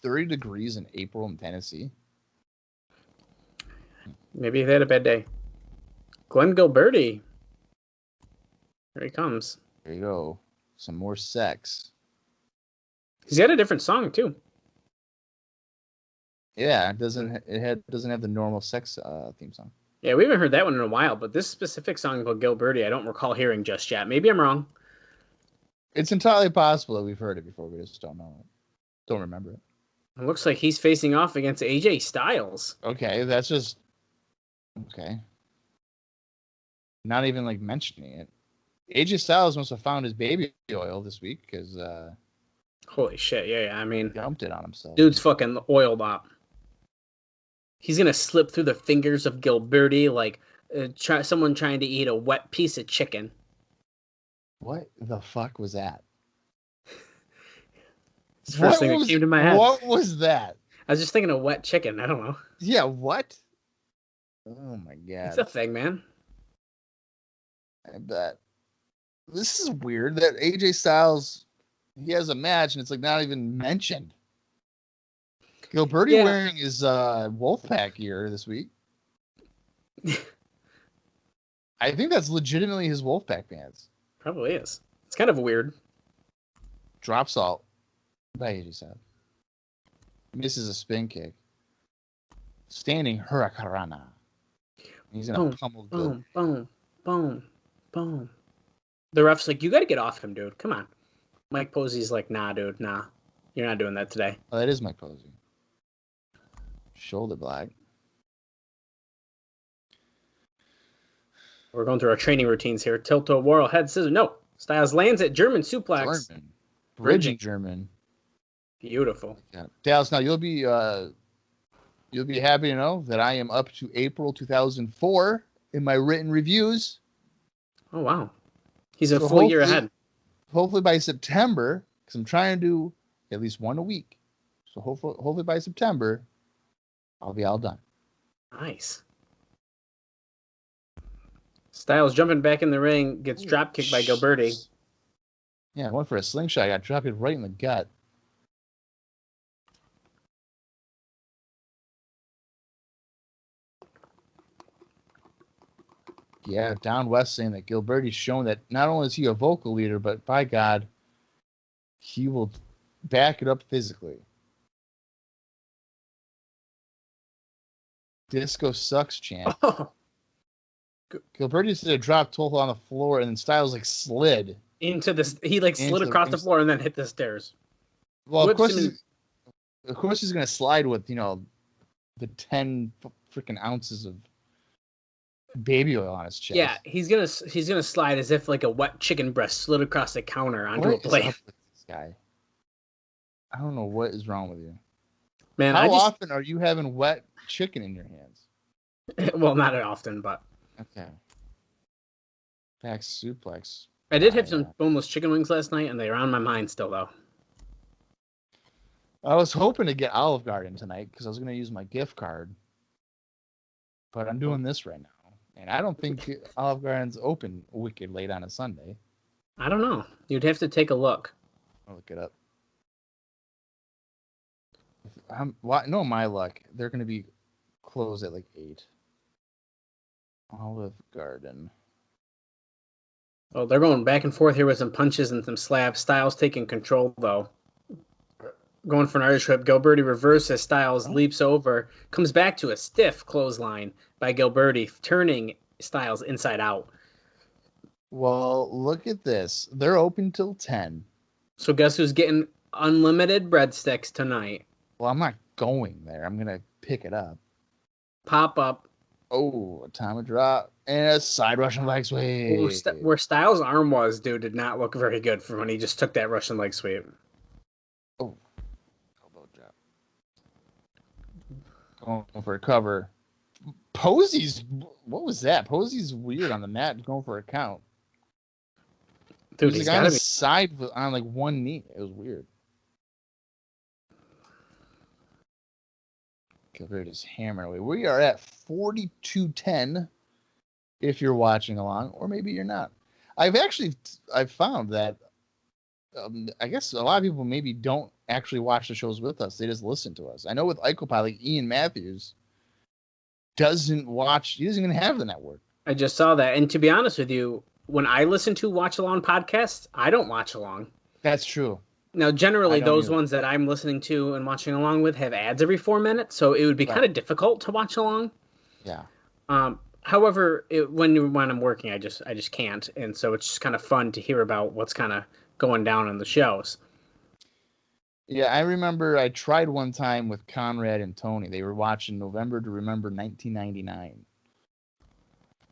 C: 30 degrees in April in Tennessee.
D: Maybe they had a bad day. Glenn Gilberti. Here he comes.
C: There you go. Some more sex.
D: He's got a different song, too.
C: Yeah, it doesn't have the normal sex theme song.
D: Yeah, we haven't heard that one in a while, but this specific song called Gilberti, I don't recall hearing just yet. Maybe I'm wrong.
C: It's entirely possible that we've heard it before. We just don't know it. Don't remember it.
D: It looks like he's facing off against AJ Styles.
C: Okay, that's just... Okay. Not even, like, mentioning it. AJ Styles must have found his baby oil this week, because...
D: Holy shit, yeah, I mean...
C: dumped it on himself.
D: Dude's fucking oiled up. He's gonna slip through the fingers of Gilberti like someone trying to eat a wet piece of chicken.
C: What the fuck was that?
D: It's the first thing that came to my head.
C: What was that?
D: I was just thinking of wet chicken. I don't know.
C: Yeah, what? Oh my god.
D: It's a thing, man.
C: I bet. This is weird that AJ Styles, he has a match and it's like not even mentioned. Gilberti wearing his Wolfpack gear this week. I think that's legitimately his Wolfpack pants.
D: Probably is. It's kind of weird.
C: Drop salt by AJ Styles. Misses a spin kick. Standing Hurricanrana. He's gonna pummel.
D: Boom, boom, boom, boom. The ref's like, you got to get off him, dude. Come on. Mike Posey's like, nah, dude, nah. You're not doing that today.
C: Oh, that is Mike Posey. Shoulder block.
D: We're going through our training routines here. Tilt-toe, whirl, head scissors. No. Styles lands it. German suplex.
C: German. Bridging German.
D: Beautiful.
C: Yeah. Dallas, now you'll be happy to know that I am up to April 2004 in my written reviews.
D: Oh, wow. He's a full year ahead.
C: Hopefully by September, because I'm trying to do at least one a week. So hopefully by September, I'll be all done.
D: Nice. Styles jumping back in the ring, gets drop kicked by Gilberti.
C: Yeah, I went for a slingshot. I got dropped right in the gut. Yeah, down west saying that Gilberti's shown that not only is he a vocal leader, but by God, he will back it up physically. Disco sucks chant.
D: Oh.
C: Gilberti did a drop toe on the floor, and then Styles like slid
D: into this. He like slid across the floor and then hit the stairs.
C: Well, of course he's gonna slide with the 10 freaking ounces of baby oil on his chest.
D: Yeah, he's gonna slide as if like a wet chicken breast slid across the counter onto a plate.
C: What is up with this guy? I don't know what is wrong with you.
D: Man,
C: how often are you having wet chicken in your hands?
D: Well, not often, but
C: okay. Back suplex.
D: I did have some boneless chicken wings last night, and they are on my mind still, though.
C: I was hoping to get Olive Garden tonight because I was going to use my gift card, but I'm doing this right now. And I don't think Olive Garden's open wicked late on a Sunday.
D: I don't know. You'd have to take a look.
C: I'll look it up. No, my luck. They're going to be closed at like 8. Olive Garden.
D: Oh, they're going back and forth here with some punches and some slabs. Styles taking control, though. Going for an Irish whip. Gilberti reverses. Styles leaps over. Comes back to a stiff clothesline by Gilberti, turning Styles inside out.
C: Well, look at this. They're open till 10.
D: So guess who's getting unlimited breadsticks tonight?
C: Well, I'm not going there. I'm going to pick it up.
D: Pop up.
C: Oh, a time of drop and a side Russian leg sweep.
D: Ooh, where Styles' arm was, dude, did not look very good from when he just took that Russian leg sweep.
C: Oh, elbow drop. Going for a cover. Posey's, what was that? Posey's weird on the mat, going for a count.
D: Dude,
C: he's on his side on like one knee. It was weird. Gilbert is hammering away. We are at 42-10 if you're watching along, or maybe you're not. I've found that I guess a lot of people maybe don't actually watch the shows with us. They just listen to us. I know with IcoPod, like Ian Matthews doesn't watch. He doesn't even have the network.
D: I just saw that. And to be honest with you, when I listen to watch along podcasts, I don't watch along.
C: That's true.
D: Now, generally, those ones that I'm listening to and watching along with have ads every 4 minutes, so it would be kind of difficult to watch along.
C: Yeah.
D: However, when I'm working, I just can't, and so it's just kind of fun to hear about what's kind of going down on the shows.
C: Yeah, I remember I tried one time with Conrad and Tony. They were watching November to Remember 1999,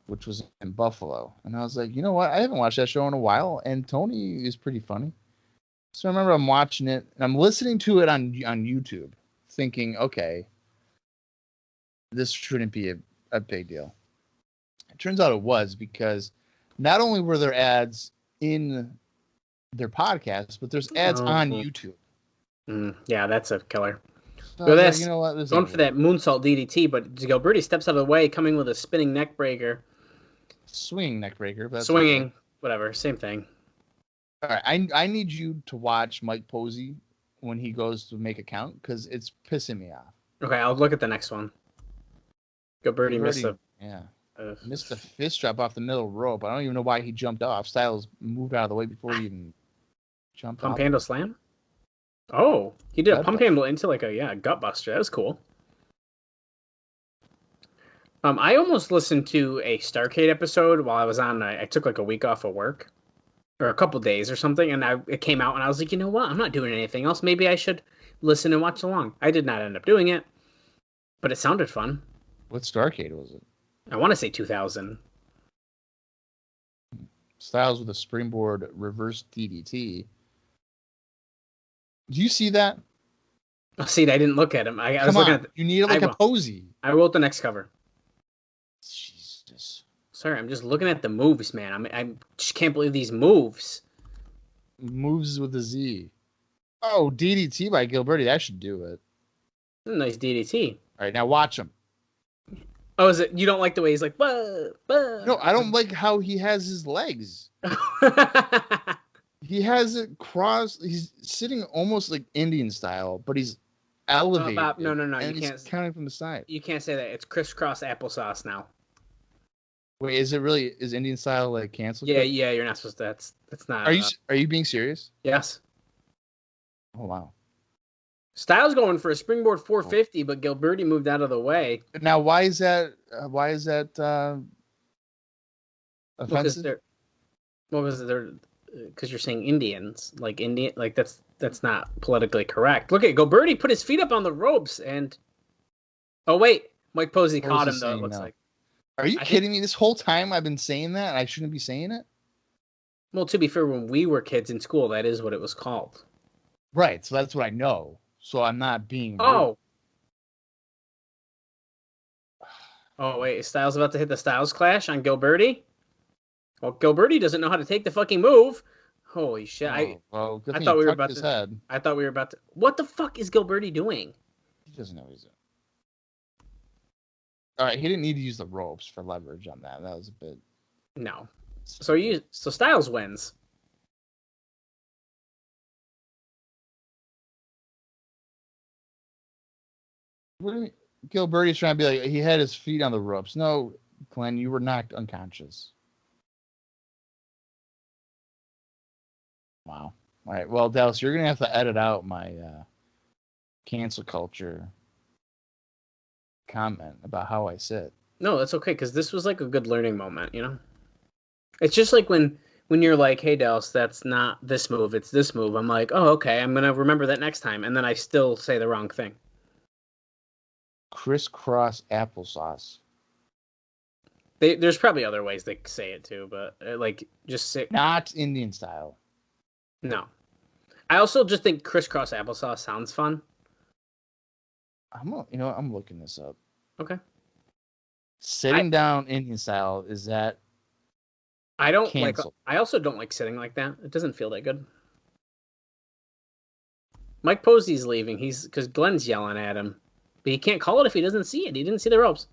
C: which was in Buffalo, and I was like, you know what? I haven't watched that show in a while, and Tony is pretty funny. So I remember I'm watching it, and I'm listening to it on YouTube, thinking, okay, this shouldn't be a big deal. It turns out it was, because not only were there ads in their podcast, but there's ads on YouTube.
D: Yeah, that's a killer.
C: So
D: Well, that's,
C: like, you know what?
D: going for that moonsault DDT, but Gilberti steps out of the way, coming with a spinning neck breaker.
C: Swinging neck breaker. But
D: swinging, okay. Whatever, same thing.
C: All right, I need you to watch Mike Posey when he goes to make a count, because it's pissing me off.
D: Okay, I'll look at the next one. Gilberti
C: missed a fist drop off the middle rope. I don't even know why he jumped off. Styles moved out of the way before he even jumped off.
D: Pump handle slam? Oh, he did a pump handle into like a gut buster. That was cool. I almost listened to a Starrcade episode while I was on. I took like a week off of work, or a couple days or something, and it came out, and I was like, you know what? I'm not doing anything else. Maybe I should listen and watch along. I did not end up doing it, but it sounded fun.
C: What Starrcade was it?
D: I want to say 2000.
C: Styles with a springboard reverse DDT. Do you see that?
D: Oh, see, I didn't look at him. I was looking at.
C: You need like a Posey.
D: I wrote the next cover.
C: Jesus.
D: Sorry, I'm just looking at the moves, man. I just can't believe these moves.
C: Moves with a Z. Oh, DDT by Gilberti. That should do it.
D: Nice DDT.
C: All right, now watch him.
D: Oh, is it? You don't like the way he's like, bah, bah.
C: No, I don't like how he has his legs. He has it crossed. He's sitting almost like Indian style, but he's elevated.
D: No.
C: And you can't counting from the side.
D: You can't say that. It's crisscross applesauce now.
C: Wait, is Indian style like canceled?
D: Yeah. You're not supposed to. That's not.
C: Are you being serious?
D: Yes.
C: Oh wow.
D: Styles going for a springboard 450, but Gilberti moved out of the way.
C: Now, why is that offensive?
D: Because you're saying Indians, like Indian, like that's not politically correct. Look at Gilberti put his feet up on the ropes, and oh wait, Mike Posey caught him though. It looks like.
C: Are you kidding me? This whole time I've been saying that, and I shouldn't be saying it.
D: Well, to be fair, when we were kids in school, that is what it was called.
C: Right. So that's what I know. So I'm not being.
D: Oh. Oh wait, is Styles about to hit the Styles Clash on Gilberti? Well, Gilberti doesn't know how to take the fucking move. Holy shit! I thought we were about to. I thought we were about to. What the fuck is Gilberti doing?
C: He doesn't know what he's doing. All right, he didn't need to use the ropes for leverage on that. That was a bit.
D: No. So Styles wins.
C: What do you mean? Gilberti's trying to be like he had his feet on the ropes. No, Glenn, you were knocked unconscious. Wow. All right. Well, Dallas, you're gonna have to edit out my cancel culture comment about how I sit.
D: No, that's okay, because this was like a good learning moment, you know? It's just like when you're like, hey, Dallas, that's not this move, it's this move. I'm like, oh, okay, I'm going to remember that next time. And then I still say the wrong thing.
C: Crisscross applesauce.
D: There's probably other ways they say it too, but like just say...
C: Not Indian style.
D: No. I also just think crisscross applesauce sounds fun.
C: I'm looking this up.
D: Okay.
C: Sitting down Indian style, is that
D: I don't
C: canceled?
D: I also don't like sitting like that. It doesn't feel that good. Mike Posey's leaving. Because Glenn's yelling at him. But he can't call it if he doesn't see it. He didn't see the ropes.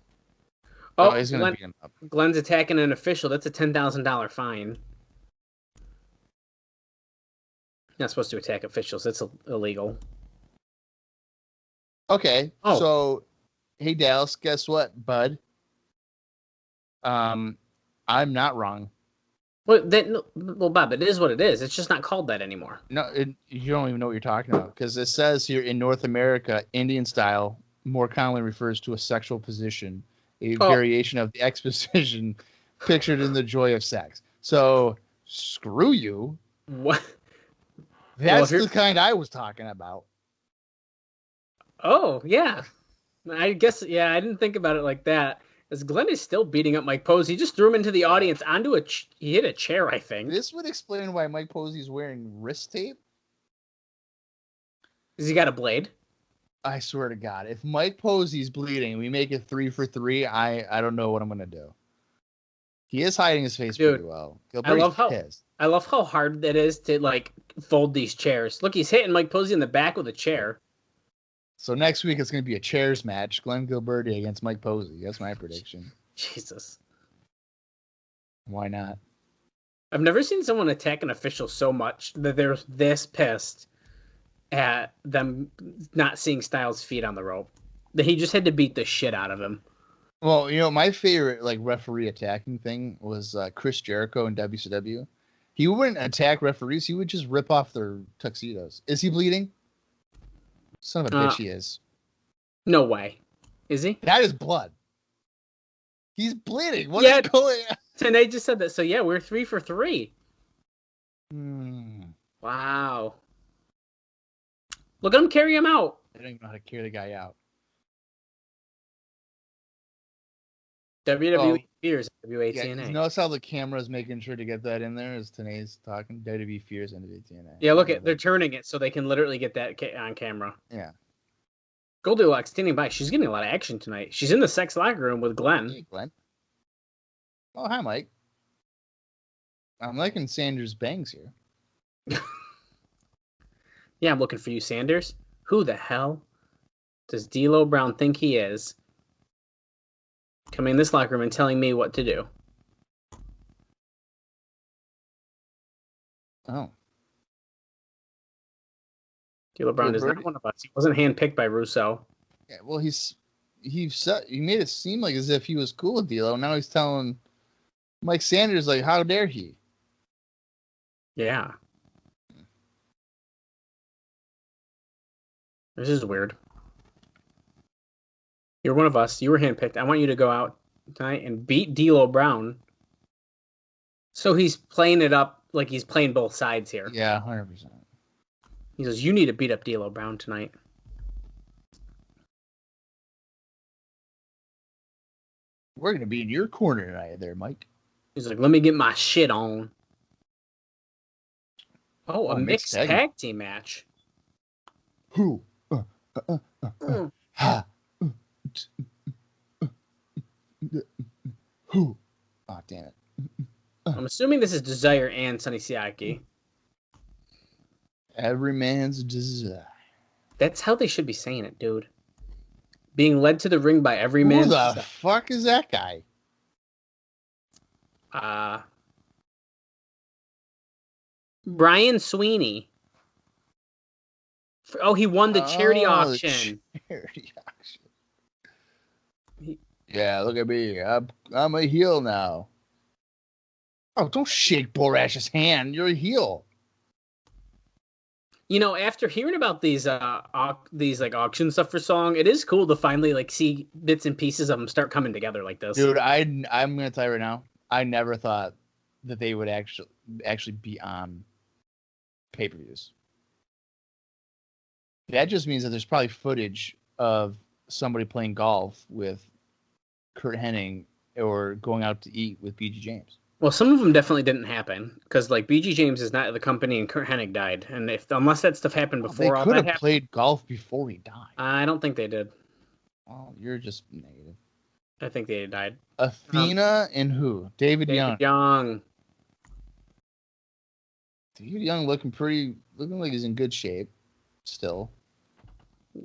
C: Oh, he's going to beat him up.
D: Glenn's attacking an official. That's a $10,000 fine. You're not supposed to attack officials. That's illegal.
C: Okay. Oh. So, hey, Dallas, guess what, bud? I'm not wrong.
D: Well, Bob, it is what it is. It's just not called that anymore.
C: No, you don't even know what you're talking about, because it says here in North America, Indian style more commonly refers to a sexual position, a variation of the exposition pictured in The Joy of Sex. So, screw you.
D: What?
C: That's the kind I was talking about.
D: Oh, yeah. I guess, yeah, I didn't think about it like that. As Glenn is still beating up Mike Posey, he just threw him into the audience onto he hit a chair, I think.
C: This would explain why Mike Posey's wearing wrist tape.
D: Has he got a blade?
C: I swear to God, if Mike Posey's bleeding, we make it 3 for 3. I don't know what I'm gonna do. He is hiding his face pretty well.
D: I love how hard that is to like fold these chairs. Look, he's hitting Mike Posey in the back with a chair.
C: So next week it's going to be a chairs match. Glenn Gilberti against Mike Posey. That's my prediction.
D: Jesus.
C: Why not?
D: I've never seen someone attack an official so much that they're this pissed at them not seeing Styles' feet on the rope. That he just had to beat the shit out of him.
C: Well, my favorite like referee attacking thing was Chris Jericho in WCW. He wouldn't attack referees. He would just rip off their tuxedos. Is he bleeding? Son of a bitch, he is.
D: No way. Is he?
C: That is blood. He's bleeding. What is going on?
D: TNA just said that. So, yeah, we're 3 for 3. Wow. Look at him carry him out.
C: I don't even know how to carry the guy out.
D: WWE fears NWA-TNA.
C: Yeah, notice how the camera is making sure to get that in there as TNA's talking. WWE fears NWA-TNA.
D: Yeah, look at they're turning it so they can literally get that on camera.
C: Yeah.
D: Goldilocks standing by. She's getting a lot of action tonight. She's in the sex locker room with Glenn.
C: Hey, Glenn. Oh, hi, Mike. I'm liking Sanders' bangs here.
D: Yeah, I'm looking for you, Sanders. Who the hell does D'Lo Brown think he is? Coming in this locker room and telling me what to do.
C: Oh.
D: D'Lo Brown is not one of us. He wasn't handpicked by Russo.
C: Yeah, well, he made it seem like as if he was cool with D'Lo. Now he's telling Mike Sanders, like, how dare he?
D: Yeah. This is weird. You're one of us. You were handpicked. I want you to go out tonight and beat D'Lo Brown. So he's playing it up like he's playing both sides here.
C: Yeah, 100%.
D: He says, you need to beat up D'Lo Brown tonight.
C: We're going to be in your corner tonight there, Mike.
D: He's like, let me get my shit on. Oh, a mixed tag team match.
C: Who? Ha. Who? Oh, damn it.
D: I'm assuming this is Desire and Sonny Siaki.
C: Every man's desire.
D: That's how they should be saying it, dude. Being led to the ring by every man.
C: Who the fuck is that guy?
D: Brian Sweeney. Oh, he won the charity auction.
C: Charity auction. Yeah, look at me. I'm a heel now. Oh, don't shake Borash's hand. You're a heel.
D: After hearing about these like auction stuff for Song, it is cool to finally like see bits and pieces of them start coming together like this.
C: Dude, I'm gonna tell you right now, I never thought that they would actually be on pay-per-views. That just means that there's probably footage of somebody playing golf with Kurt Hennig or going out to eat with BG James.
D: Well, some of them definitely didn't happen because like BG James is not at the company and Kurt Hennig died, and unless that stuff happened before
C: They
D: all
C: could
D: that
C: have
D: happened,
C: played golf before he died.
D: I don't think they did.
C: Well, you're just negative.
D: I think they died.
C: Athena and who? David Young.
D: Young.
C: David Young looking like he's in good shape still.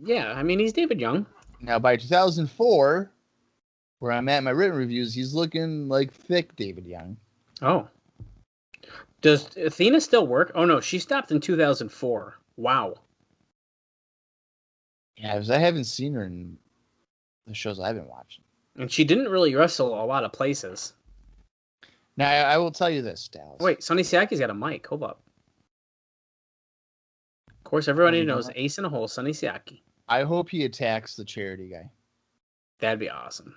D: Yeah, I mean he's David Young.
C: Now by 2004, where I'm at in my written reviews, he's looking like thick David Young.
D: Oh. Does Athena still work? Oh no, she stopped in 2004. Wow.
C: Yeah, because I haven't seen her in the shows I've been watching.
D: And she didn't really wrestle a lot of places.
C: Now, I will tell you this, Dallas.
D: Wait, Sonny Siaki's got a mic. Hold up. Of course, everybody knows Ace in a Hole, Sonny Siaki.
C: I hope he attacks the charity guy.
D: That'd be awesome.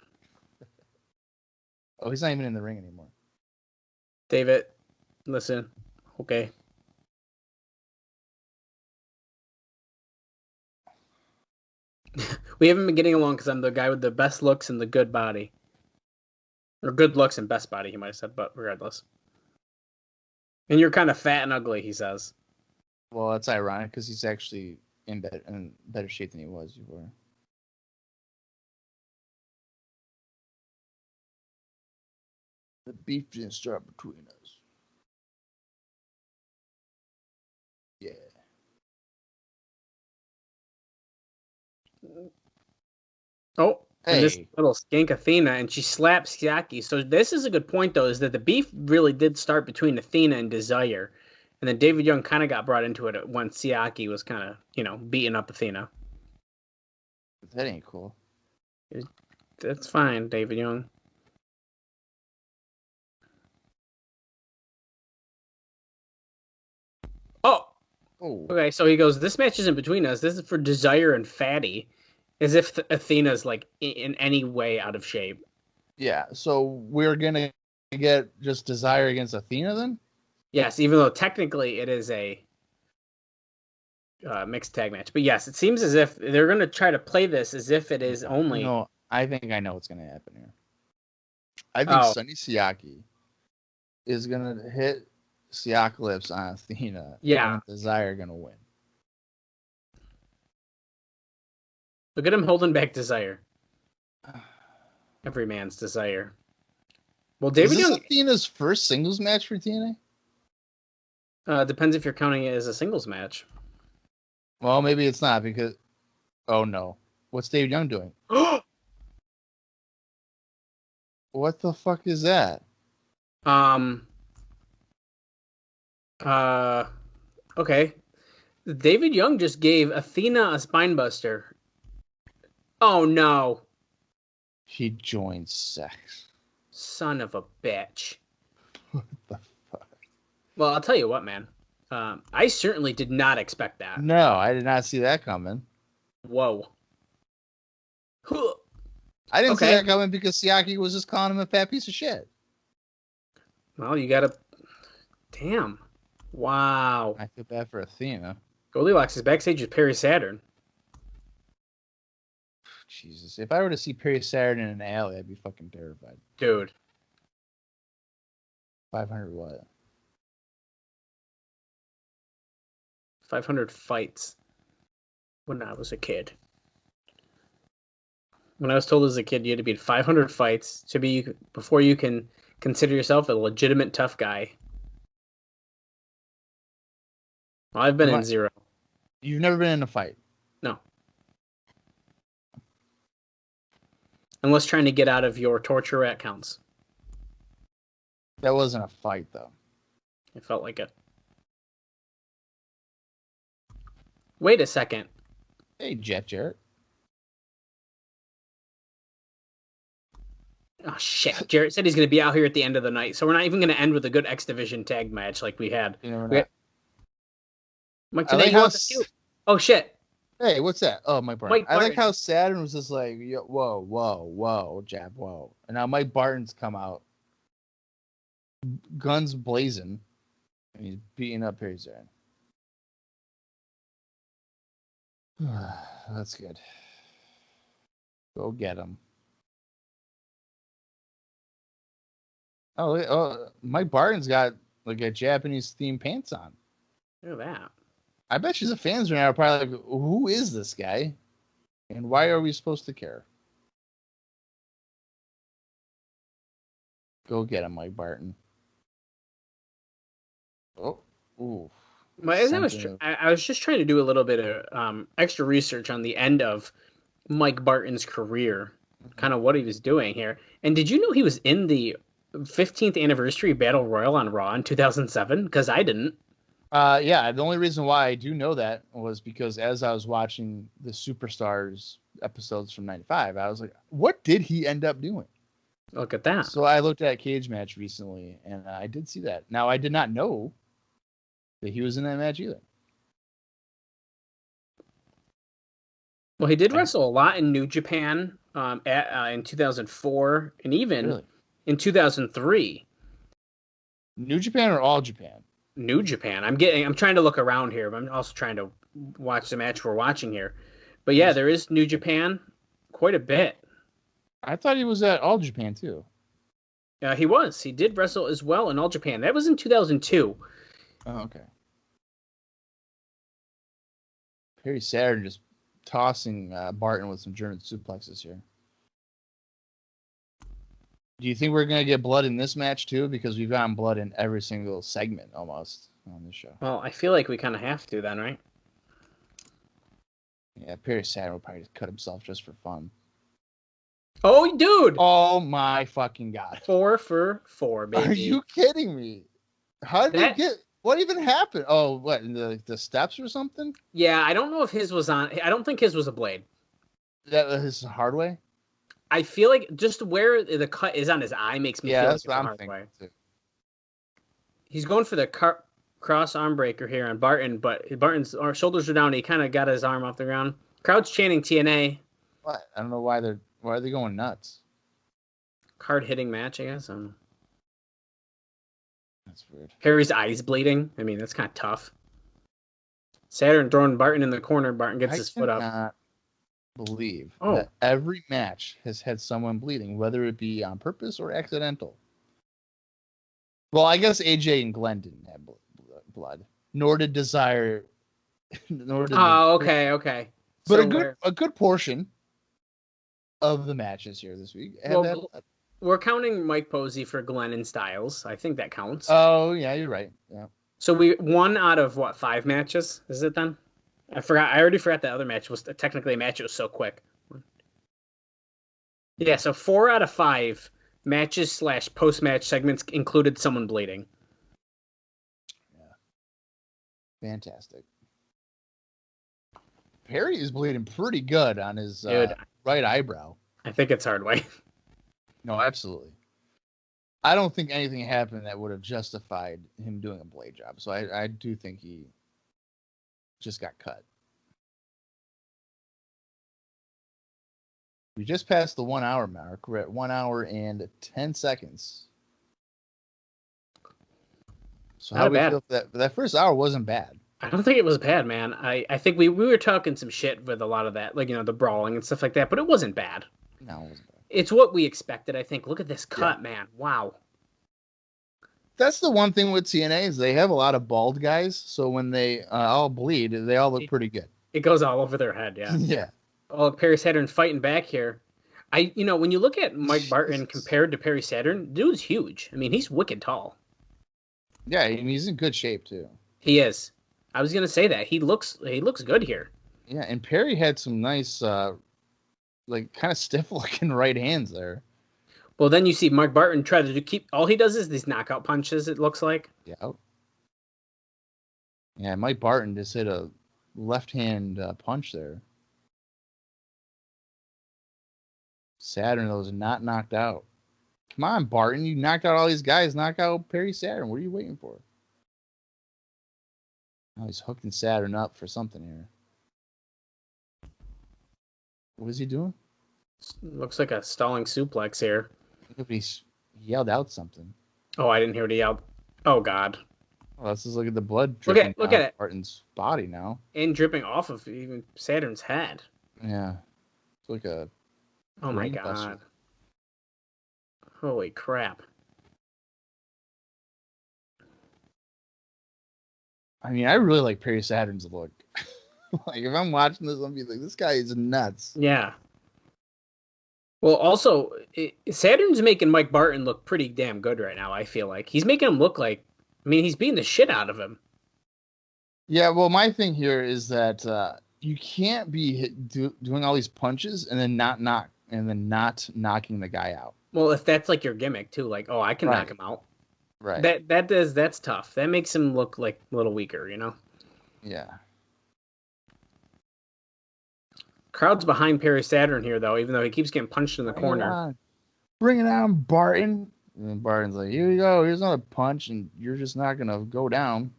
C: Oh, he's not even in the ring anymore.
D: David, listen. Okay. We haven't been getting along because I'm the guy with the best looks and the good body. Or good looks and best body, he might have said, but regardless. And you're kind of fat and ugly, he says.
C: Well, that's ironic because he's actually in better shape than he was before. The beef didn't start between us. Yeah.
D: Oh,
C: hey.
D: And this little skank Athena, and she slaps Siaki. So this is a good point, though, is that the beef really did start between Athena and Desire. And then David Young kind of got brought into it when Siaki was kind of, beating up Athena.
C: That ain't cool.
D: That's fine, David Young. Oh! Okay, so he goes, this match isn't between us. This is for Desire and Fatty. As if Athena's, like, in any way out of shape.
C: Yeah, so we're going to get just Desire against Athena then?
D: Yes, even though technically it is a mixed tag match. But yes, it seems as if they're going to try to play this as if it is only...
C: No, I think I know what's going to happen here. I think Sonny Siaki is going to hit Siacalypse on Athena.
D: Yeah.
C: And Desire going to win.
D: Look at him holding back Desire. Every man's desire. Well, David Young...
C: Is this Athena's first singles match for TNA?
D: Depends if you're counting it as a singles match.
C: Well, maybe it's not because... Oh, no. What's David Young doing? What the fuck is that?
D: Okay. David Young just gave Athena a spinebuster. Oh, no.
C: He joined sex.
D: Son of a bitch.
C: What the fuck?
D: Well, I'll tell you what, man. I certainly did not expect that.
C: No, I did not see that coming.
D: Whoa.
C: I didn't see that coming because Siaki was just calling him a fat piece of shit.
D: Well, you gotta... Damn. Wow.
C: I feel bad for Athena.
D: Goldilocks is backstage with Perry Saturn.
C: Jesus. If I were to see Perry Saturn in an alley, I'd be fucking terrified.
D: Dude.
C: 500 what?
D: 500 fights when I was a kid. When I was told as a kid you had to be in 500 fights before you can consider yourself a legitimate tough guy. Well, I've been in 0.
C: You've never been in a fight?
D: No. Unless trying to get out of your torture rat counts.
C: That wasn't a fight, though.
D: It felt like it. Wait a second.
C: Hey, Jeff Jarrett.
D: Oh, shit. Jarrett said he's going to be out here at the end of the night, so we're not even going to end with a good X Division tag match like we had. Mike
C: I like
D: Tenay,
C: how.
D: wants a scoop. Oh shit.
C: Hey, what's that? Oh, Mike Barton.
D: Mike
C: I like
D: Barton.
C: how Saturn was just like, whoa, whoa, whoa, jab, whoa. And now Mike Barton's come out, guns blazing, and he's beating up Perry Saturn. That's good. Go get him. Oh, Mike Barton's got like a Japanese themed pants on.
D: Look at that.
C: I bet you the fans right now are probably like, who is this guy? And why are we supposed to care? Go get him, Mike Barton. Oh, ooh.
D: I was just trying to do a little bit of extra research on the end of Mike Barton's career, kind of what he was doing here. And did you know he was in the 15th anniversary Battle Royal on Raw in 2007? Because I didn't.
C: Yeah, the only reason why I do know that was because as I was watching the Superstars episodes from '95, I was like, what did he end up doing?
D: Look at that.
C: So I looked at Cage Match recently, and I did see that. Now, I did not know that he was in that match either.
D: Well, he did wrestle a lot in New Japan in 2004 and even in 2003.
C: New Japan or All Japan?
D: New Japan. I'm trying to look around here, but I'm also trying to watch the match we're watching here. But yeah, there is New Japan quite a bit.
C: I thought he was at All Japan too.
D: He was. He did wrestle as well in All Japan. That was in 2002.
C: Oh, okay. Perry Saturn just tossing Barton with some German suplexes here. Do you think we're going to get blood in this match too? Because we've gotten blood in every single segment almost on this show.
D: Well, I feel like we kind of have to then, right?
C: Yeah, Perry Saturn will probably just cut himself just for fun.
D: Oh, dude!
C: Oh my fucking god!
D: 4 for 4, baby.
C: Are you kidding me? How did he get? What even happened? Oh, what in the steps or something?
D: Yeah, I don't know if his was on. I don't think his was a blade.
C: That was the hard way.
D: I feel like just where the cut is on his eye makes me feel like it's a hard way. Too. He's going for the cross arm breaker here on Barton, but Barton's shoulders are down. He kind of got his arm off the ground. Crowd's chanting TNA.
C: What? I don't know why are they going nuts?
D: Hard hitting match, I guess.
C: That's weird.
D: Harry's eyes bleeding. I mean, that's kind of tough. Saturn throwing Barton in the corner. Barton gets his foot up. I cannot
C: believe that every match has had someone bleeding, whether it be on purpose or accidental. Well, I guess AJ and Glenn didn't have blood, nor did Desire.
D: Okay.
C: But so a good portion of the matches here this week have that blood.
D: We're counting Mike Posey for Glenn and Styles. I think that counts.
C: Oh, yeah, you're right. Yeah.
D: So we 1 out of 5 matches? Is it then? I already forgot that other match was technically a match. It was so quick. Yeah, so 4 out of 5 matches / post-match segments included someone bleeding.
C: Yeah. Fantastic. Perry is bleeding pretty good on his right eyebrow.
D: I think it's hard way.
C: No, absolutely. I don't think anything happened that would have justified him doing a blade job. So I do think he just got cut. We just passed the 1 hour mark. We're at 1 hour and 10 seconds. So how we feel that first hour wasn't bad.
D: I don't think it was bad, man. I think we were talking some shit with a lot of that, like, the brawling and stuff like that, but it wasn't bad.
C: No, it wasn't bad.
D: It's what we expected, I think. Look at this cut, man. Wow.
C: That's the one thing with TNA is they have a lot of bald guys, so when they all bleed, they all look pretty good.
D: It goes all over their head, yeah.
C: Yeah.
D: Oh, Perry Saturn fighting back here. When you look at Mike Barton compared to Perry Saturn, dude's huge. I mean, he's wicked tall.
C: Yeah, and he's in good shape too.
D: He is. I was gonna say that he looks good here.
C: Yeah, and Perry had some nice, like kind of stiff looking right hands there.
D: Well, then you see Mike Barton try to keep. All he does is these knockout punches. It looks like.
C: Yeah. Yeah, Mike Barton just hit a left hand punch there. Saturn though is not knocked out. Come on, Barton, you knocked out all these guys. Knock out Perry Saturn. What are you waiting for? Oh, he's hooking Saturn up for something here. What is he doing?
D: Looks like a stalling suplex here.
C: He yelled out something.
D: Oh, I didn't hear what he yelled. Oh, God.
C: Oh, let's just look at the blood
D: Look
C: dripping
D: at
C: down
D: it.
C: Barton's body now.
D: And dripping off of even Saturn's head.
C: Yeah. It's like a...
D: Oh, my
C: brain
D: God.
C: buster.
D: Holy crap.
C: I mean, I really like Perry Saturn's look. Like, if I'm watching this, I'm be like, this guy is nuts.
D: Yeah. Well, also, Saturn's making Mike Barton look pretty damn good right now, I feel like. He's making him look like... I mean, he's beating the shit out of him.
C: Yeah, well, my thing here is that you can't be doing all these punches and then not knocking the guy out.
D: Well, if that's like your gimmick, too. Like, oh, I can knock him out.
C: Right.
D: That's tough. That makes him look like a little weaker, you know?
C: Yeah.
D: Crowd's behind Perry Saturn here, though, even though he keeps getting punched in the corner.
C: Bring it on, Barton. And then Barton's like, here you go. Here's another punch, and you're just not going to go down.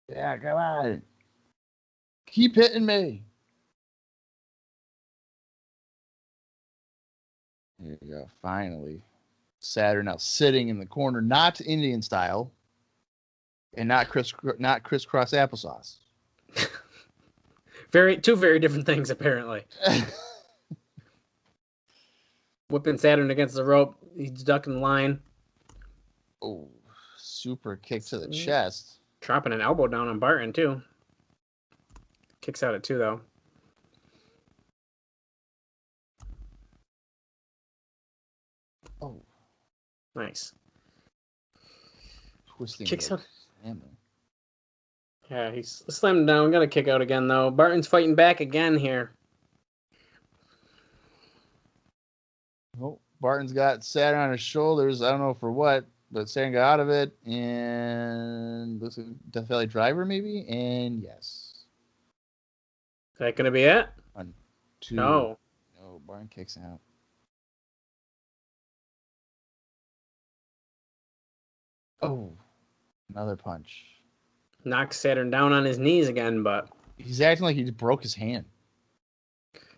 C: Yeah, come on. Keep hitting me. Here you go. Finally. Saturn now sitting in the corner, not Indian style, and not crisscross applesauce.
D: Two very different things, apparently. Whipping Saturn against the rope. He's ducking the line.
C: Oh, super kick to the chest.
D: Dropping an elbow down on Barton, too. Kicks out at 2, though.
C: Oh.
D: Nice.
C: Twisting.
D: Kicks out.
C: Slamming.
D: Yeah, he's slammed down. Got to kick out again, though. Barton's fighting back again here.
C: Oh, Barton's got Saturn on his shoulders. I don't know for what, but Saturn got out of it. And looks like Death Valley Driver, maybe? And yes.
D: Is that going to be it?
C: 1, 2.
D: No.
C: No, Barton kicks out. Oh, another punch.
D: Knocks Saturn down on his knees again, but...
C: He's acting like he just broke his hand.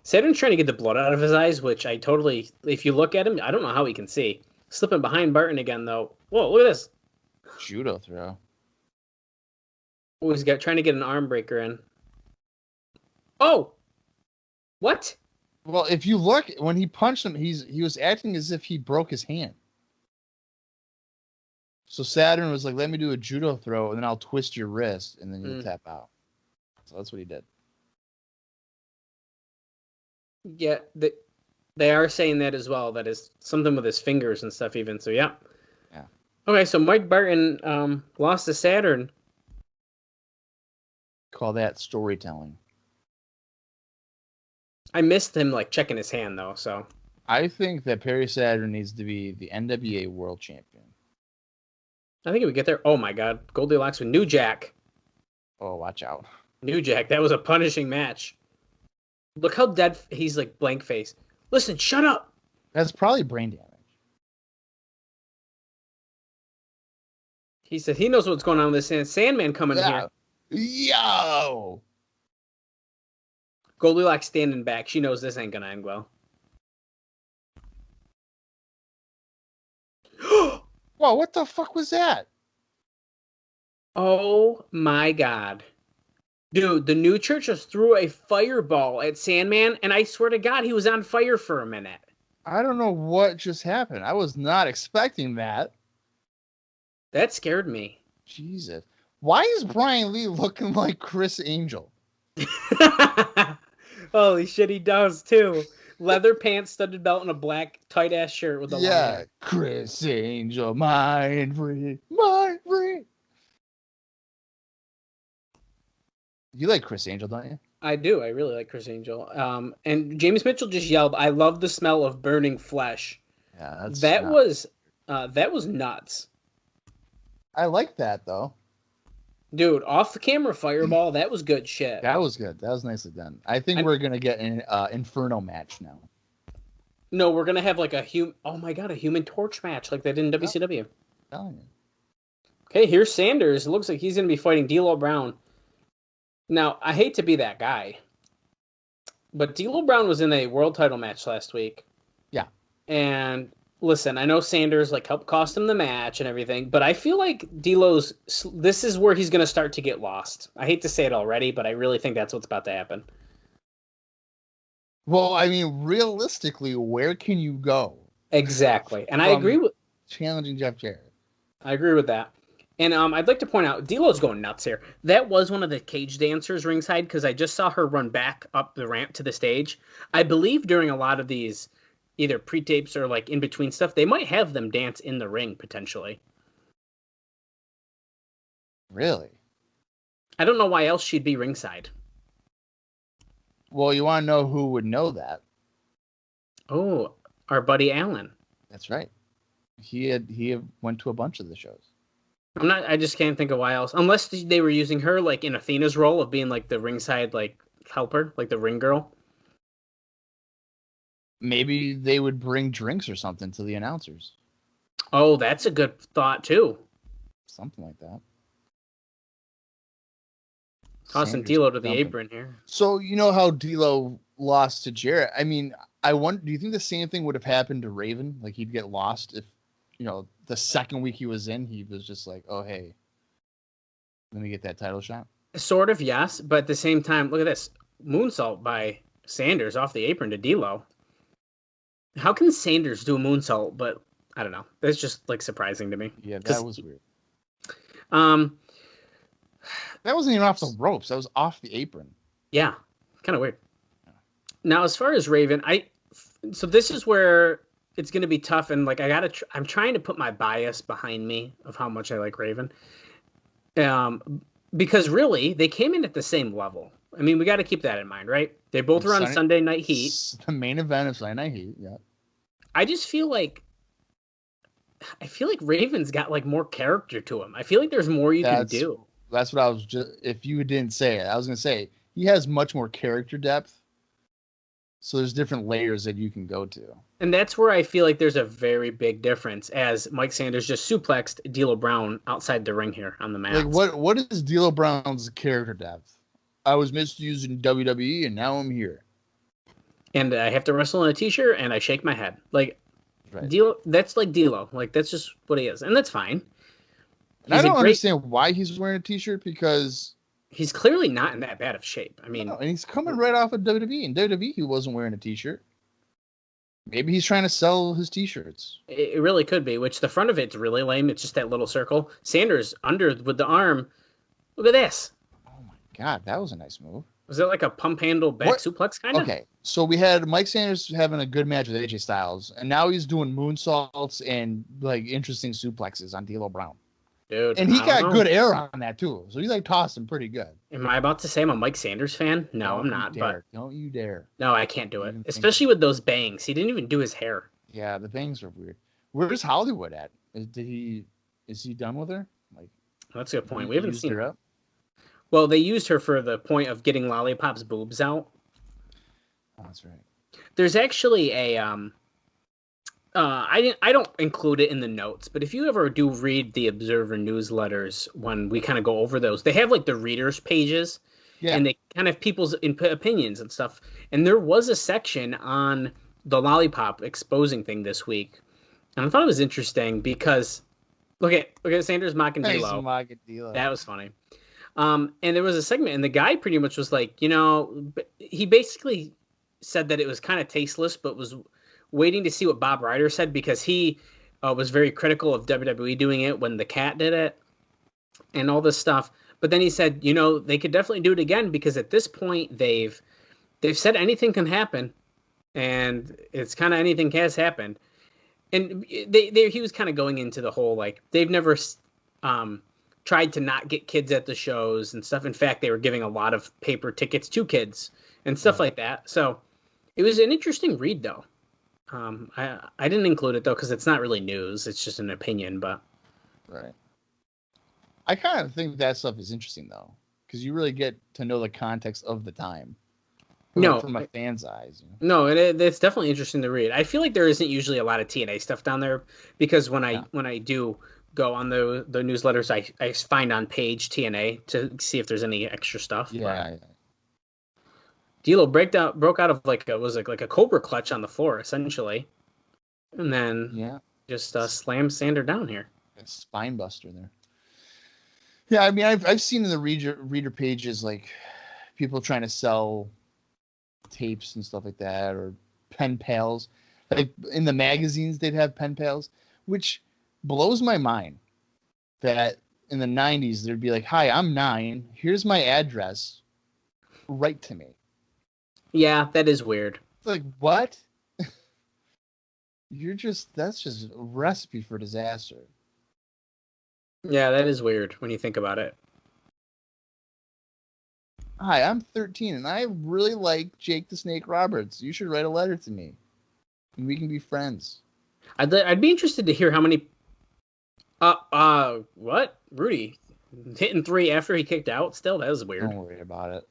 D: Saturn's trying to get the blood out of his eyes, which I totally... If you look at him, I don't know how he can see. Slipping behind Barton again, though. Whoa, look at this.
C: Judo throw.
D: Oh, he's trying to get an arm breaker in. Oh! What?
C: Well, if you look, when he punched him, he was acting as if he broke his hand. So Saturn was like, let me do a judo throw, and then I'll twist your wrist, and then you'll tap out. So that's what he did.
D: Yeah, they are saying that as well. That is something with his fingers and stuff even. So, yeah.
C: Yeah.
D: Okay, so Mike Barton lost to Saturn.
C: Call that storytelling.
D: I missed him, like, checking his hand, though, so...
C: I think that Perry Saturn needs to be the NWA World Champion.
D: I think if we get there... Oh, my God. Goldilocks with New Jack.
C: Oh, watch out.
D: New Jack. That was a punishing match. Look how dead... He's, like, blank face. Listen, shut up!
C: That's probably brain damage.
D: He said he knows what's going on with this Sandman coming here.
C: Yo!
D: Goldilocks standing back. She knows this ain't gonna end well.
C: Whoa, what the fuck was that?
D: Oh my God. Dude, the New Church just threw a fireball at Sandman, and I swear to God, he was on fire for a minute.
C: I don't know what just happened. I was not expecting that.
D: That scared me.
C: Jesus. Why is Brian Lee looking like Chris Angel?
D: Holy shit, he does too. Leather pants, studded belt, and a black tight ass shirt with a line.
C: Chris Angel, mind free, mind free. You like Chris Angel, don't you?
D: I do. I really like Chris Angel. And James Mitchell just yelled, "I love the smell of burning flesh."
C: Yeah,
D: that was nuts.
C: I like that though.
D: Dude, off the camera fireball, that was good shit.
C: That was good. That was nicely done. I think we're gonna get an Inferno match now.
D: No, we're gonna have like a human Torch match like they did in WCW.
C: Telling you.
D: Okay, here's Sanders. It looks like he's going to be fighting D'Lo Brown. Now, I hate to be that guy, but D'Lo Brown was in a world title match last week.
C: Yeah.
D: And listen, I know Sanders like helped cost him the match and everything, but I feel like this is where he's going to start to get lost. I hate to say it already, but I really think that's what's about to happen.
C: Well, I mean, realistically, where can you go?
D: Exactly. And I agree with
C: challenging Jeff Jarrett.
D: I agree with that. And I'd like to point out, D'Lo's going nuts here. That was one of the cage dancers ringside because I just saw her run back up the ramp to the stage. I believe during a lot of these either pre-tapes or like in between stuff, they might have them dance in the ring potentially.
C: Really?
D: I don't know why else she'd be ringside.
C: Well, you want to know who would know that?
D: Oh, our buddy Alan.
C: That's right. He went to a bunch of the shows.
D: I just can't think of why else. Unless they were using her like in Athena's role of being like the ringside like helper, like the ring girl.
C: Maybe they would bring drinks or something to the announcers.
D: Oh, that's a good thought too.
C: Something like that.
D: Tossing D'Lo to the apron here.
C: So you know how D'Lo lost to Jarrett. I mean, I wonder. Do you think the same thing would have happened to Raven? Like he'd get lost if, the second week he was in, he was just like, "Oh hey, let me get that title shot."
D: Sort of, yes, but at the same time, look at this moonsault by Sanders off the apron to D'Lo. How can Sanders do a moonsault? But I don't know. That's just like surprising to me.
C: Yeah, that was weird.
D: That
C: wasn't even off the ropes. That was off the apron.
D: Yeah, kind of weird. Now, as far as Raven, so this is where it's going to be tough, and like I'm trying to put my bias behind me of how much I like Raven, because really they came in at the same level. I mean, we got to keep that in mind, right? They both were on Sunday Night Heat.
C: The main event of Sunday Night Heat. Yeah.
D: I just feel like Raven's got like more character to him. I feel like there's more you can do.
C: That's what I was just. If you didn't say it, I was gonna say he has much more character depth. So there's different layers that you can go to.
D: And that's where I feel like there's a very big difference as Mike Sanders just suplexed D'Lo Brown outside the ring here on the mat.
C: Like what is D'Lo Brown's character depth? I was misused in WWE and now I'm here.
D: And I have to wrestle in a t-shirt and I shake my head. Like
C: right.
D: D'Lo, that's like D'Lo. Like that's just what he is. And that's fine.
C: And I don't understand why he's wearing a t-shirt because
D: he's clearly not in that bad of shape. I mean,
C: and he's coming right off of WWE. In WWE, he wasn't wearing a t-shirt. Maybe he's trying to sell his t-shirts.
D: It really could be, which the front of it's really lame. It's just that little circle. Sanders under with the arm. Look at this.
C: Oh my God, that was a nice move.
D: Was it like a pump handle back suplex kind of?
C: Okay, so we had Mike Sanders having a good match with AJ Styles, and now he's doing moonsaults and like interesting suplexes on D'Lo Brown.
D: Dude,
C: and he got good air on that too, so he's like tossing pretty good.
D: Am I about to say I'm a Mike Sanders fan? No, I'm not. But
C: don't you dare!
D: No, I can't do it, especially with those bangs. He didn't even do his hair.
C: Yeah, the bangs are weird. Where's Hollywood at? Is he done with her? Like,
D: that's a good point. We haven't seen
C: her up.
D: Well, they used her for the point of getting Lollipop's boobs out.
C: Oh, that's right.
D: There's actually a I don't include it in the notes, but if you ever do read the Observer newsletters when we kind of go over those, they have like the readers pages, and they kind of have people's opinions and stuff. And there was a section on the Lollipop exposing thing this week, and I thought it was interesting because look at Sanders mocking D'Lo. That was funny. And there was a segment, and the guy pretty much was like, he basically said that it was kind of tasteless, but was waiting to see what Bob Ryder said because he was very critical of WWE doing it when the Cat did it and all this stuff. But then he said, they could definitely do it again because at this point they've said anything can happen, and it's kind of anything has happened. And he was kind of going into the whole like they've never tried to not get kids at the shows and stuff. In fact, they were giving a lot of paper tickets to kids and stuff like that. So it was an interesting read, though. I didn't include it, though, because it's not really news. It's just an opinion, but...
C: Right. I kind of think that stuff is interesting, though, because you really get to know the context of the time. From a fan's eyes.
D: No, it's definitely interesting to read. I feel like there isn't usually a lot of TNA stuff down there, because when I do go on the newsletters I find on page TNA to see if there's any extra stuff.
C: Yeah.
D: D'Lo broke out of like a cobra clutch on the floor essentially, and then just slammed Sander down here.
C: A spine buster there. Yeah, I mean, I've seen in the reader pages like people trying to sell tapes and stuff like that, or pen pals. Like in the magazines, they'd have pen pals, which blows my mind. That in the 90s, there'd be like, "Hi, I'm 9. Here's my address. Write to me."
D: Yeah, that is weird.
C: It's like, what? That's just a recipe for disaster.
D: Yeah, that is weird when you think about it.
C: Hi, I'm 13 and I really like Jake the Snake Roberts. You should write a letter to me and we can be friends.
D: I'd be interested to hear how many. What? Rudy hitting 3 after he kicked out? Still, that was weird.
C: Don't worry about it.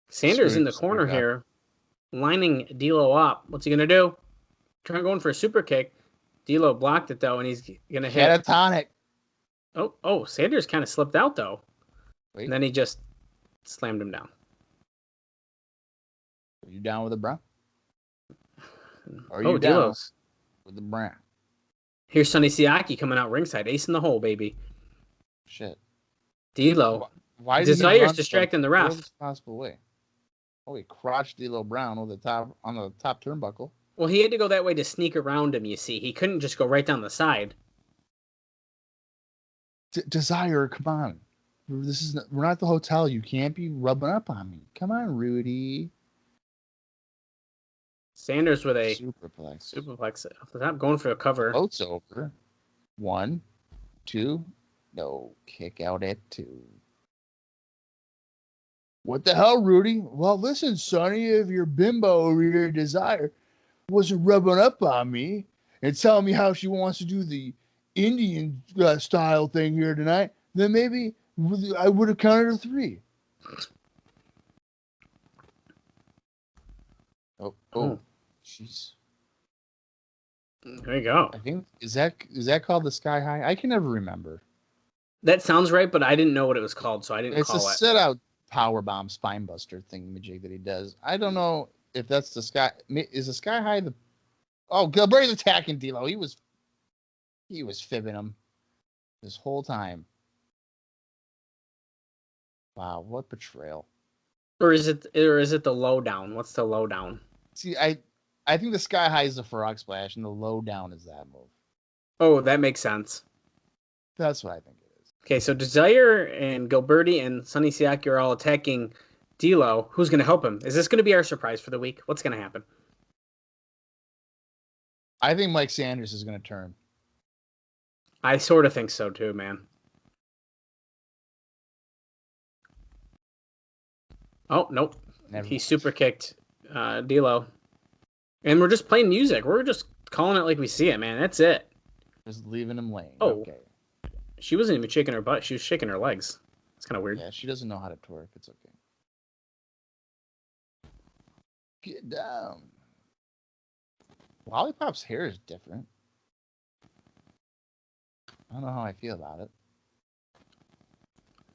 D: Sanders in the corner here, lining D'Lo up. What's he gonna do? Going for a super kick. D'Lo blocked it though, and he's gonna hit.
C: Catatonic.
D: Oh! Sanders kind of slipped out though.
C: Wait.
D: And then he just slammed him down.
C: Are you down with the Brown? Are you down
D: D'Lo's
C: with the Brown?
D: Here's Sonny Siaki coming out ringside, ace in the hole, baby.
C: Shit.
D: D'Lo.
C: Why
D: Desire's distracting the ref.
C: Possible way. Oh, he crotched D'Lo Brown on the top turnbuckle.
D: Well, he had to go that way to sneak around him. You see, he couldn't just go right down the side.
C: Desire, come on. We're not at the hotel. You can't be rubbing up on me. Come on, Rudy.
D: Sanders with a
C: superplex
D: off the top, going for a cover.
C: Boat's over. 1, 2. No, kick out at 2. What the hell, Rudy? Well, listen, Sonny, if your bimbo over here, Desire, wasn't rubbing up on me and telling me how she wants to do the Indian style thing here tonight, then maybe I would have counted to 3. Oh, jeez.
D: There you go.
C: I think is that called the Sky High? I can never remember.
D: That sounds right, but I didn't know what it was called, so I didn't call it.
C: It's a sit-out powerbomb spinebuster thingamajig that he does. I don't know if that's the Sky. Is the Sky High the? Oh, Gilbert's attacking D'Lo. He was fibbing him this whole time. Wow, what betrayal!
D: Or is it the lowdown? What's the lowdown?
C: See, I think the Sky High is the frog splash, and the lowdown is that move.
D: Oh, that makes sense.
C: That's what I think it is.
D: Okay, so Desire and Gilberti and Sonny Siaki are all attacking D'Lo. Who's going to help him? Is this going to be our surprise for the week? What's going to happen?
C: I think Mike Sanders is going to turn.
D: I sort of think so too, man. Oh, nope. He super kicked D'Lo. And we're just playing music. We're just calling it like we see it, man. That's it.
C: Just leaving him laying.
D: Oh.
C: Okay.
D: She wasn't even shaking her butt. She was shaking her legs. It's kind of weird.
C: Yeah, she doesn't know how to twerk. It's okay. Get down. Lollipop's hair is different. I don't know how I feel about it.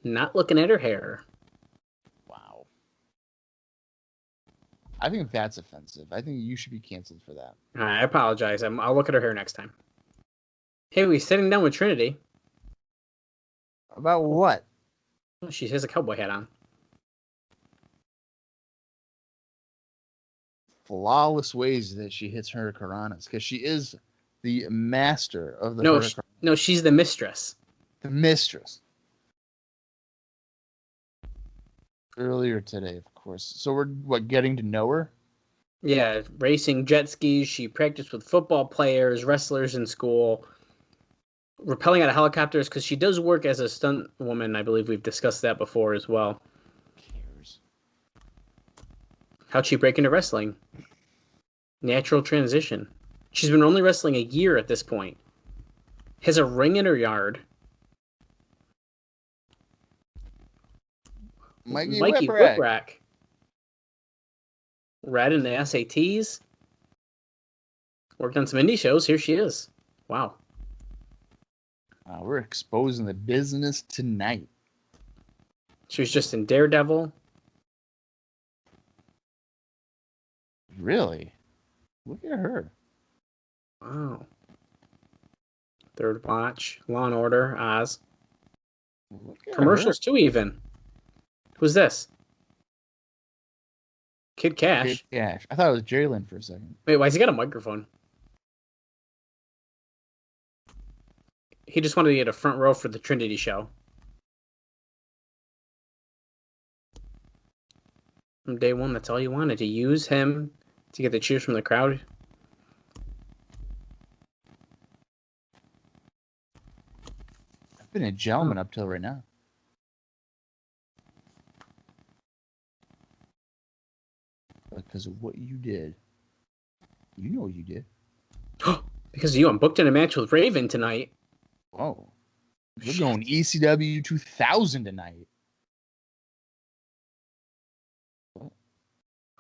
D: Not looking at her hair.
C: Wow. I think that's offensive. I think you should be canceled for that.
D: I apologize. I'll look at her hair next time. Hey, we're sitting down with Trinity.
C: About what?
D: She has a cowboy hat on.
C: Flawless ways that she hits her Karanas, because she is the master of the
D: No, she's the mistress.
C: The mistress. Earlier today, of course. So we're getting to know her?
D: Yeah, racing jet skis. She practiced with football players, wrestlers in school, rappelling out of helicopters, because she does work as a stunt woman. I believe we've discussed that before as well.
C: Cares.
D: How'd she break into wrestling? Natural transition. She's been only wrestling a year at this point. Has a ring in her yard.
C: Mikey
D: Whipwreck. Read in the SATs. Worked on some indie shows. Here she is. Wow.
C: We're exposing the business tonight.
D: She was just in Daredevil.
C: Really? Look at her.
D: Wow. Third Watch, Law and Order, Oz.
C: Look at
D: Commercials
C: her.
D: too, even. Who's this? Kid Kash.
C: Kid Kash. I thought it was Jerry Lynn for a second.
D: Wait, why's he got a microphone? He just wanted to get a front row for the Trinity show. From day one, that's all you wanted, to use him to get the cheers from the crowd.
C: I've been a gentleman up till right now. Because of what you did. You know what you did.
D: Because of you, I'm booked in a match with Raven tonight.
C: Oh. We're going ECW 2000 tonight.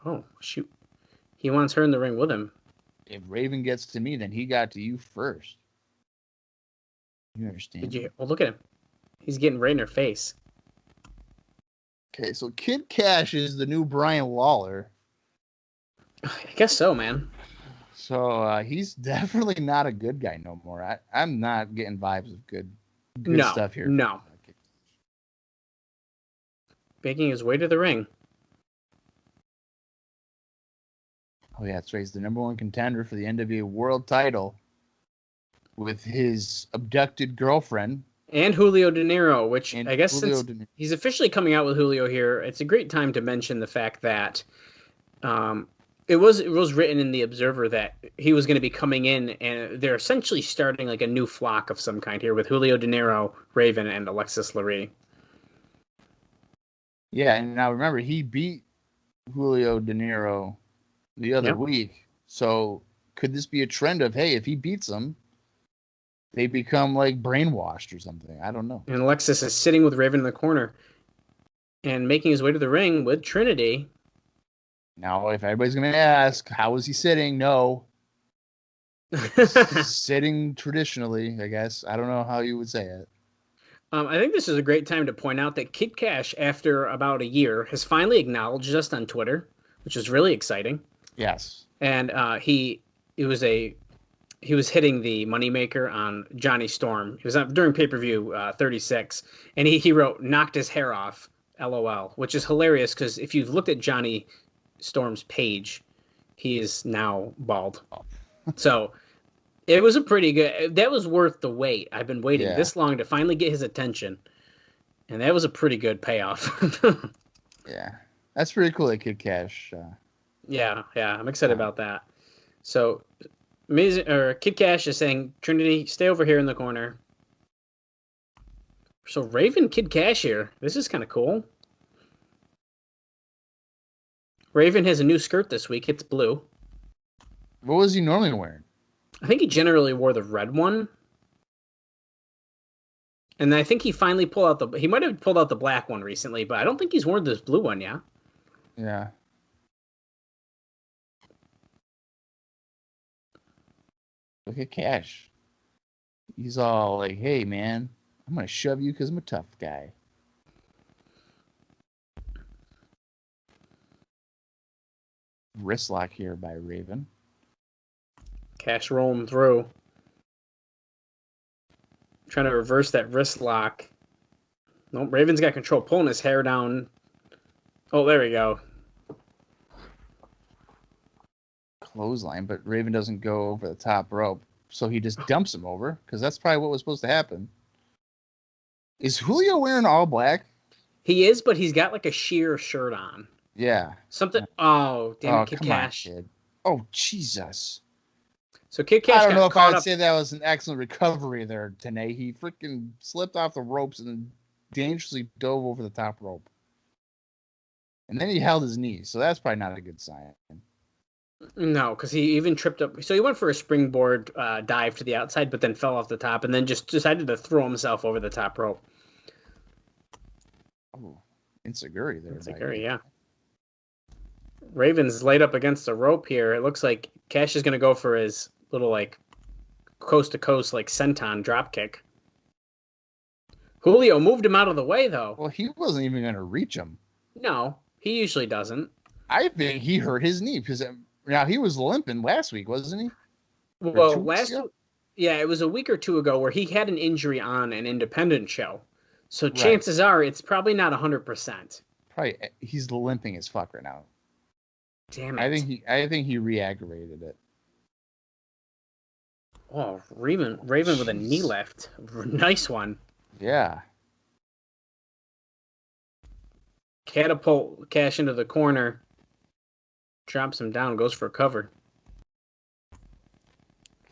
D: Oh, shoot. He wants her in the ring with him.
C: If Raven gets to me, then he got to you first. You understand?
D: Did you? Well, look at him. He's getting right in her face.
C: Okay, so Kid Kash is the new Brian Lawler.
D: I guess so, man.
C: So he's definitely not a good guy no more. I'm not getting vibes of good stuff here.
D: No. Making his way to the ring.
C: Oh, yeah, that's right. He's the #1 contender for the NWA World title with his abducted girlfriend.
D: And Julio De Niro, which
C: And
D: I guess
C: Julio
D: since
C: De Niro.
D: he's officially coming out with Julio here, it's a great time to mention the fact that it was written in the Observer that he was going to be coming in, and they're essentially starting like a new flock of some kind here with Julio De Niro, Raven, and Alexis Lurie.
C: Yeah, and now remember, he beat Julio De Niro the other week. So could this be a trend of, hey, if he beats him, they become like brainwashed or something? I don't know.
D: And Alexis is sitting with Raven in the corner and making his way to the ring with Trinity.
C: Now, if everybody's going to ask, how is he sitting? No. Sitting traditionally, I guess. I don't know how you would say it.
D: I think this is a great time to point out that Kid Kash, after about a year, has finally acknowledged us on Twitter, which is really exciting.
C: Yes.
D: And he was hitting the moneymaker on Johnny Storm. It was during pay-per-view 36, and he wrote "knocked his hair off," LOL, which is hilarious because if you've looked at Johnny Storm's page, he is now bald. So it was a pretty good. That was worth the wait. I've been waiting this long to finally get his attention, and that was a pretty good payoff.
C: Yeah, that's pretty cool. That Kid Kash.
D: Yeah, I'm excited about that. So, Kid Kash is saying, Trinity, stay over here in the corner. So Raven, Kid Kash here. This is kind of cool. Raven has a new skirt this week. It's blue.
C: What was he normally wearing?
D: I think he generally wore the red one. And I think he finally he might have pulled out the black one recently, but I don't think he's worn this blue one, yeah?
C: Yeah. Look at Kash. He's all like, hey, man, I'm going to shove you because I'm a tough guy. Wrist lock here by Raven.
D: Kash rolling through. Trying to reverse that wrist lock. Nope, Raven's got control, pulling his hair down. Oh, there we go.
C: Clothesline, but Raven doesn't go over the top rope, so he just dumps him over, because that's probably what was supposed to happen. Is Julio wearing all black?
D: He is, but he's got like a sheer shirt on.
C: Yeah.
D: Something. Oh, damn it, Kid Kash.
C: On, kid. Oh, Jesus.
D: So Kid Kash.
C: I don't know if I'd say that was an excellent recovery there, TNA. He freaking slipped off the ropes and dangerously dove over the top rope. And then he held his knee, so that's probably not a good sign.
D: No, because he even tripped up. So he went for a springboard dive to the outside, but then fell off the top, and then just decided to throw himself over the top rope.
C: Oh, Inseguri there.
D: Inseguri, yeah. Raven's laid up against the rope here. It looks like Kash is going to go for his little, like, coast-to-coast, like, senton drop kick. Julio moved him out of the way, though.
C: Well, he wasn't even going to reach him.
D: No, he usually doesn't.
C: I think he hurt his knee because now he was limping last week, wasn't he?
D: Well, yeah, it was a week or two ago where he had an injury on an independent show. So chances are it's probably not 100%.
C: Probably he's limping as fuck right now.
D: Damn it!
C: I think he re-aggravated it.
D: Oh, Raven with a knee lift, nice one.
C: Yeah.
D: Catapult Kash into the corner, drops him down, goes for a cover.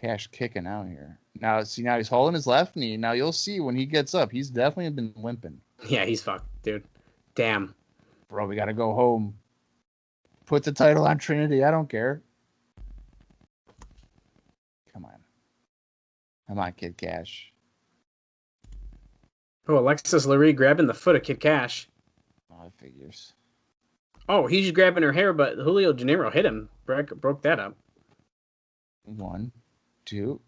C: Kash kicking out here. Now he's holding his left knee. Now you'll see when he gets up, he's definitely been limping.
D: Yeah, he's fucked, dude. Damn.
C: Bro, we gotta go home. Put the title on Trinity. I don't care. Come on, Kid Kash.
D: Oh, Alexis Lurie grabbing the foot of Kid Kash.
C: Oh, it figures.
D: Oh, he's grabbing her hair, but Julio Janeiro hit him. Broke that up.
C: 1, 2.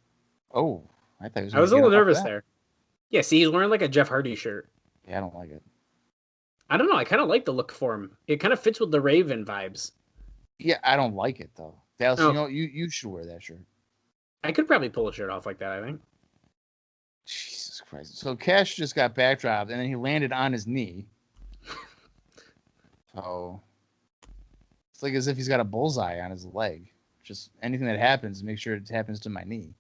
C: Oh, I thought he was.
D: I was a little nervous there. Yeah, see, he's wearing like a Jeff Hardy shirt.
C: Yeah, I don't like it.
D: I don't know. I kind of like the look for him. It kind of fits with the Raven vibes.
C: Yeah, I don't like it though. Dallas,
D: Oh.
C: you know, you should wear that shirt.
D: I could probably pull a shirt off like that, I think.
C: Jesus Christ. So Kash just got backdropped and then he landed on his knee. So it's like as if he's got a bullseye on his leg. Just anything that happens, make sure it happens to my knee.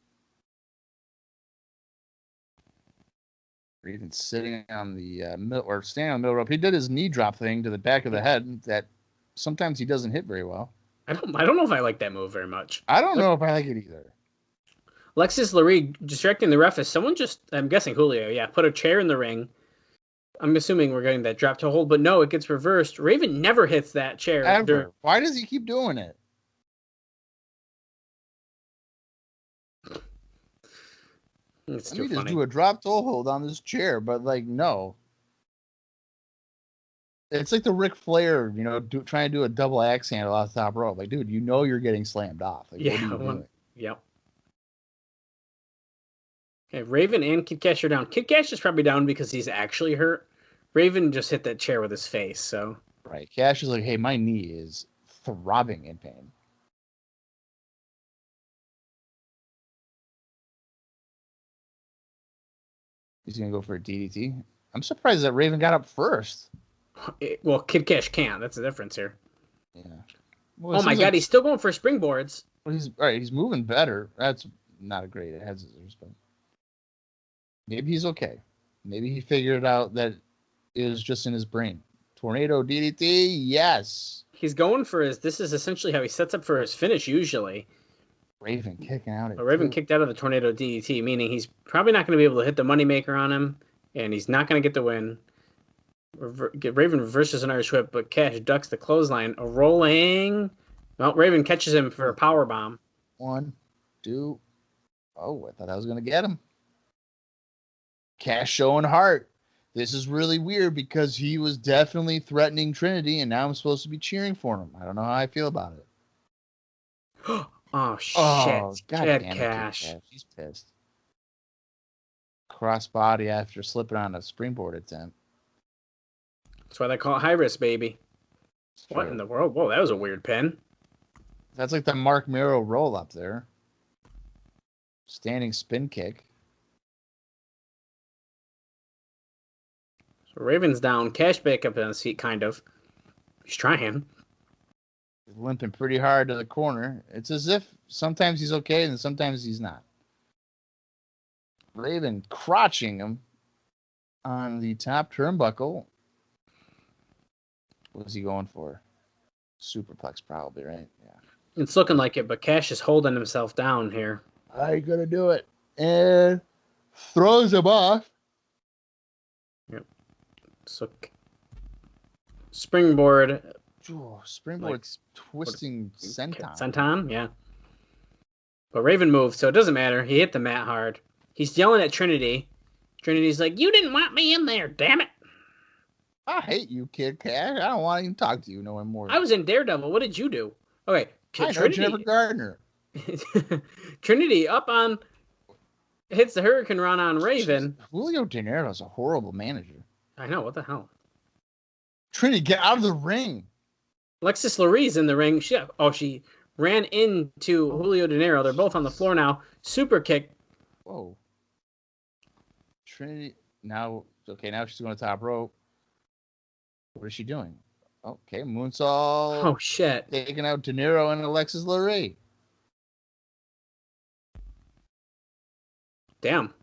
C: Or even sitting on the or standing on the middle rope. He did his knee drop thing to the back of the head that sometimes he doesn't hit very well.
D: I don't know if I like that move very much.
C: I don't know if I like it either.
D: Alexis Lurie distracting the ref is someone I'm guessing Julio, yeah, put a chair in the ring. I'm assuming we're getting that drop to hold, but no, it gets reversed. Raven never hits that chair.
C: Ever. Why does he keep doing it?
D: It's
C: Let
D: too
C: me just
D: funny.
C: do a drop toe hold on this chair, but like no. It's like the Ric Flair, you know, trying to do a double axe handle off the top rope. Like, dude, you know you're getting slammed off. Like,
D: Yeah,
C: what are you doing?
D: Yep. Okay, Raven and Kid Kash are down. Kid Kash is probably down because he's actually hurt. Raven just hit that chair with his face, so.
C: Right. Kash is like, hey, my knee is throbbing in pain. He's going to go for a DDT. I'm surprised that Raven got up first.
D: Well, Kid Kash can't. That's the difference here.
C: Yeah. Well,
D: oh my God, he's still going for springboards.
C: Well, he's moving better. That's not a great head scissors, but maybe he's okay. Maybe he figured out that it was just in his brain. Tornado DDT, yes.
D: He's going for this is essentially how he sets up for his finish usually.
C: Raven kicking out.
D: Raven kicked out of the Tornado DDT, meaning he's probably not going to be able to hit the moneymaker on him, and he's not going to get the win. Raven reverses an Irish whip, but Kash ducks the clothesline. A rolling. Well, Raven catches him for a power bomb.
C: 1, 2. Oh, I thought I was going to get him. Kash showing heart. This is really weird because he was definitely threatening Trinity, and now I'm supposed to be cheering for him. I don't know how I feel about it.
D: Oh, shit.
C: Oh, God
D: Kid
C: damn it,
D: Kash.
C: He's pissed. Crossbody after slipping on a springboard attempt.
D: That's why they call it high risk, baby.
C: It's
D: What
C: true.
D: in the world? Whoa, that was a weird pin.
C: That's like the Mark Miro roll up there. Standing spin kick.
D: So Raven's down. Kash back up on his feet, kind of. He's trying.
C: He's limping pretty hard to the corner. It's as if sometimes he's okay and sometimes he's not. Raven crotching him on the top turnbuckle. What was he going for? Superplex, probably, right? Yeah.
D: It's looking like it, but Kash is holding himself down here.
C: I ain't gonna do it. And throws him off.
D: Yep. So springboard.
C: Oh, springboard's twisting senton.
D: Senton, yeah. But Raven moved, so it doesn't matter. He hit the mat hard. He's yelling at Trinity. Trinity's like, "You didn't want me in there, damn it!"
C: I hate you, Kid Kash. I don't want to even talk to you no more.
D: I was in Daredevil. What did you do? Okay,
C: I know Jennifer Gardner.
D: Trinity up on hits the Hurricane Run on Raven.
C: Julio Dinero is a horrible manager.
D: I know, what the hell?
C: Trinity, get out of the ring.
D: Alexis Lurie's in the ring. She ran into Julio Dinero. They're both on the floor now. Super kick.
C: Whoa. Trinity, now she's going to top rope. What is she doing? Okay, moonsault.
D: Oh, shit.
C: Taking out Dinero and Alexis Lurie.
D: Damn.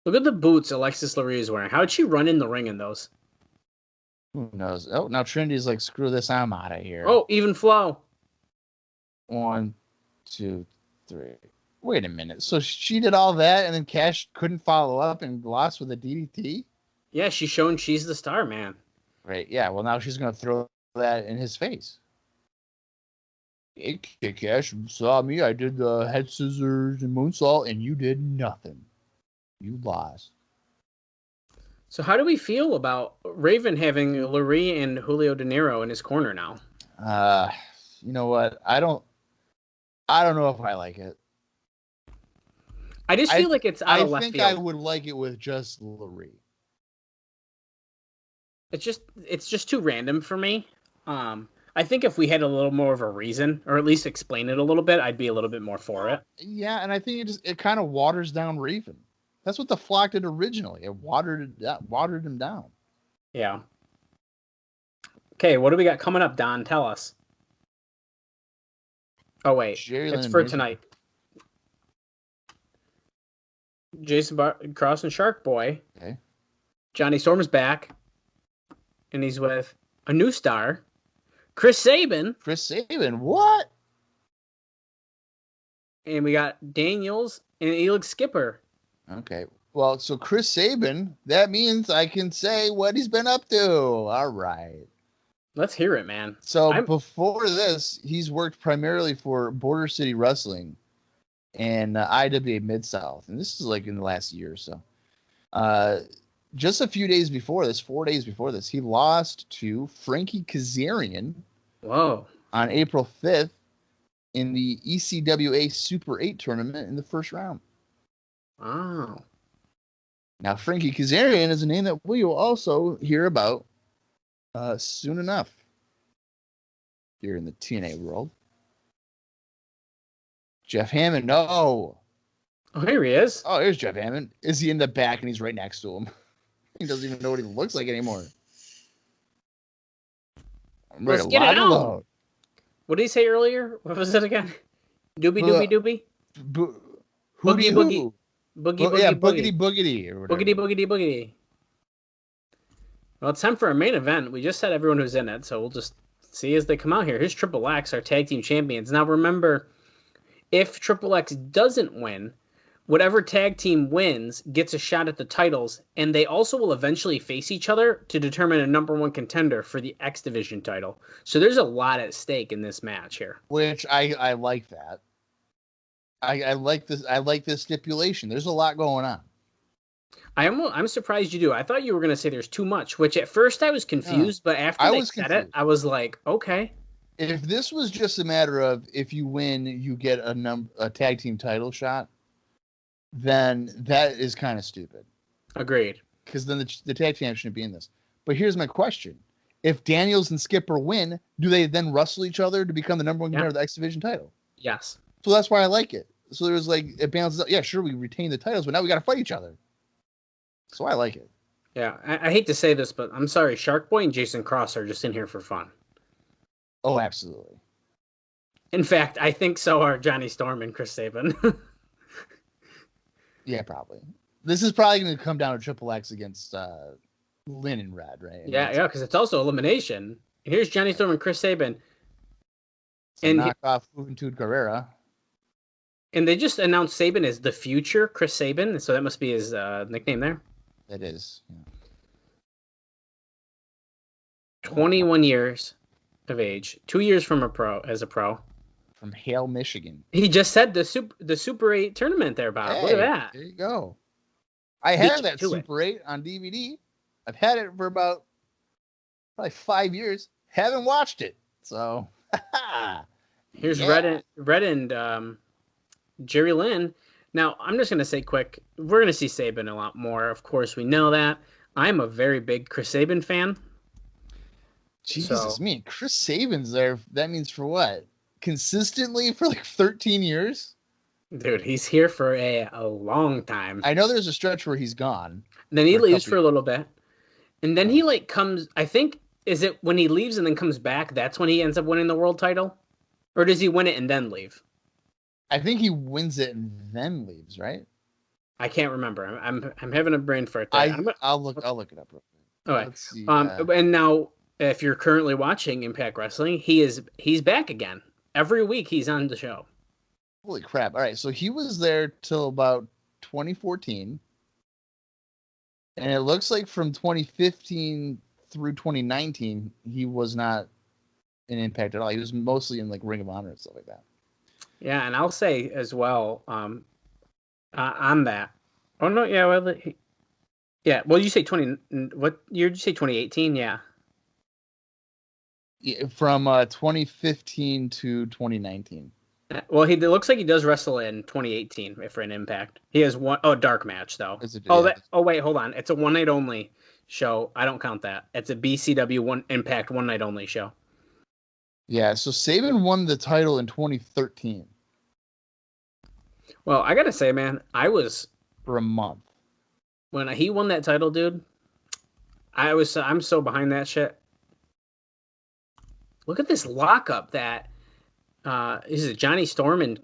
D: Look at the boots Alexis Lurie is wearing. How'd she run in the ring in those?
C: Who knows? Oh, now Trinity's like, screw this, I'm out of here.
D: Oh, even flow.
C: 1, 2, 3. Wait a minute. So she did all that, and then Kash couldn't follow up and lost with a DDT?
D: Yeah, she's showing she's the star, man.
C: Right, yeah. Well, now she's going to throw that in his face. Hey, Kid Kash, saw me. I did the head scissors and moonsault, and you did nothing. You lost.
D: So how do we feel about Raven having Lurie and Julio Dinero in his corner now?
C: You know what? I don't know if I like it.
D: I just feel like it's out of left
C: field.
D: field.
C: I would like it with just Lurie.
D: It's just too random for me. I think if we had a little more of a reason, or at least explain it a little bit, I'd be a little bit more for it.
C: Yeah, and I think it kind of waters down Raven. That's what the Flock did originally. It watered him down.
D: Yeah. Okay, what do we got coming up, Don? Tell us. Oh wait, it's for tonight. Jason Cross and Shark Boy.
C: Okay.
D: Johnny Storm's back, and he's with a new star, Chris Sabin.
C: Chris Sabin, what?
D: And we got Daniels and Elix Skipper.
C: Okay. Well, so Chris Sabin, that means I can say what he's been up to. All right.
D: Let's hear it, man.
C: So before this, he's worked primarily for Border City Wrestling and IWA Mid-South. And this is like in the last year or so. Just a few days before this, 4 days before this, he lost to Frankie Kazarian.
D: Whoa.
C: On April 5th in the ECWA Super 8 tournament in the first round.
D: Wow.
C: Now, Frankie Kazarian is a name that we will also hear about soon enough here in the TNA world. Jeff Hammond, no.
D: Oh, here he is.
C: Oh, here's Jeff Hammond. Is he in the back and he's right next to him? He doesn't even know what he looks like anymore. I'm ready to
D: get it out.
C: Load.
D: What did he say earlier? What was it again? Doobie doobie doobie?
C: Boogie
D: boogie. Boogie
C: yeah,
D: boogie.
C: Boogity or whatever.
D: Boogity boogity. Well, it's time for our main event. We just said everyone who's in it, so we'll just see as they come out here. Here's Triple X, our tag team champions. Now remember, if Triple X doesn't win, whatever tag team wins gets a shot at the titles, and they also will eventually face each other to determine a number one contender for the X Division title. So there's a lot at stake in this match here.
C: Which I like that. I like this. I like this stipulation. There's a lot going on.
D: I'm surprised you do. I thought you were going to say there's too much, which at first I was confused, but after they said it, I was like, okay.
C: If this was just a matter of if you win, you get a tag team title shot, then that is kind of stupid.
D: Agreed.
C: Because then the tag team shouldn't be in this. But here's my question. If Daniels and Skipper win, do they then wrestle each other to become the number one contender of the X Division title?
D: Yes.
C: So that's why I like it. So there's like, it balances out. Yeah, sure, we retain the titles, but now we got to fight each other. So I like it.
D: Yeah, I hate to say this, but I'm sorry. Shark Boy and Jason Cross are just in here for fun.
C: Oh, absolutely.
D: In fact, I think so are Johnny Storm and Chris Sabin.
C: Yeah, probably. This is probably going to come down to Triple X against Lynn and Red, right?
D: Yeah, because it's also elimination. Here's Johnny Storm and Chris Sabin.
C: And knock off Juventud Carrera.
D: And they just announced Sabin as the future Chris Sabin, so that must be his nickname there.
C: It is. Yeah.
D: 21 years of age, 2 years from a pro.
C: From Hale, Michigan.
D: He just said the Super 8 tournament there, Bob.
C: Hey,
D: look at that.
C: There you go. I have that Super 8 on DVD. I've had it for about probably 5 years. Haven't watched it. So
D: here's Red and Jerry Lynn. Now, I'm just going to say quick, we're going to see Sabin a lot more. Of course, we know that. I'm a very big Chris Sabin fan.
C: Jesus, me and Chris Sabin's there. That means for what? Consistently for like 13 years?
D: Dude, he's here for a long time.
C: I know there's a stretch where he's gone.
D: Then he leaves for a little bit. And then he like comes, I think, is it when he leaves and then comes back, that's when he ends up winning the world title? Or does he win it and then leave?
C: I think he wins it and then leaves, right?
D: I can't remember. I'm having a brain fart.
C: I'll look it up real quick.
D: All right.
C: Let's see.
D: And now, if you're currently watching Impact Wrestling, he's back again. Every week he's on the show.
C: Holy crap! All right, so he was there till about 2014, and it looks like from 2015 through 2019 he was not in Impact at all. He was mostly in like Ring of Honor and stuff like that.
D: Yeah, and I'll say as well on that. Oh no, yeah, well, Well, you say 20. What year did you say? 2018? Yeah.
C: Yeah, from 2015 to 2019.
D: Well, it looks like he does wrestle in 2018 for an Impact. He has one dark match though. Wait, hold on. It's a one night only show. I don't count that. It's a BCW Impact one night only show.
C: Yeah, so Sabin won the title in 2013.
D: Well, I gotta say, man, I was
C: for a month
D: when he won that title, dude. I'm so behind that shit. Look at this lockup that is it Johnny Storm and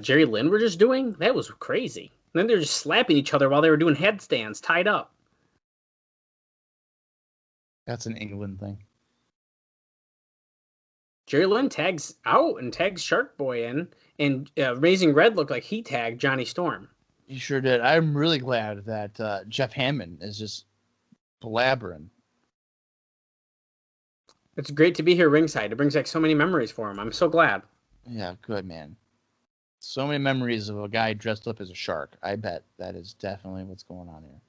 D: Jerry Lynn were just doing? That was crazy. And then they're just slapping each other while they were doing headstands tied up.
C: That's an England thing.
D: Jerry Lynn tags out and tags Shark Boy in, and Raising Red looked like he tagged Johnny Storm.
C: He sure did. I'm really glad that Jeff Hammond is just blabbering.
D: It's great to be here ringside. It brings back so many memories for him. I'm so glad.
C: Yeah, good, man. So many memories of a guy dressed up as a shark. I bet that is definitely what's going on here.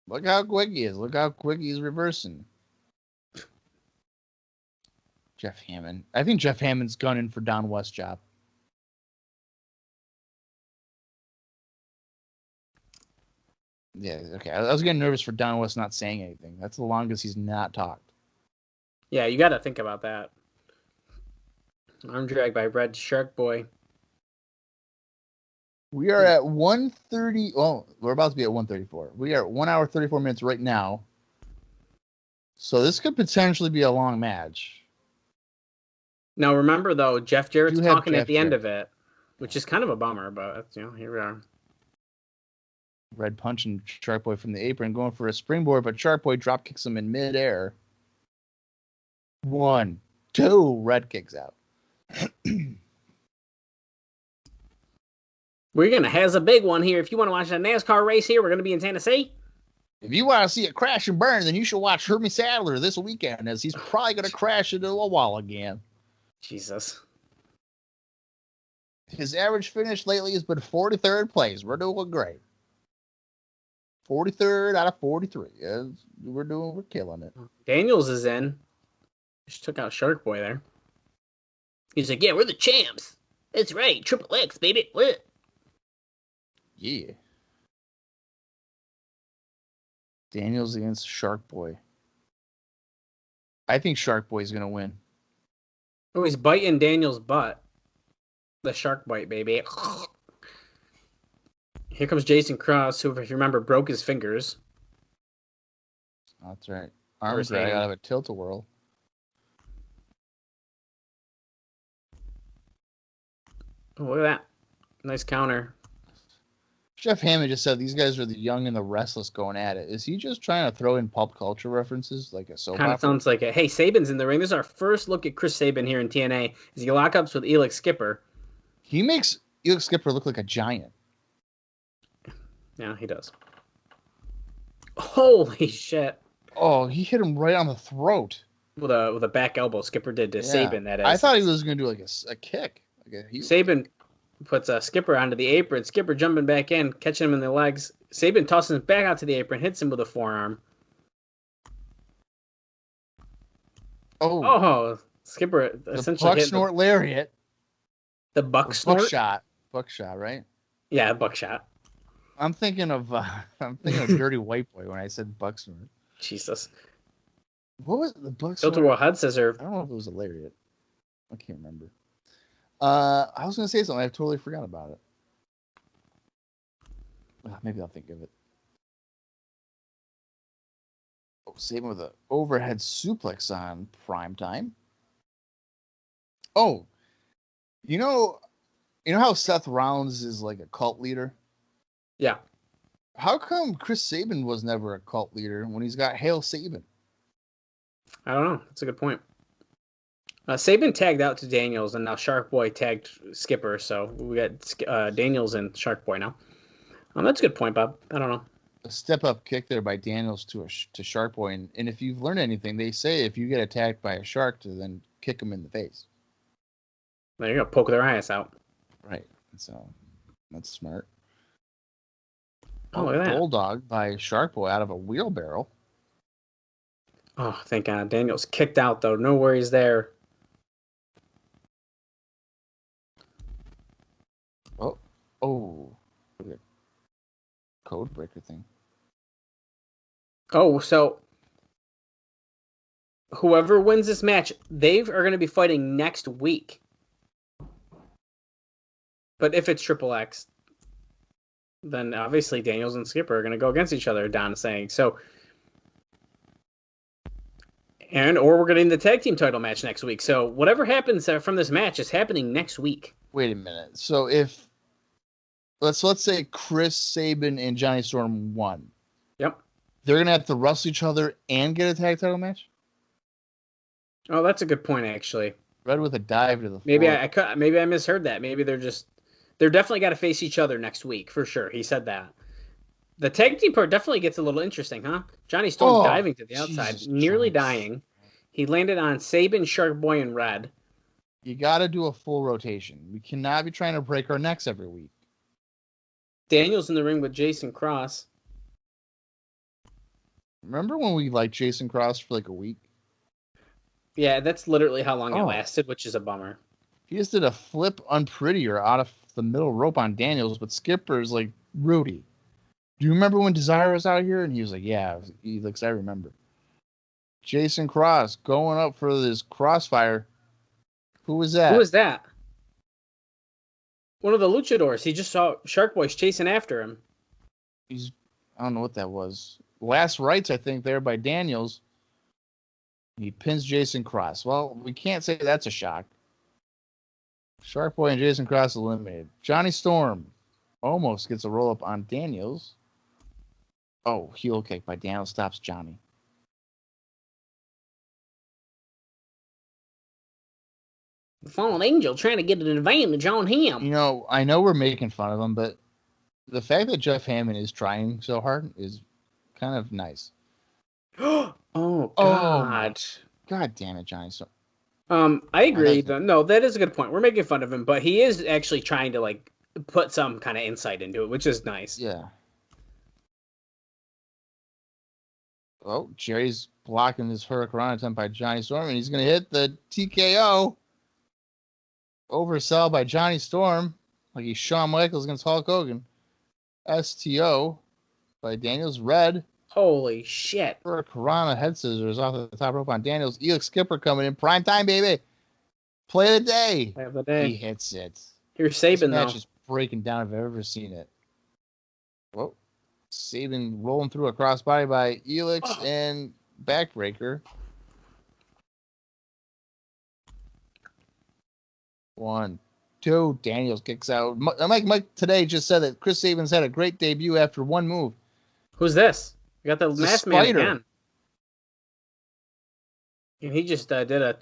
C: Look how quick he is. Look how quick he's reversing. Jeff Hammond. I think Jeff Hammond's gunning for Don West job. Yeah, okay. I was getting nervous for Don West not saying anything. That's the longest he's not talked.
D: Yeah, you got to think about that. Arm drag by Red Shark Boy.
C: We are at 1:30. Oh, we're about to be at 1:34. We are at 1 hour 34 minutes right now. So this could potentially be a long match.
D: Now remember though, Jeff Jarrett's talking at the end of it, which is kind of a bummer, but here we are.
C: Red punching Shark Boy from the apron, going for a springboard, but Shark Boy drop kicks him in midair. 1, 2, Red kicks out.
D: We're going to have a big one here. If you want to watch a NASCAR race here, we're going to be in Tennessee.
C: If you want to see it crash and burn, then you should watch Hermie Sadler this weekend, as he's probably going to crash into a wall again.
D: Jesus.
C: His average finish lately has been 43rd place. We're doing great. 43rd out of 43. Yeah, we're killing it.
D: Daniels is in. Just took out Shark Boy there. He's like, yeah, we're the champs. That's right. Triple X, baby. What?
C: Yeah. Daniels against Shark Boy. I think Shark Boy's going to win.
D: Oh, he's biting Daniel's butt. The shark bite, baby. Here comes Jason Cross, who, if you remember, broke his fingers.
C: That's right. Arms drag out of a tilt-a-whirl.
D: Oh, look at that. Nice counter.
C: Jeff Hammond just said these guys are the young and the restless going at it. Is he just trying to throw in pop culture references like a soap opera?
D: Kind of sounds like it. Hey, Sabin's in the ring. This is our first look at Chris Sabin here in TNA. As he lock-ups with Elix Skipper.
C: He makes Elix Skipper look like a giant.
D: Yeah, he does. Holy shit.
C: Oh, he hit him right on the throat.
D: With a back elbow. Skipper did to Sabin, that is.
C: I thought he was going to do like a kick.
D: Sabin puts Skipper onto the apron. Skipper jumping back in, catching him in the legs. Sabin tosses him back out to the apron, hits him with a forearm. Oh, Skipper essentially
C: hit snort lariat.
D: The Buckshot.
C: Buckshot, right?
D: Yeah, Buckshot.
C: I'm thinking of Dirty White Boy when I said Bucksnort.
D: Jesus.
C: What was the Bucksnort?
D: Filter World Head Scissor.
C: I don't know if it was a lariat. I can't remember. I was gonna say something. I totally forgot about it. Maybe I'll think of it. Oh, Sabin with an overhead suplex on Primetime. Oh, you know how Seth Rollins is like a cult leader?
D: Yeah.
C: How come Chris Sabin was never a cult leader when he's got Hail Sabin?
D: I don't know. That's a good point. Sabin tagged out to Daniels, and now Shark Boy tagged Skipper. So we got Daniels and Shark Boy now. That's a good point, Bob. I don't know.
C: A step-up kick there by Daniels to Shark Boy. And if you've learned anything, they say if you get attacked by a shark, to then kick them in the face.
D: There you go. Poke their eyes out.
C: Right. So that's smart.
D: Oh, look at that.
C: Bulldog by Shark Boy out of a wheelbarrow.
D: Oh, thank God. Daniels kicked out, though. No worries there.
C: Oh. Code breaker thing.
D: Oh, so whoever wins this match, they are going to be fighting next week. But if it's Triple X, then obviously Daniels and Skipper are going to go against each other, Don is saying. So, or we're getting the tag team title match next week. So whatever happens from this match is happening next week.
C: Wait a minute. So if let's say Chris Sabin and Johnny Storm won.
D: Yep.
C: They're gonna have to wrestle each other and get a tag title match.
D: Oh, that's a good point, actually.
C: Red with a dive to the
D: floor. Maybe I misheard that. Maybe they're definitely got to face each other next week for sure. He said that. The tag team part definitely gets a little interesting, huh? Johnny Storm diving to the outside, nearly dying. He landed on Sabin, Shark Boy, and Red.
C: You got to do a full rotation. We cannot be trying to break our necks every week.
D: Daniels in the ring with Jason Cross.
C: Remember when we liked Jason Cross for like a week?
D: Yeah, that's literally how long it lasted, which is a bummer.
C: He just did a flip unprettier out of the middle rope on Daniels, but Skipper's like, Rudy, do you remember when Desire was out here? And he was like, yeah. He looks, I remember. Jason Cross going up for this crossfire. Who was that?
D: Who was that? One of the luchadors. He just saw Shark Boys chasing after him.
C: I don't know what that was. Last rites, I think, there by Daniels. He pins Jason Cross. Well, we can't say that's a shock. Shark Boy and Jason Cross eliminated. Johnny Storm almost gets a roll-up on Daniels. Oh, heel kick by Daniels stops Johnny.
D: The fallen angel trying to get an advantage on him.
C: You know, I know we're making fun of him, but the fact that Jeff Hammond is trying so hard is kind of nice.
D: Oh, God.
C: God damn it, Johnny. So,
D: I agree. No, that is a good point. We're making fun of him, but he is actually trying to, like, put some kind of insight into it, which is nice.
C: Yeah. Oh, Jerry's blocking this Hurricane attempt by Johnny Storm, and he's going to hit the TKO. Oversell by Johnny Storm, like he's Shawn Michaels against Hulk Hogan. STO by Daniels. Red.
D: Holy shit.
C: Hurricane head scissors off the top rope on Daniels. Elix Skipper coming in. Prime time, baby. Play of the day.
D: Play of the day.
C: He hits it.
D: Here's Sabin,
C: this match is breaking down if I've ever seen it. Whoa. Sabin rolling through a crossbody by Elix and backbreaker. 1, 2. Daniels kicks out. Mike today just said that Chris Sabin's had a great debut after one move.
D: Who's this? We got the masked man again. And he just did a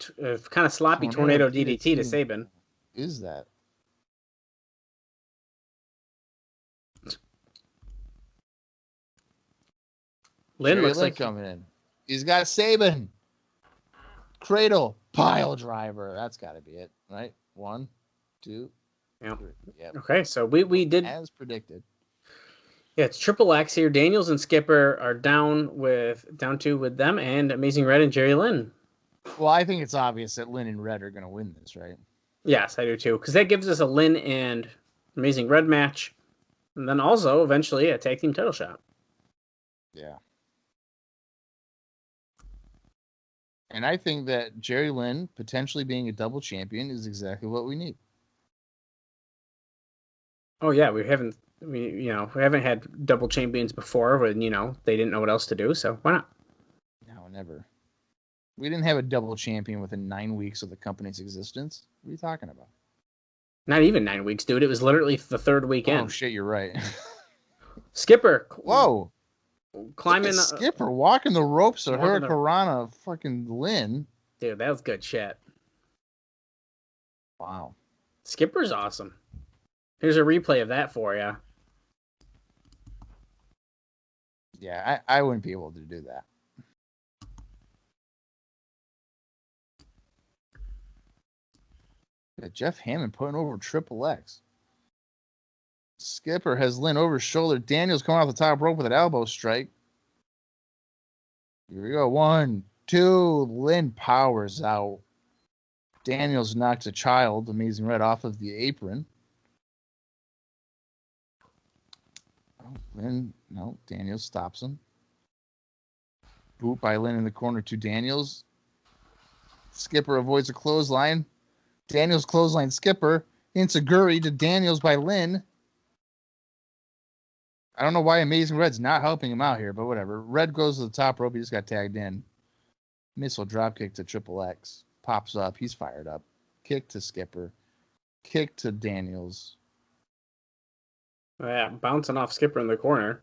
D: kind of sloppy tornado DDT to Sabin.
C: Is that?
D: Lynn looks like
C: coming in. He's got Sabin. Cradle. Pile driver. That's got to be it, right? 1, 2, 3. Yep.
D: Okay, so we did
C: as predicted.
D: Yeah, it's Triple X here. Daniels and Skipper are down two with them, and Amazing Red and Jerry Lynn.
C: Well, I think it's obvious that Lynn and Red are going to win this, right?
D: Yes, I do too. Because that gives us a Lynn and Amazing Red match. And then also, eventually, a tag team title shot.
C: Yeah. And I think that Jerry Lynn potentially being a double champion is exactly what we need.
D: Oh yeah, we haven't had double champions before when they didn't know what else to do, so why not?
C: No, never. We didn't have a double champion within 9 weeks of the company's existence. What are you talking about?
D: Not even 9 weeks, dude. It was literally the third weekend.
C: Oh shit, you're right.
D: Skipper.
C: Whoa.
D: Climbing.
C: Skipper walking the ropes of
D: walking
C: Hurricanrana fucking Lynn.
D: Dude, that was good shit.
C: Wow.
D: Skipper's awesome. Here's a replay of that for you.
C: Yeah, I wouldn't be able to do that. Jeff Hammond putting over Triple X. Skipper has Lynn over his shoulder. Daniels coming off the top rope with an elbow strike. Here we go. 1, 2. Lynn powers out. Daniels knocks a child, Amazing Red, off of the apron. Oh, Lynn, no, Daniels stops him. Boot by Lynn in the corner to Daniels. Skipper avoids a clothesline. Daniels clothesline Skipper. Insaguri to Daniels by Lynn. I don't know why Amazing Red's not helping him out here, but whatever. Red goes to the top rope. He just got tagged in. Missile dropkick to Triple X. Pops up. He's fired up. Kick to Skipper. Kick to Daniels.
D: Yeah, bouncing off Skipper in the corner.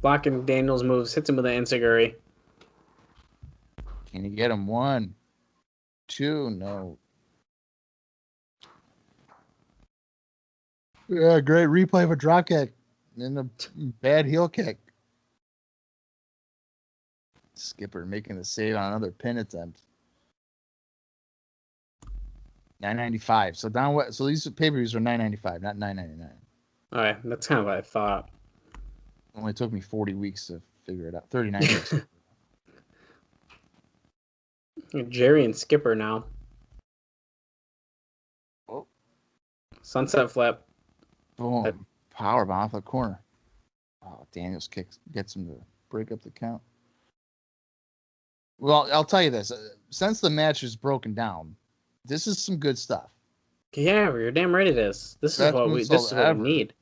D: Blocking Daniels' moves. Hits him with an Insaguri.
C: Can you get him? 1, 2. No. Yeah, great replay of a drop kick and a bad heel kick. Skipper making the save on another pin attempt. $9.95. So down what? So these pay-per-views are $9.95, not $9.99.
D: All right, that's kind of what I thought.
C: It only took me 40 weeks to figure it out. 39 weeks.
D: Jerry and Skipper now.
C: Oh.
D: Sunset flip.
C: Boom. Powerbomb off the corner. Oh, Daniels gets him to break up the count. Well, I'll tell you this. Since the match is broken down, this is some good stuff.
D: Yeah, you're damn right it is. This is what we need.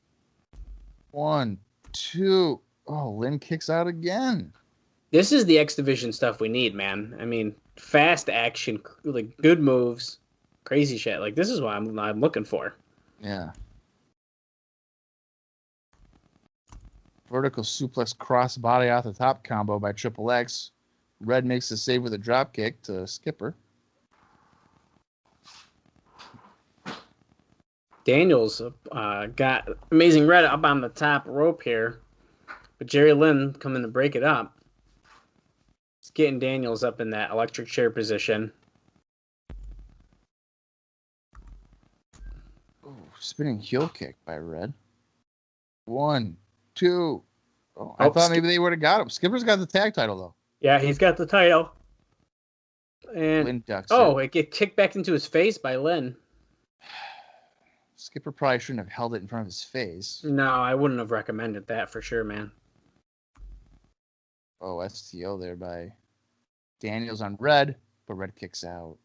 C: 1, 2. Oh, Lynn kicks out again.
D: This is the X Division stuff we need, man. I mean, fast action, like good moves, crazy shit. Like this is what I'm looking for.
C: Yeah. Vertical suplex crossbody off the top combo by Triple X. Red makes the save with a drop kick to Skipper.
D: Daniels got Amazing Red up on the top rope here, but Jerry Lynn coming to break it up. He's getting Daniels up in that electric chair position.
C: Ooh, spinning heel kick by Red. 1, 2. Oh, I thought maybe they would have got him. Skipper's got the tag title, though.
D: Yeah, he's got the title. And
C: Lynn ducks
D: it get kicked back into his face by Lynn.
C: Skipper probably shouldn't have held it in front of his face.
D: No, I wouldn't have recommended that for sure, man.
C: Oh, STO there by Daniels on Red, but Red kicks out.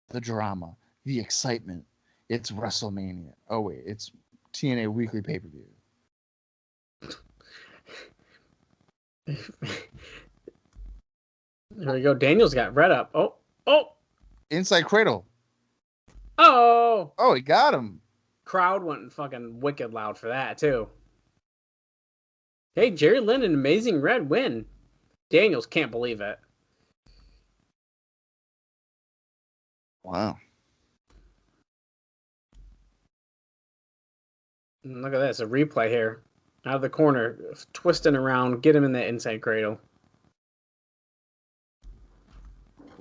C: The drama, the excitement. It's WrestleMania. Oh, wait, it's TNA Weekly Pay-Per-View.
D: There we go. Daniels got Red up. Oh!
C: Inside cradle.
D: Oh!
C: Oh, he got him.
D: Crowd went fucking wicked loud for that, too. Hey, Jerry Lynn and Amazing Red win. Daniels can't believe it.
C: Wow.
D: Look at this, a replay here. Out of the corner, twisting around, get him in that inside cradle.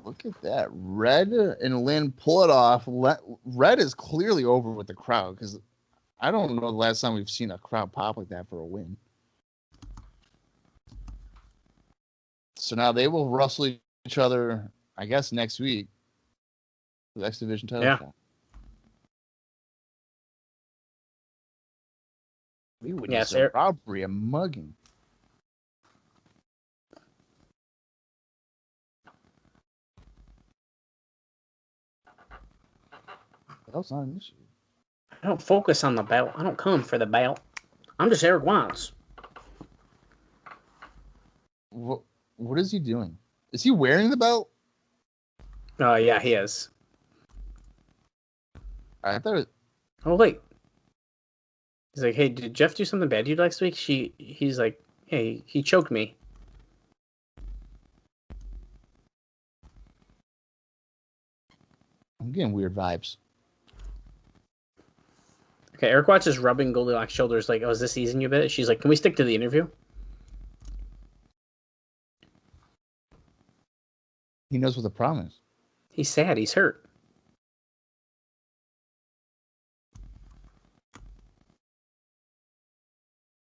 C: Look at that. Red and Lynn pull it off. Red is clearly over with the crowd because I don't know the last time we've seen a crowd pop like that for a win. So now they will wrestle each other, I guess, next week. The X Division title
D: Yeah.
C: shot. We
D: Yeah,
C: witnessed a robbery, a mugging. That's not an issue.
D: I don't focus on the belt. I don't come for the belt. I'm just Eric Watts.
C: What is he doing? Is he wearing the belt?
D: Oh, yeah, he is.
C: I thought it...
D: Oh, wait. He's like, hey, did Jeff do something bad to you last week? He's like, hey, he choked me.
C: I'm getting weird vibes.
D: Okay, Eric Watts is rubbing Goldilocks' shoulders like, oh, is this easing you a bit? She's like, can we stick to the interview?
C: He knows what the problem is.
D: He's sad. He's hurt.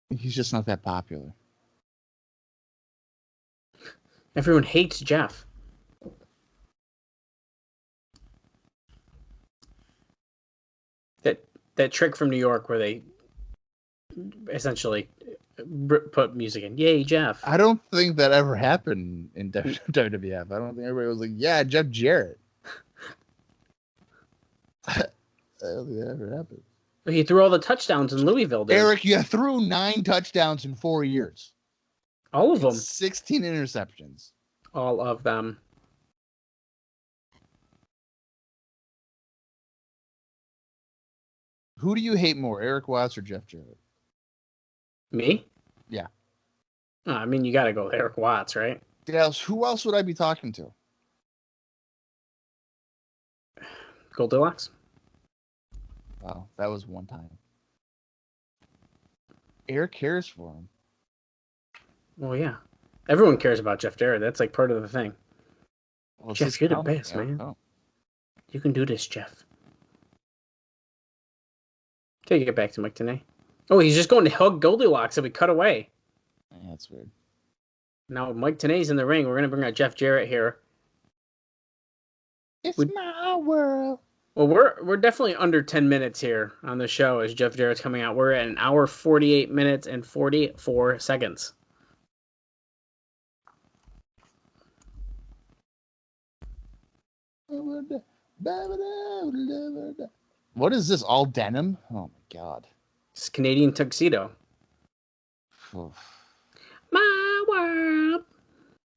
C: He's just not that popular.
D: Everyone hates Jeff. That trick from New York where they essentially put music in. Yay, Jeff.
C: I don't think that ever happened in WWF. I don't think everybody was like, yeah, Jeff Jarrett. I don't think that ever happened.
D: He threw all the touchdowns in Louisville, dude.
C: Eric, you threw 9 touchdowns in 4 years.
D: All of them.
C: 16 interceptions.
D: All of them.
C: Who do you hate more, Eric Watts or Jeff Jarrett?
D: Me?
C: Yeah.
D: I mean, you got to go with Eric Watts, right?
C: Dallas, who else would I be talking to?
D: Goldilocks?
C: Wow, that was one time. Eric cares for him.
D: Well, yeah. Everyone cares about Jeff Jarrett. That's like part of the thing.
C: Well,
D: Jeff, you're the best, man.
C: Oh.
D: You can do this, Jeff. Take it back to Mike Tenay. Oh, he's just going to hug Goldilocks and we cut away.
C: Yeah, that's weird.
D: Now Mike Tenay's in the ring. We're going to bring out Jeff Jarrett here.
C: It's my world.
D: Well, we're definitely under 10 minutes here on the show as Jeff Jarrett's coming out. We're at 1 hour, 48 minutes, and 44 seconds.
C: What is this? All denim? Oh my god.
D: It's Canadian tuxedo.
C: Oof.
D: My world.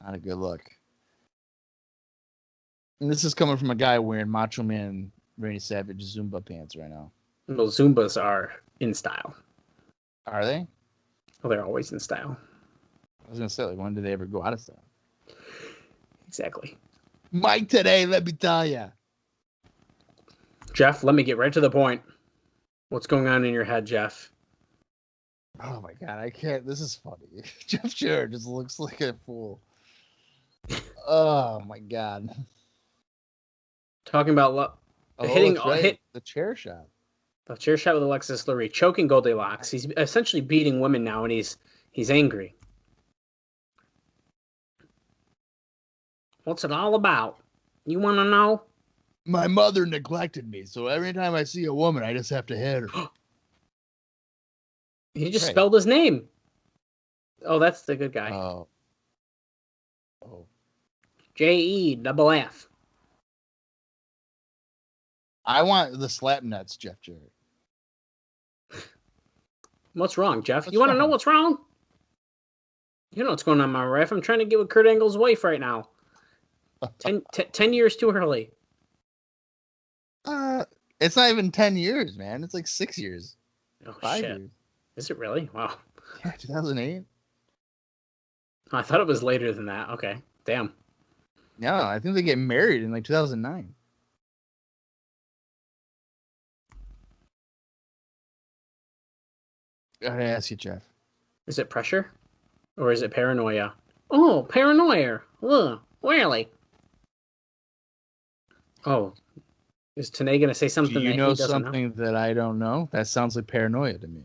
C: Not a good look. And this is coming from a guy wearing Macho Man Randy Savage Zumba pants right now.
D: Well, Zumbas are in style.
C: Are they?
D: Well, they're always in style.
C: I was gonna say, like, when did they ever go out of style?
D: Exactly.
C: Mike Tenay, let me tell you.
D: Jeff, let me get right to the point. What's going on in your head, Jeff?
C: Oh my god, I can't. This is funny. Jeff Jarrett just looks like a fool. Oh my god.
D: Talking about hitting
C: the chair shot.
D: The chair shot with Alexis Lurie, choking Goldilocks. He's essentially beating women now, and he's angry. What's it all about? You want to know?
C: My mother neglected me, so every time I see a woman, I just have to hit her.
D: He just spelled his name. Oh, that's the good guy.
C: Oh.
D: Jeff.
C: I want the slap nuts, Jeff Jarrett.
D: What's wrong, Jeff? You want to know what's wrong? You know what's going on, my wife. I'm trying to get with Kurt Angle's wife right now. 10 years too early.
C: It's not even 10 years, man. It's like 6 years.
D: Oh,
C: 5
D: shit.
C: years.
D: Is it really? Wow.
C: Yeah, 2008.
D: I thought it was later than that. Okay. Damn.
C: No, I think they get married in like 2009. I gotta ask you, Jeff.
D: Is it pressure? Or is it paranoia? Oh, paranoia. Ugh, really? Oh. Is Tenay going to say something
C: Do you
D: that
C: know
D: he doesn't
C: something that I don't know? That sounds like paranoia to me.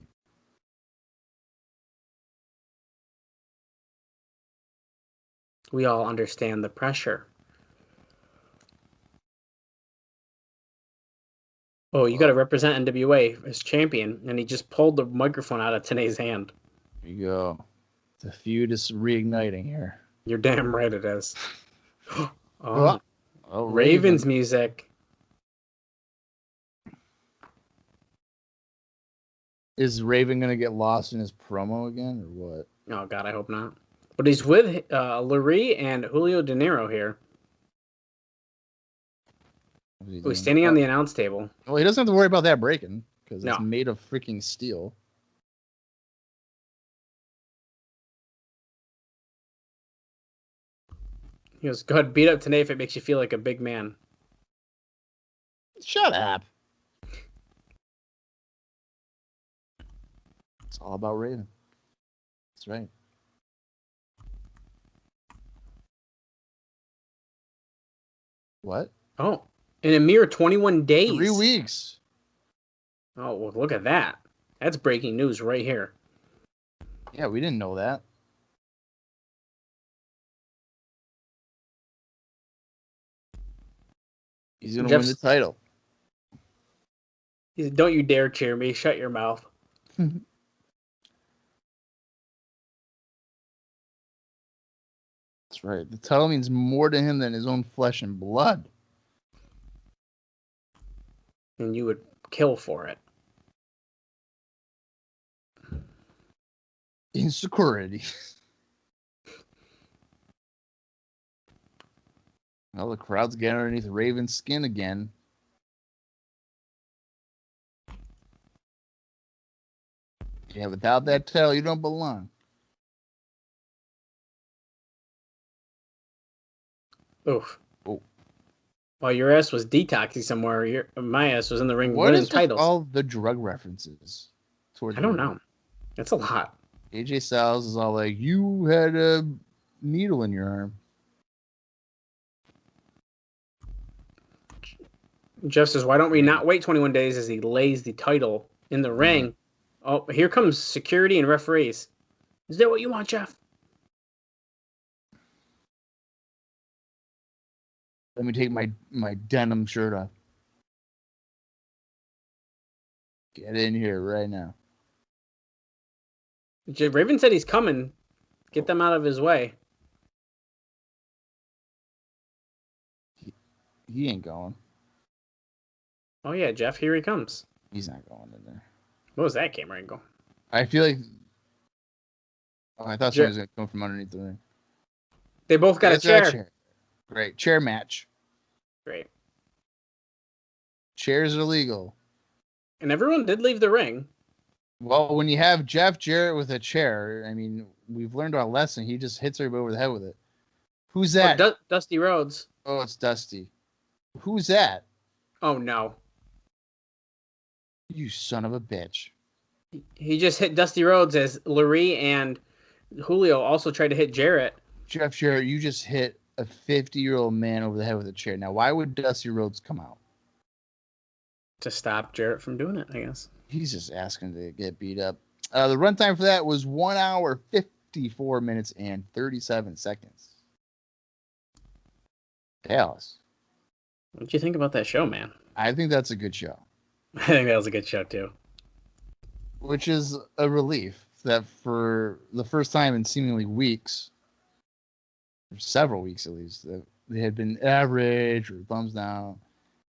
D: We all understand the pressure. Oh, you got to represent NWA as champion, and he just pulled the microphone out of Tenay's hand.
C: There you go. The feud is reigniting here.
D: You're damn right it is.
C: Oh,
D: Ravens music.
C: Is Raven going to get lost in his promo again, or what?
D: Oh, God, I hope not. But he's with Lurie and Julio De Niro here. He's standing on the announce table.
C: Well, he doesn't have to worry about that breaking, because
D: No.
C: it's made of freaking steel.
D: He goes, go ahead, beat up Tenay if it makes you feel like a big man.
C: Shut up. It's all about Raven. That's right. What?
D: Oh, in a mere 21 days.
C: 3 weeks.
D: Oh, well, look at that. That's breaking news right here.
C: Yeah, we didn't know that. He's going to win the title.
D: He said, don't you dare cheer me. Shut your mouth.
C: That's right. The title means more to him than his own flesh and blood.
D: And you would kill for it.
C: Insecurity. Well, the crowd's getting underneath Raven's skin again. Yeah, without that tail, you don't belong.
D: Oof.
C: Oh.
D: Well, your ass was detoxing somewhere. My ass was in the ring
C: What
D: winning
C: is
D: titles.
C: all the drug references?
D: I don't know. That's a lot.
C: AJ Styles is all like, you had a needle in your arm.
D: Jeff says, why don't we not wait 21 days as he lays the title in the ring? Oh, here comes security and referees. Is that what you want, Jeff?
C: Let me take my denim shirt off. Get in here right now.
D: Raven said he's coming. Get them out of his way.
C: He ain't going.
D: Oh, yeah, Jeff, here he comes.
C: He's not going in there.
D: What was that camera angle?
C: I feel like... Oh, I thought somebody was going to come from underneath the ring.
D: They both got a chair.
C: Great. Chair match.
D: Great.
C: Chairs are legal.
D: And everyone did leave the ring.
C: Well, when you have Jeff Jarrett with a chair, I mean, we've learned our lesson. He just hits everybody over the head with it. Who's that?
D: Oh, Dusty Rhodes.
C: Oh, it's Dusty. Who's that?
D: Oh, no.
C: You son of a bitch.
D: He just hit Dusty Rhodes as Lurie and Julio also tried to hit Jarrett.
C: Jeff Jarrett, you just hit a 50-year-old man over the head with a chair. Now, why would Dusty Rhodes come out?
D: To stop Jarrett from doing it, I guess.
C: He's just asking to get beat up. The runtime for that was 1 hour, 54 minutes, and 37 seconds. Dallas.
D: What'd you think about that show, man?
C: I think that's a good show.
D: I think that was a good show, too.
C: Which is a relief that for the first time in seemingly weeks, or several weeks at least, that they had been average or thumbs down.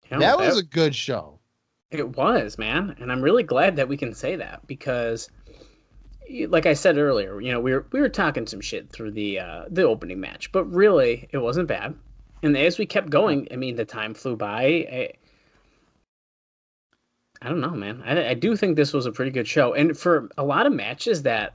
C: That was a good show.
D: It was, man. And I'm really glad that we can say that because, like I said earlier, you know, we were talking some shit through the opening match, but really it wasn't bad. And as we kept going, I mean, the time flew by. I don't know, man. I do think this was a pretty good show. And for a lot of matches that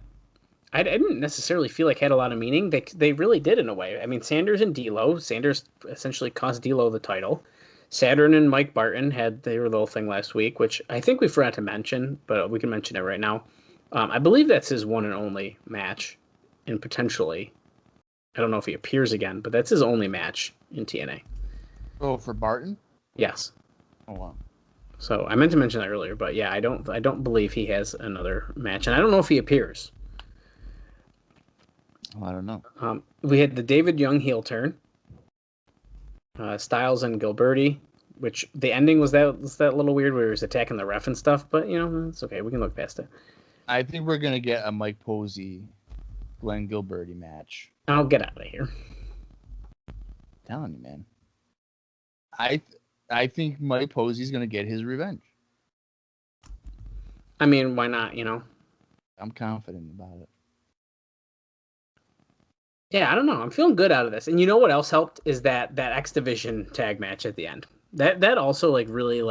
D: I didn't necessarily feel like had a lot of meaning, they really did in a way. I mean, Sanders and D'Lo. Sanders essentially cost D'Lo the title. Saturn and Mike Barton had their little thing last week, which I think we forgot to mention, but we can mention it right now. I believe that's his one and only match, and potentially, I don't know if he appears again, but that's his only match in TNA.
C: Oh, for Barton?
D: Yes.
C: Oh, wow.
D: So I meant to mention that earlier, but yeah, I don't believe he has another match, and I don't know if he appears.
C: Oh, I don't know.
D: We had the David Young heel turn. Styles and Gilberti which the ending was that little weird where he was attacking the ref and stuff. But it's okay. We can look past it.
C: I think we're gonna get a Mike Posey, Glenn Gilberty match.
D: I'll get out of here.
C: I'm telling you, man. I think Mike Posey's gonna get his revenge.
D: I mean, why not?
C: I'm confident about it.
D: Yeah, I don't know. I'm feeling good out of this. And you know what else helped is that X Division tag match at the end. That also really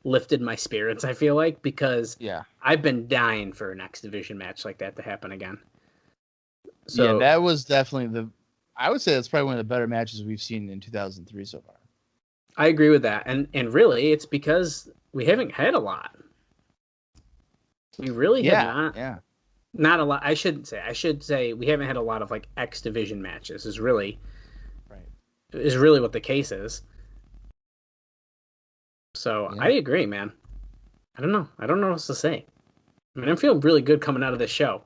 D: lifted my spirits, I feel like, because I've been dying for an X Division match like that to happen again. So
C: that was definitely I would say that's probably one of the better matches we've seen in 2003 so far.
D: I agree with that. And really it's because we haven't had a lot. We really have not.
C: Yeah.
D: Not a lot. I should say we haven't had a lot of X Division matches. Is really what the case is. So I agree, man. I don't know what else to say. I mean, I'm feeling really good coming out of this show.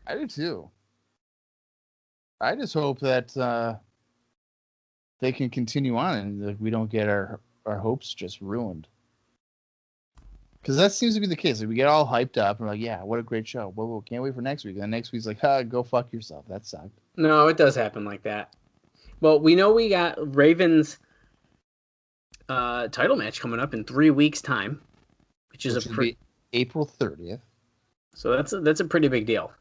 C: I do too. I just hope that they can continue on and we don't get our hopes just ruined. Because that seems to be the case. We get all hyped up and we're like, yeah, what a great show. Well, can't wait for next week. And then next week's like, go fuck yourself. That sucked.
D: No, it does happen like that. Well, we know we got Raven's title match coming up in 3 weeks' time, which is
C: April 30th.
D: So that's a pretty big deal.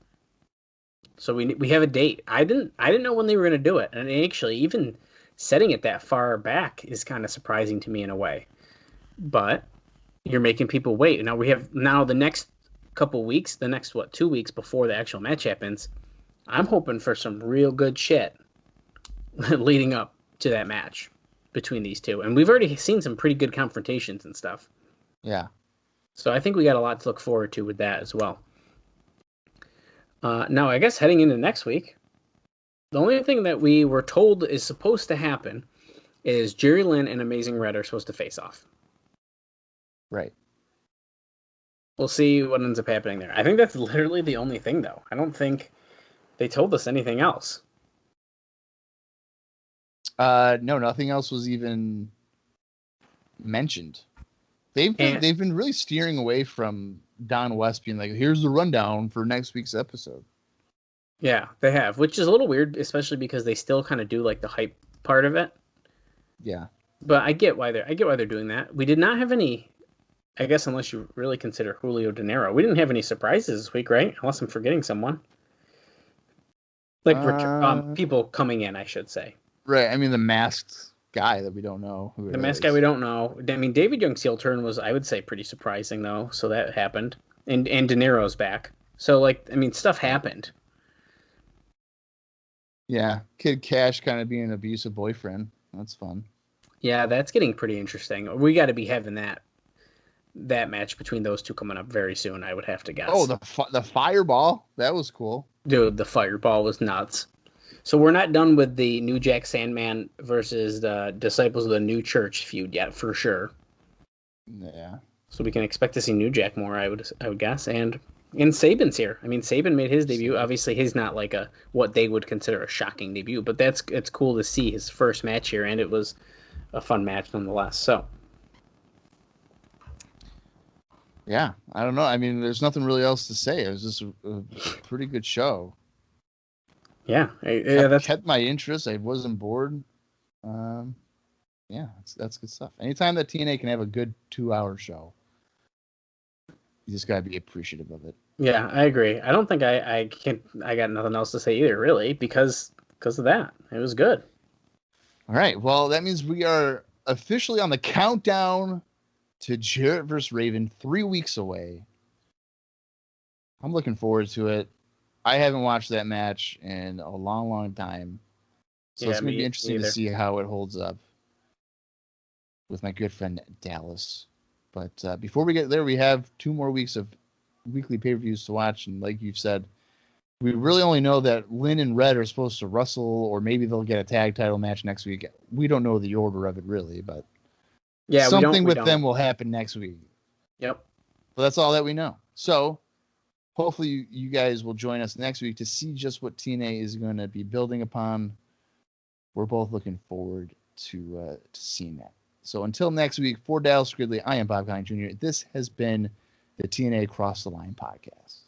D: So we have a date. I didn't know when they were going to do it, and actually even setting it that far back is kind of surprising to me in a way. But you're making people wait. Now we have the next couple weeks, the next 2 weeks before the actual match happens. I'm hoping for some real good shit leading up to that match between these two, and we've already seen some pretty good confrontations and stuff.
C: Yeah.
D: So I think we got a lot to look forward to with that as well. Now, I guess heading into next week, the only thing that we were told is supposed to happen is Jerry Lynn and Amazing Red are supposed to face off.
C: Right.
D: We'll see what ends up happening there. I think that's literally the only thing, though. I don't think they told us anything else.
C: No, nothing else was even mentioned. They've been really steering away from Don West being like, here's the rundown for next week's episode.
D: Yeah, they have, which is a little weird, especially because they still kind of do the hype part of it.
C: Yeah.
D: But I get why they're doing that. We did not have any, I guess, unless you really consider Julio De Niro. We didn't have any surprises this week, right? Unless I'm forgetting someone. People coming in, I should say.
C: Right. I mean, the masked guy that we don't know.
D: The masked guy we don't know. I mean, David Young's heel turn was, I would say, pretty surprising, though. So that happened. And De Niro's back. So, stuff happened.
C: Yeah. Kid Kash kind of being an abusive boyfriend. That's fun.
D: Yeah, that's getting pretty interesting. We got to be having that match between those two coming up very soon, I would have to guess.
C: Oh, the fireball. That was cool.
D: Dude, the fireball was nuts. So we're not done with the new Jack Sandman versus the Disciples of the New Church feud yet, for sure.
C: Yeah.
D: So we can expect to see New Jack more, I would guess. And Sabin's here. I mean, Sabin made his debut. Obviously, he's not what they would consider a shocking debut, but it's cool to see his first match here, and it was a fun match nonetheless. So.
C: Yeah, I don't know. I mean, there's nothing really else to say. It was just a pretty good show.
D: Yeah,
C: that's kept my interest. I wasn't bored. Yeah, that's good stuff. Anytime that TNA can have a good 2-hour show, you just gotta be appreciative of it.
D: Yeah, I agree. I don't think I got nothing else to say either, really, because of that. It was good.
C: All right. Well, that means we are officially on the countdown to Jarrett vs. Raven, 3 weeks away. I'm looking forward to it. I haven't watched that match in a long, long time. So it's going to be interesting to see how it holds up with my good friend Dallas. But before we get there, we have 2 more weeks of weekly pay-per-views to watch. And like you've said, we really only know that Lynn and Red are supposed to wrestle, or maybe they'll get a tag title match next week. We don't know the order of it, really, but something with them will happen next week.
D: Yep.
C: But that's all that we know. So hopefully you guys will join us next week to see just what TNA is going to be building upon. We're both looking forward to seeing that. So until next week, for Dallas Gridley, I am Bob Colling Jr. This has been the TNA Cross the Line podcast.